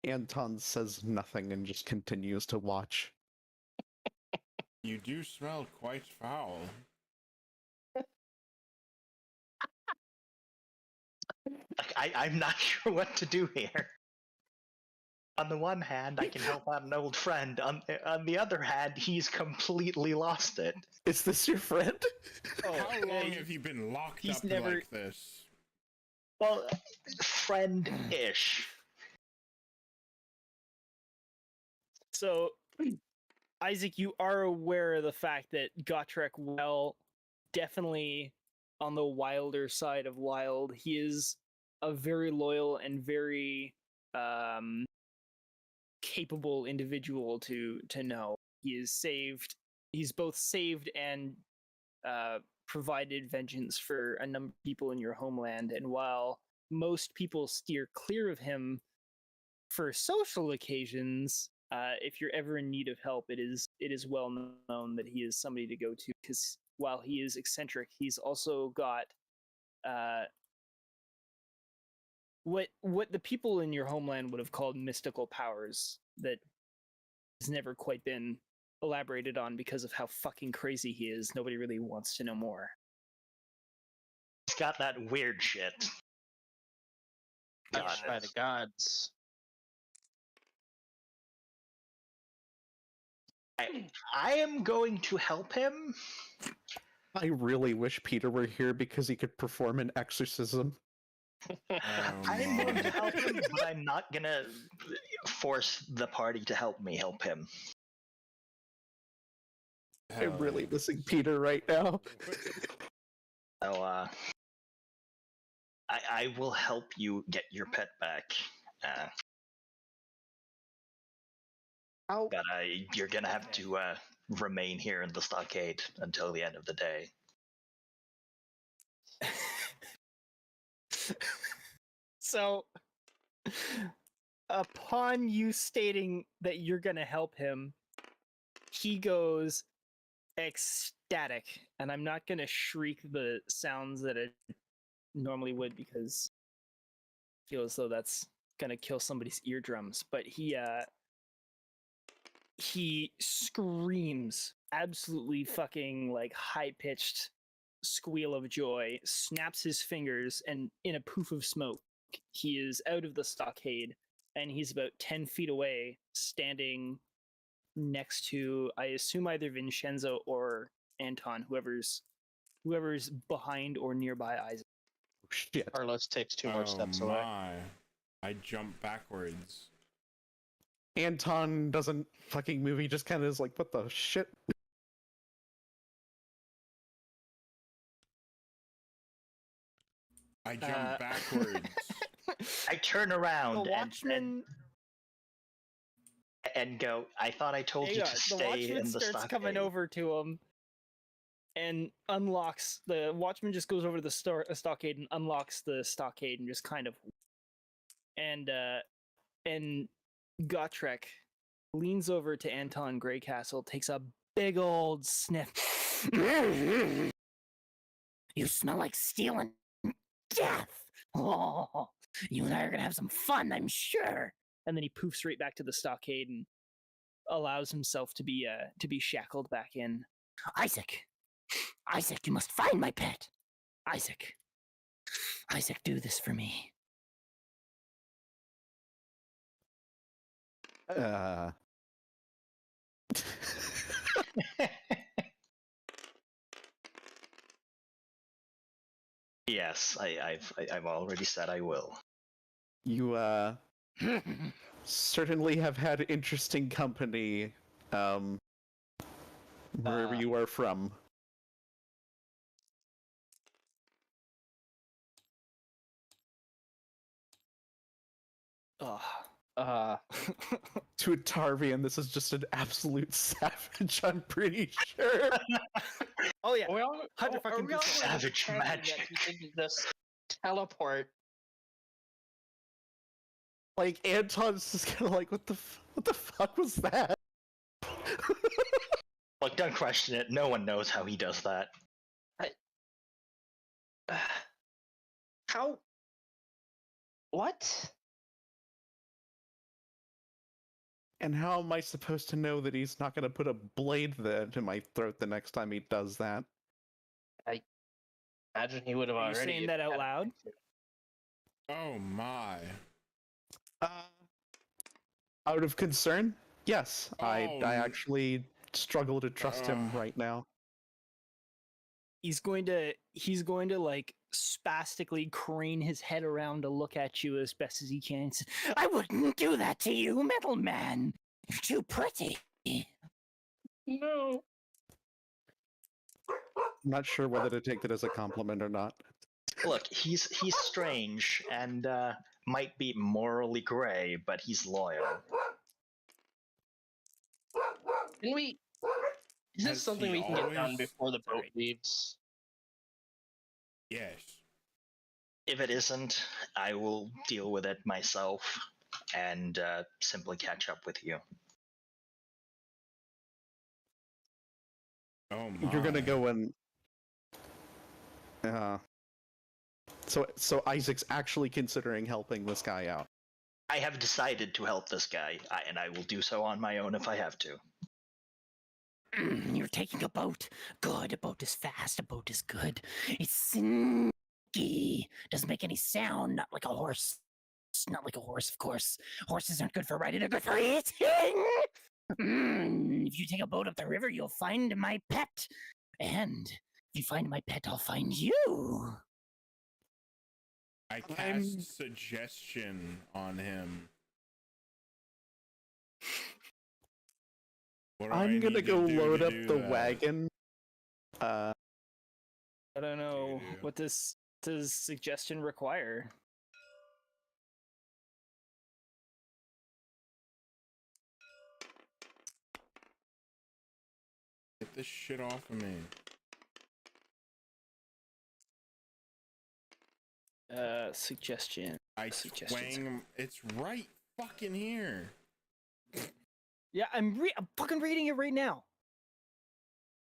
Anton says nothing and just continues to watch. You do smell quite foul. I'm not sure what to do here. On the one hand, I can help out an old friend. On the other hand, he's completely lost it. Is this your friend? Oh, How long have you been locked he's up never- like this? Well, friend-ish. So, Isaac, you are aware of the fact that Gotrek, well, definitely on the wilder side of wild, he is a very loyal and very capable individual to know. He's both saved and provided vengeance for a number of people in your homeland, and while most people steer clear of him for social occasions. If you're ever in need of help, it is well known that he is somebody to go to, because while he is eccentric, he's also got what the people in your homeland would have called mystical powers that has never quite been elaborated on because of how fucking crazy he is. Nobody really wants to know more. He's got that weird shit. Touched by the gods. I am going to help him. I really wish Peter were here because he could perform an exorcism. I'm going to help him, but I'm not gonna force the party to help me help him. I'm really missing Peter right now. So, I will help you get your pet back. But you're gonna have to remain here in the stockade until the end of the day. So, upon you stating that you're gonna help him, he goes ecstatic, and I'm not gonna shriek the sounds that it normally would because I feel as though that's gonna kill somebody's eardrums. But he screams, absolutely fucking like high-pitched squeal of joy, snaps his fingers, and in a poof of smoke, he is out of the stockade, and he's about 10 feet away, standing next to, I assume, either Vinshenzo or Anton, whoever's behind or nearby Isaac. Shit. Carlos takes 2 more steps away. I jump backwards. Anton doesn't fucking move, he just kind of is like, what the shit? I jump backwards. I turn around The watchman and go, I thought I told you to the stay watchman in the starts stockade. coming over to him and unlocks the watchman just goes over to the stockade and unlocks the stockade and just kind of and Gotrek leans over to Anton Greycastle, takes a big old sniff. You smell like steel and death. Oh, you and I are gonna have some fun, I'm sure. And then he poofs right back to the stockade and allows himself to be shackled back in. Isaac, you must find my pet. Isaac, do this for me. Yes, I've already said I will. You certainly have had interesting company wherever you are from. To a Tarvian, this is just an absolute savage, I'm pretty sure. Oh yeah, Well, 100 fucking we all percent. Savage pretending that magic. he did this teleport. Like, Anton's just kind of like, what the fuck was that? Look, don't question it. No one knows how he does that. How? What? And how am I supposed to know that he's not going to put a blade there to my throat the next time he does that? Imagine he would have Are you already. saying that out loud? Oh my. Out of concern? Yes, I Oh. actually struggle to trust him right now. He's going to like spastically crane his head around to look at you as best as he can. I wouldn't do that to you, metal man. You're too pretty. No. I'm not sure whether to take that as a compliment or not. Look, he's strange and might be morally gray, but he's loyal. Can we? Is Has this something he we can get done always- before the boat Sorry. leaves? Yes. If it isn't, I will deal with it myself and simply catch up with you. Oh my. You're gonna go and. So Isaac's actually considering helping this guy out. I have decided to help this guy, and I will do so on my own if I have to. You're taking a boat. Good. A boat is fast. A boat is good. It's sneaky. Doesn't make any sound. Not like a horse. Not like a horse, of course. Horses aren't good for riding. They're good for eating. If you take a boat up the river, you'll find my pet. And if you find my pet, I'll find you. I cast suggestion on him. What do I I'm gonna need to go do load to up do the that? wagon. I don't know. Dude. What does suggestion require? Get this shit off of me. Suggestion. I Suggestions. twang. It's right fucking here. Yeah, I'm fucking reading it right now.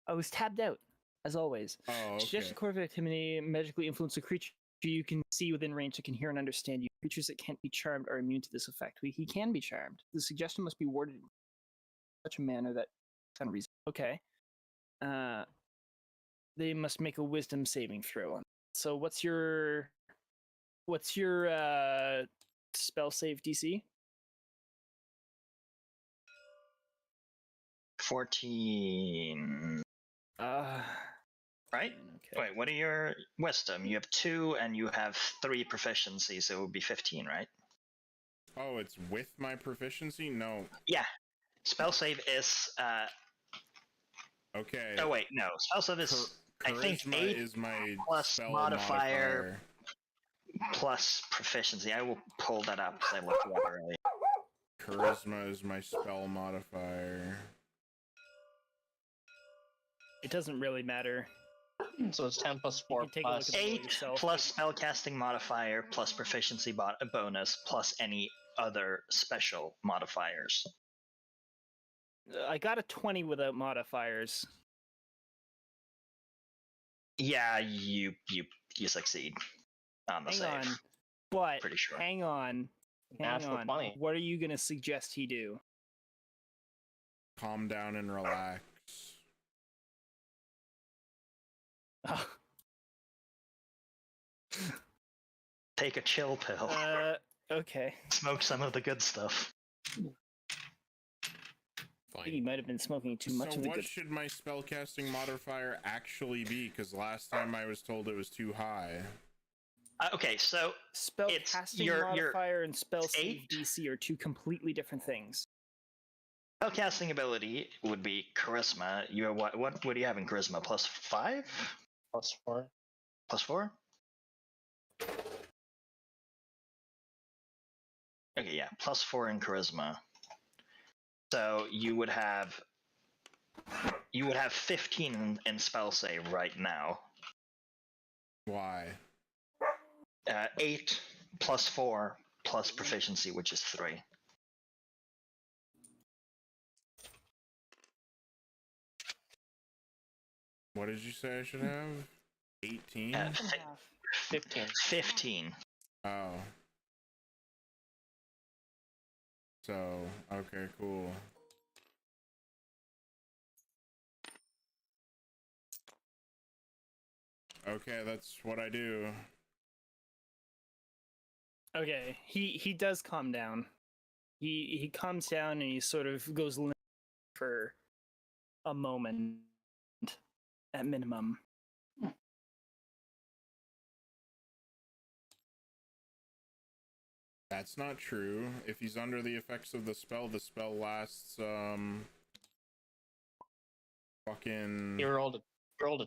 I was tabbed out, as always. Oh, okay. Suggestion core of activity magically influence a creature you can see within range that can hear and understand you. Creatures that can't be charmed are immune to this effect. He can be charmed. The suggestion must be worded in such a manner that kind of reason. Okay. They must make a wisdom saving throw. So what's your spell save DC? 14. Right? Okay. Wait, what are your wisdom? You have 2 and you have 3 proficiency, so it would be 15, right? Oh, it's with my proficiency? No. Yeah. Spell save is Okay. oh wait, no. Spell save is I think Charisma 8 is my plus spell modifier plus proficiency. I will pull that up because I looked it up earlier. Charisma is my spell modifier. It doesn't really matter. So it's 10 plus 4 can take a look plus. at the roll 8 yourself. plus spellcasting modifier plus proficiency bonus plus any other special modifiers. I got a 20 without modifiers. Yeah, you succeed on the Hang save. on. But Pretty sure. hang on. Hang Natural on. 20. What are you going to suggest he do? Calm down and relax. Take a chill pill. Okay. Smoke some of the good stuff. I think he might have been smoking too much So of the what good. should my spellcasting modifier actually be? Because last time I was told it was too high. Okay, so Spell it's casting your modifier and spell save 8? DC are two completely different things. spellcasting ability would be charisma. You have what do you have in charisma? Plus 5? Plus 4. Plus 4? Okay, yeah, plus 4 in charisma. So you would have 15 in spell save right now. Why? 8 plus 4 plus proficiency, which is 3. What did you say I should have? 18? 15. 15. Oh. So, okay, cool. Okay, that's what I do. Okay, he does calm down. He calms down and he sort of goes limp for a moment at minimum. That's not true. If he's under the effects of the spell lasts, fucking... You rolled a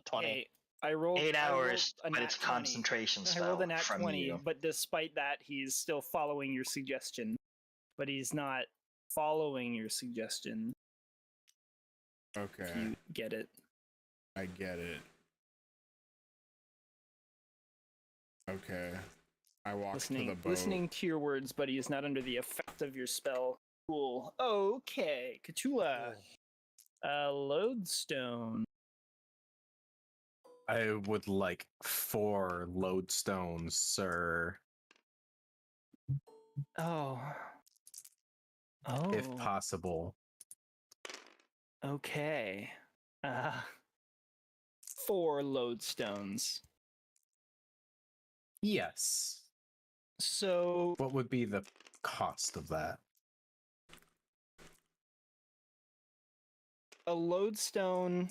20. Okay, I rolled 8 I rolled hours, a but nat it's 20. concentration I spell rolled a nat from 20, you. but despite that, he's still following your suggestion. But he's not following your suggestion. Okay, If you get it. I get it. Okay. I walk to the Listening, boat. listening to your words, but he is not under the effect of your spell. Cool. Okay, Khutula. Lodestone. I would like 4 lodestones, sir, Oh. Oh. if possible. Okay. 4 lodestones. Yes. So What would be the cost of that? a lodestone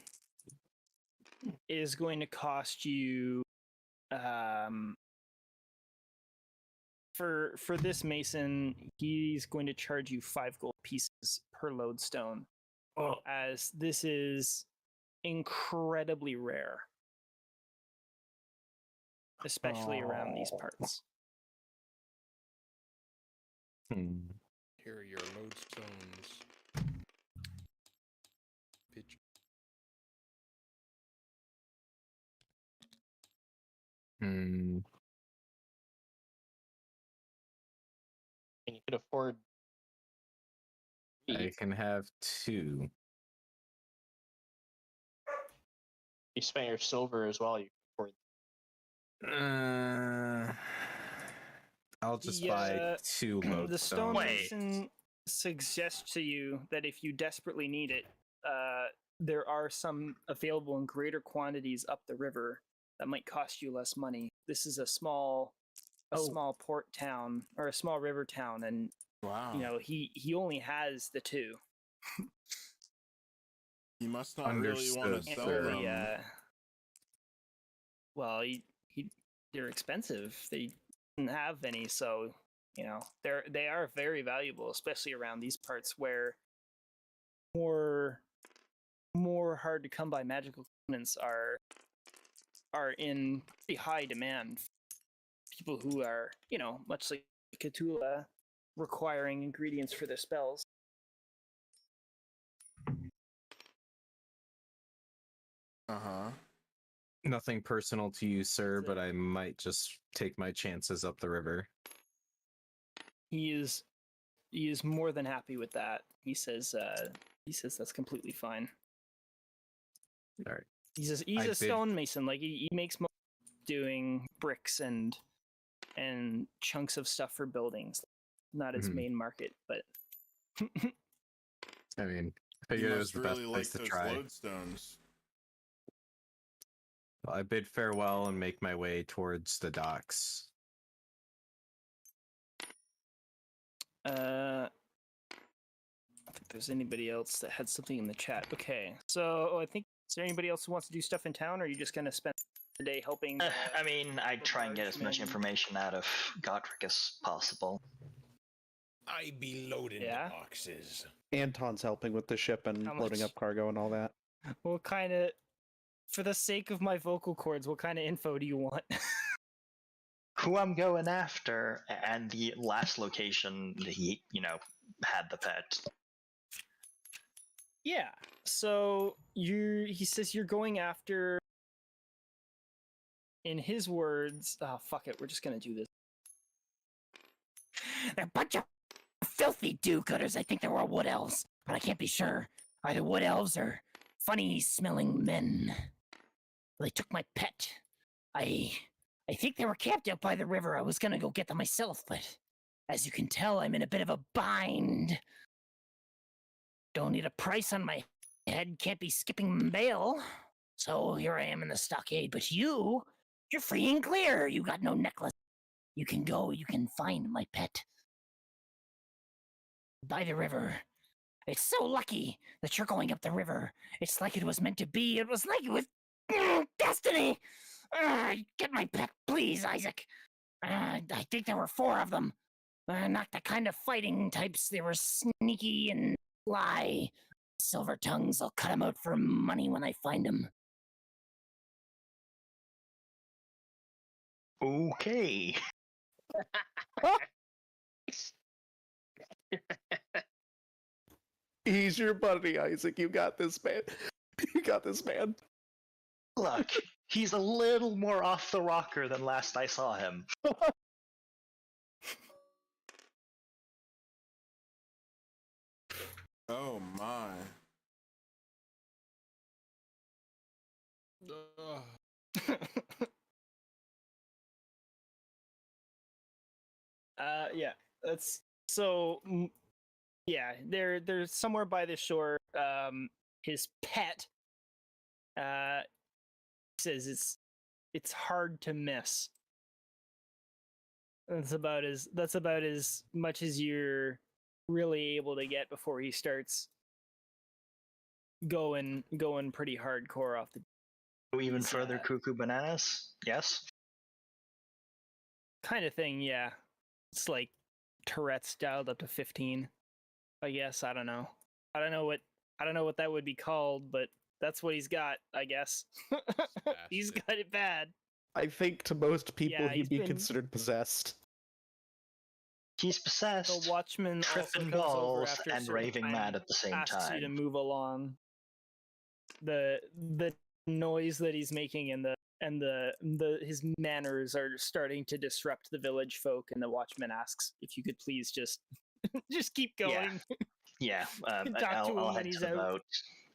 is going to cost you for this mason, he's going to charge you 5 gold pieces per lodestone, as this is incredibly rare, especially around these parts. Here are your lodestones. Pitch. Hmm. And you could afford. I can have 2. You spent your silver as well. You can afford. I'll just buy 2 The lodestones. stonemason suggests to you that if you desperately need it, there are some available in greater quantities up the river that might cost you less money. This is a small port town, or a small river town, and Wow. you know he only has the 2. He must not really want Understood, to Can't sell really, them. well, they're expensive. They didn't have any, so you know they are very valuable, especially around these parts where more hard to come by magical components are in pretty high demand. People who are, you know, much like Khutula, requiring ingredients for their spells. Uh-huh. Nothing personal to you, sir, but I might just take my chances up the river. He is more than happy with that. He says that's completely fine. All right. He's I a bid- stonemason. Like he makes money doing bricks and chunks of stuff for buildings. Not his Mhm. main market, but I mean, I He figured it was must the best really like place to those try. lodestones. I bid farewell and make my way towards the docks. I think there's anybody else that had something in the chat. Okay, so I think, is there anybody else who wants to do stuff in town, or are you just gonna spend the day helping? I mean, I'd try and get as much bargemen? information out of Godric as possible. I be loading Yeah? the boxes. Anton's helping with the ship and How loading much? up cargo and all that. What kind of, for the sake of my vocal cords, what kind of info do you want? Who I'm going after, and the last location that he, had the pet. Yeah. So he says you're going after, in his words, oh fuck it, we're just gonna do this. They're a bunch of filthy do-gooders. I think they were wood elves, but I can't be sure. Either wood elves or funny-smelling men. They took my pet. I think they were camped out by the river. I was gonna go get them myself, but as you can tell, I'm in a bit of a bind. Don't need a price on my head. Can't be skipping bail. So here I am in the stockade. But you're free and clear. You got no necklace. You can go. You can find my pet. By the river. It's so lucky that you're going up the river. It's like it was meant to be. It was like it was destiny. Get my pet, please, Isaac. I think there were 4 of them. Not the kind of fighting types. They were sneaky and lie. Silver tongues. I'll cut them out for money when I find them. Okay. He's your buddy, Isaac. You got this, man. You got this, man. Look, he's a little more off the rocker than last I saw him. Yeah, that's so. Yeah, they're somewhere by the shore. His pet says it's hard to miss. That's about as much as you're really able to get before he starts going pretty hardcore off the. Even He's, further cuckoo bananas? Yes. Kind of thing, yeah. It's like Tourette's dialed up to 15. I guess I don't know. I don't know what that would be called, but that's what he's got. I guess he's got it bad. I think to most people Yeah, he'd he's be been- considered possessed. He's possessed, The Watchman also tripping comes over balls, after a and certain raving time, mad at the same asks you to time. move along. The noise that he's making and his manners are starting to disrupt the village folk, and the Watchman asks if you could please just keep going. Yeah, Talk to him I'll when head he's to the out. boat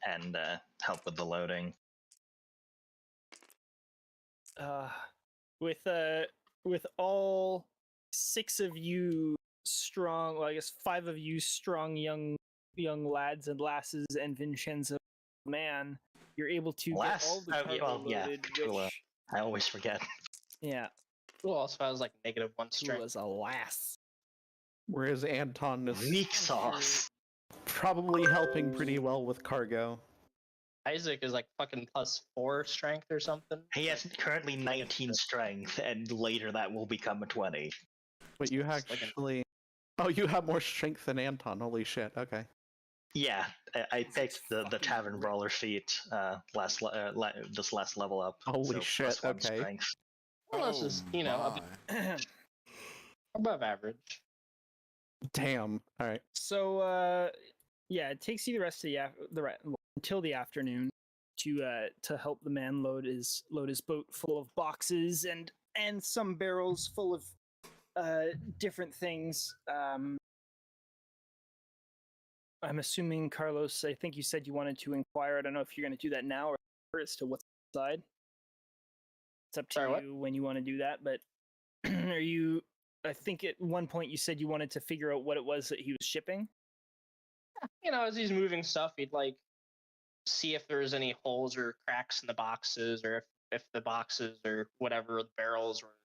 and help with the loading. With all 6 of you strong, well, I guess 5 of you strong young lads and lasses, and Vinshenzo man, you're able to get all the cargo loaded, Khutula. which I always forget. yeah, Who also has like -1 strength? was a lass. Whereas Anton is Weak sauce. probably helping pretty well with cargo. Isaac is like fucking +4 strength or something. He has currently 19 strength, and later that will become a 20. But you It's like actually... Oh, you have more strength than Anton. Holy shit. Okay. Yeah, I picked the tavern brawler feat this last level up. Holy so shit, +1 okay. strength. Well, that's just, you know, my. above average. Damn. Alright. So yeah, it takes you the rest of until the afternoon to help the man load his boat full of boxes and some barrels full of different things. I'm assuming, Carlos, I think you said you wanted to inquire. I don't know if you're going to do that now or as to what's inside. It's up to Sorry, you when you want to do that, but are you... I think at one point you said you wanted to figure out what it was that he was shipping. You know, as he's moving stuff, he'd like see if there's any holes or cracks in the boxes, or if the boxes or whatever, the barrels were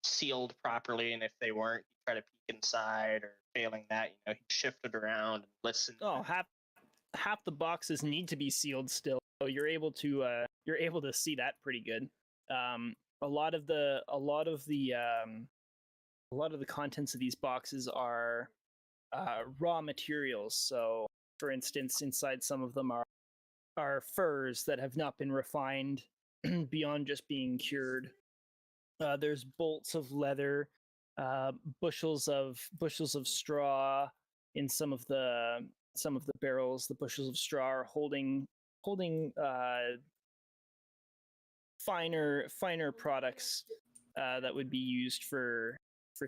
sealed properly, and if they weren't, he'd try to peek inside, or failing that, you know, he'd shift it around and listen. Oh, half the boxes need to be sealed still, so you're able to see that pretty good. A lot of the contents of these boxes are raw materials. So, for instance, inside some of them are furs that have not been refined beyond just being cured. There's bolts of leather, bushels of straw in some of the barrels. The bushels of straw are holding finer products that would be used for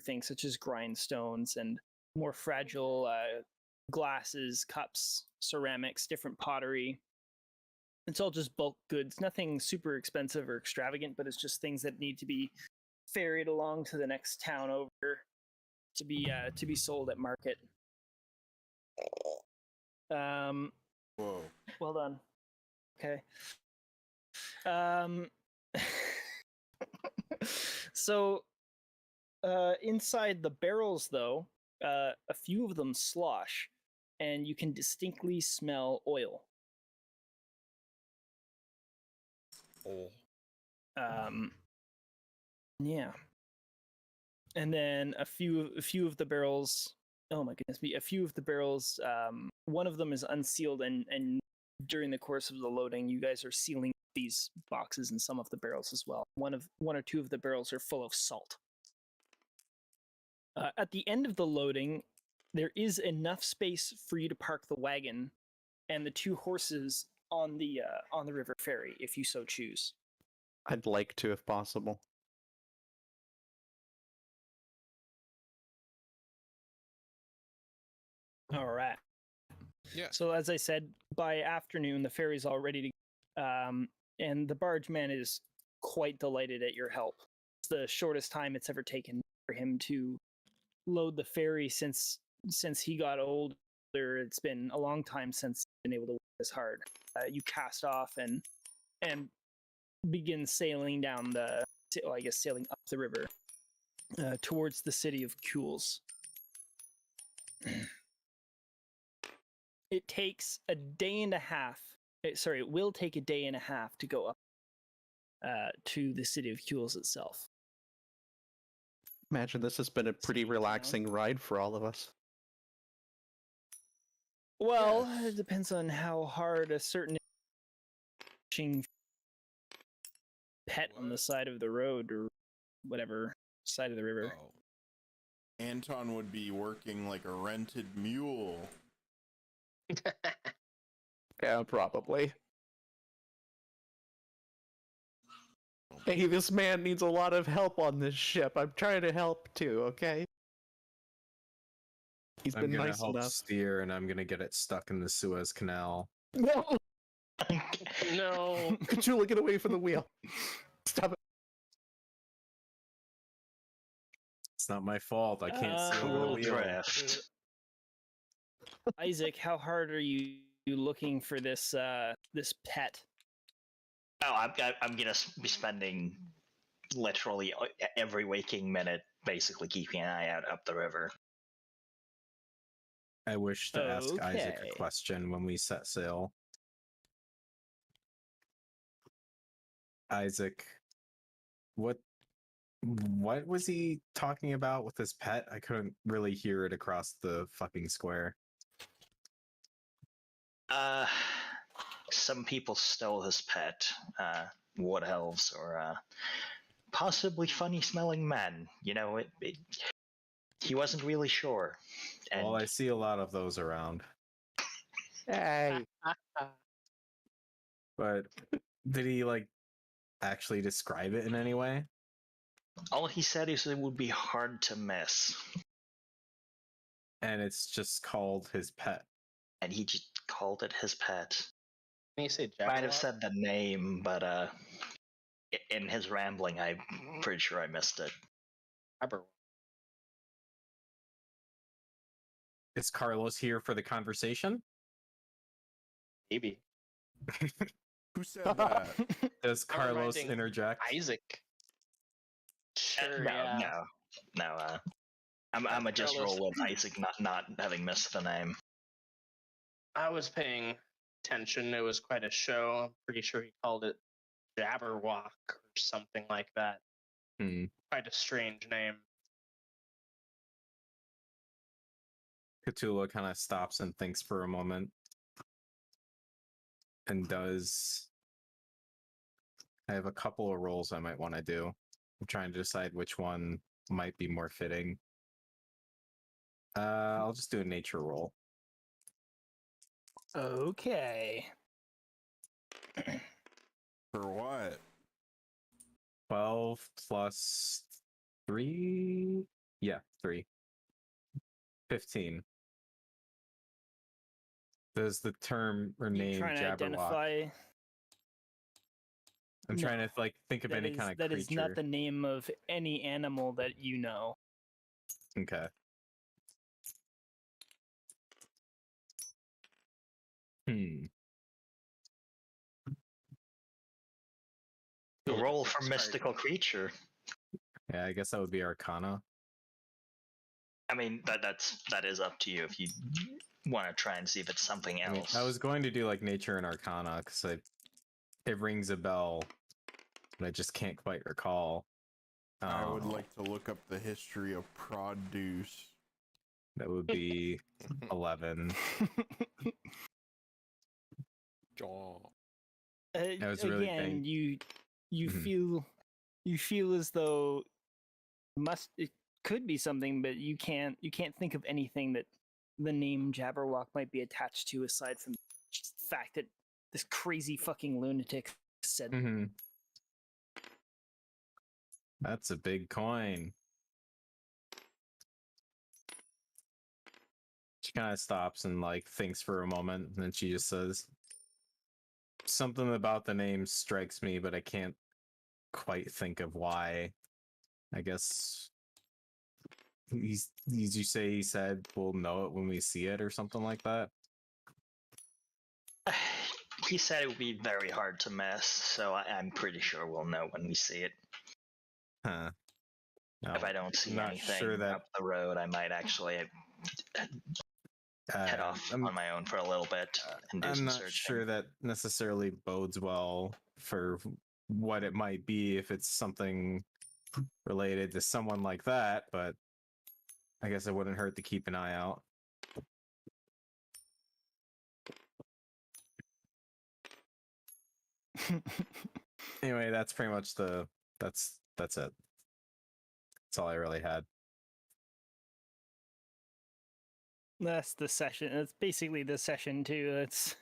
things such as grindstones and more fragile glasses, cups, ceramics, different pottery. It's all just bulk goods, nothing super expensive or extravagant, but it's just things that need to be ferried along to the next town over to be sold at market. Whoa. Well done. Okay. So inside the barrels, though, a few of them slosh, and you can distinctly smell oil. Oh. Yeah. And then a few of the barrels. Oh my goodness me! A few of the barrels. One of them is unsealed, and during the course of the loading, you guys are sealing these boxes in some of the barrels as well. One or two of the barrels are full of salt. At the end of the loading, there is enough space for you to park the wagon and the 2 horses on the river ferry, if you so choose. I'd like to, if possible. All right. Yeah. So as I said, by afternoon, the ferry's all ready to go. And the barge man is quite delighted at your help. It's the shortest time it's ever taken for him to load the ferry since he got older. It's been a long time since he's been able to work this hard. You cast off and begin sailing down sailing up the river towards the city of Kules. It takes a day and a half. It will take a day and a half to go up to the city of Kules itself. Imagine this has been a pretty relaxing ride for all of us. Well, it depends on how hard a certain pet on the side of the road or whatever side of the river. Oh. Anton would be working like a rented mule. Yeah, probably. Hey, this man needs a lot of help on this ship. I'm trying to help too, okay? He's I'm been gonna nice help enough. steer, and I'm gonna get it stuck in the Suez Canal. No! No. Khutula, get away from the wheel. Stop it. It's not my fault. I can't see over the Cool wheel. draft. Isaac, how hard are you looking for this this pet? Oh, I'm gonna be spending literally every waking minute basically keeping an eye out up the river. I wish to ask Isaac Okay. a question when we set sail. Isaac, what was he talking about with his pet? I couldn't really hear it across the fucking square. Some people stole his pet, wood elves, or possibly funny-smelling men. You know, he wasn't really sure. And Well, I see a lot of those around. Hey. But did he, like, actually describe it in any way? all he said is it would be hard to miss, And it's just called his pet. and he just called it his pet. Can you say Might have Jabberwock? said the name, but in his rambling, I'm pretty sure I missed it. Jabberwock. Is Carlos here for the conversation? Maybe. Who said that? Does I'm Carlos reminding interject? Isaac. Sure, no, yeah. no. I'm a just Carlos. roll with Isaac not having missed the name. I was paying attention. It was quite a show. I'm pretty sure he called it Jabberwock or something like that. Hmm. Quite a strange name. Khutula kind of stops and thinks for a moment. And does... I have a couple of rolls I might want to do. I'm trying to decide which one might be more fitting. I'll just do a nature roll. Okay. For what? 12 plus 3? Yeah, 3. 15. Does the term or You name trying to Jabberwock? identify? I'm trying to No, like think of any kind of that creature. is not the name of any animal that you know. Okay. Hmm. The roll for Sorry. mystical creature. Yeah, I guess that would be Arcana. I mean, that is up to you if you want to try and see if it's something I mean, else. I was going to do like Nature and Arcana because it rings a bell, but I just can't quite recall. I would Oh, like to look up the history of produce. that would be 11. Jaw. That was really Again, big. you Mhm. feel as though it could be something, but you can't think of anything that the name Jabberwock might be attached to aside from just the fact that this crazy fucking lunatic said. Mm-hmm. That's a big coin. She kind of stops and like thinks for a moment, and then she just says, "Something about the name strikes me, but I can't quite think of why. I guess Did you say he said we'll know it when we see it or something like that? He said it would be very hard to miss, so I'm pretty sure we'll know when we see it. Huh. No, If I don't see not anything sure that up the road, I might actually head off I'm, on my own for a little bit and do I'm some not searching. sure that necessarily bodes well for what it might be if it's something related to someone like that, but I guess it wouldn't hurt to keep an eye out. Anyway, that's pretty much that's it. That's all I really had. That's the session. That's basically the session too. It's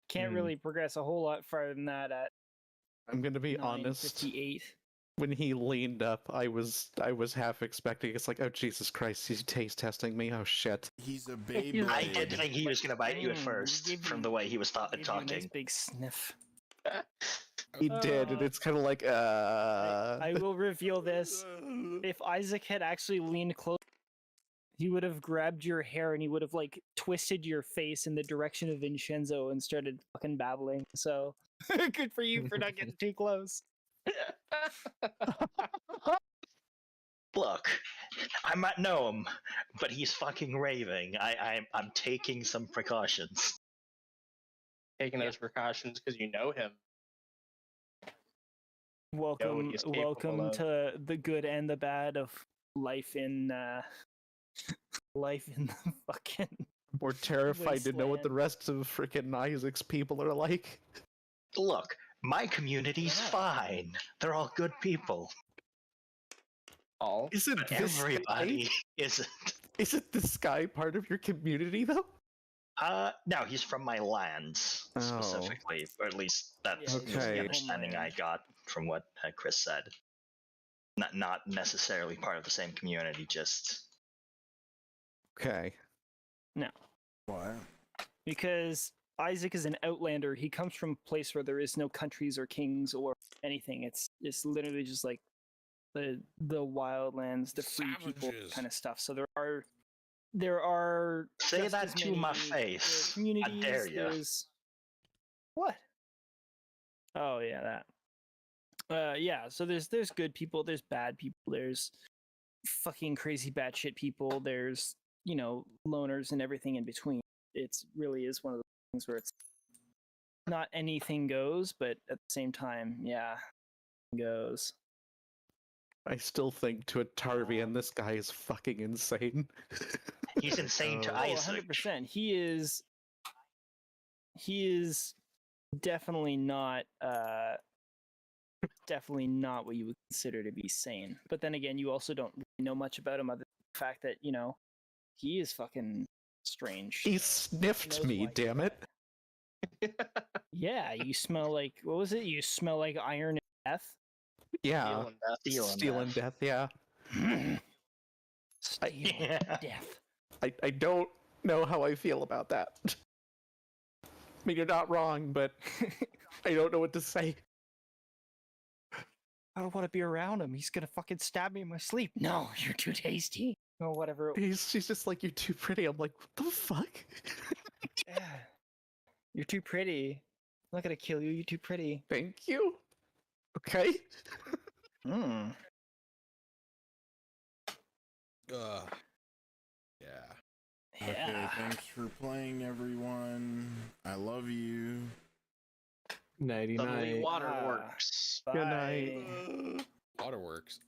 can't really progress a whole lot farther than that at I'm gonna be honest. 9:58. When he leaned up, I was half expecting. It's like, oh Jesus Christ, he's taste testing me. Oh shit. He's a baby. I did think he was going to bite you at first, Give from you- the way he was Give you a nice talking. big sniff. He did, and it's kind of like, I will reveal this. If Isaac had actually leaned close, he would have grabbed your hair and he would have like twisted your face in the direction of Vinshenzo and started fucking babbling. So good for you for not getting too close. Look, I might know him, but he's fucking raving. I'm taking some precautions. Taking those precautions because you know him. Welcome, he's capable welcome of. to the good and the bad of life in life in the fucking. we're terrified to know what the Wasteland. rest of freaking Isaac's people are like. Look, my community's Yeah. fine. They're all good people. All. Isn't But this everybody guy, isn't. isn't this guy part of your community though? No, he's from my lands Oh. specifically, or at least that's Yeah, he's the from understanding I homeland. got from what Chris said. Not necessarily part of the same community, just Okay. What? Because Isaac is an outlander. He comes from a place where there is no countries or kings or anything. It's literally just like the wildlands, the free people Savages. kind of stuff. So there are say just that as to my many- face. there are I communities. dare ya. There's what? Oh yeah, that. Yeah. So there's good people. There's bad people. There's fucking crazy batshit people. There's loners and everything in between. It's really is one of those things where it's not anything goes, but at the same time, yeah, goes. I still think to a Tarvian, this guy is fucking insane. He's insane to Oh, Isaac. 100%. He is definitely not what you would consider to be sane. But then again, you also don't really know much about him other than the fact that, he is fucking strange. He sniffed knows me, why. damn it. Yeah, you smell like, what was it? You smell like iron and death? Yeah. Stealing death. Stealing Stealing death. death, yeah. Stealing Yeah. death. I don't know how I feel about that. I mean, you're not wrong, but I don't know what to say. I don't want to be around him. He's gonna fucking stab me in my sleep. No, you're too tasty. Or whatever. She's just like, you're too pretty. I'm like, what the fuck? Yeah. You're too pretty. I'm not gonna kill you. You're too pretty. Thank you. Okay. Hmm. Yeah. Okay, Yeah. thanks for playing, everyone. I love you. Suddenly Nighty-night. water Ah. works. Good night. Bye. Waterworks.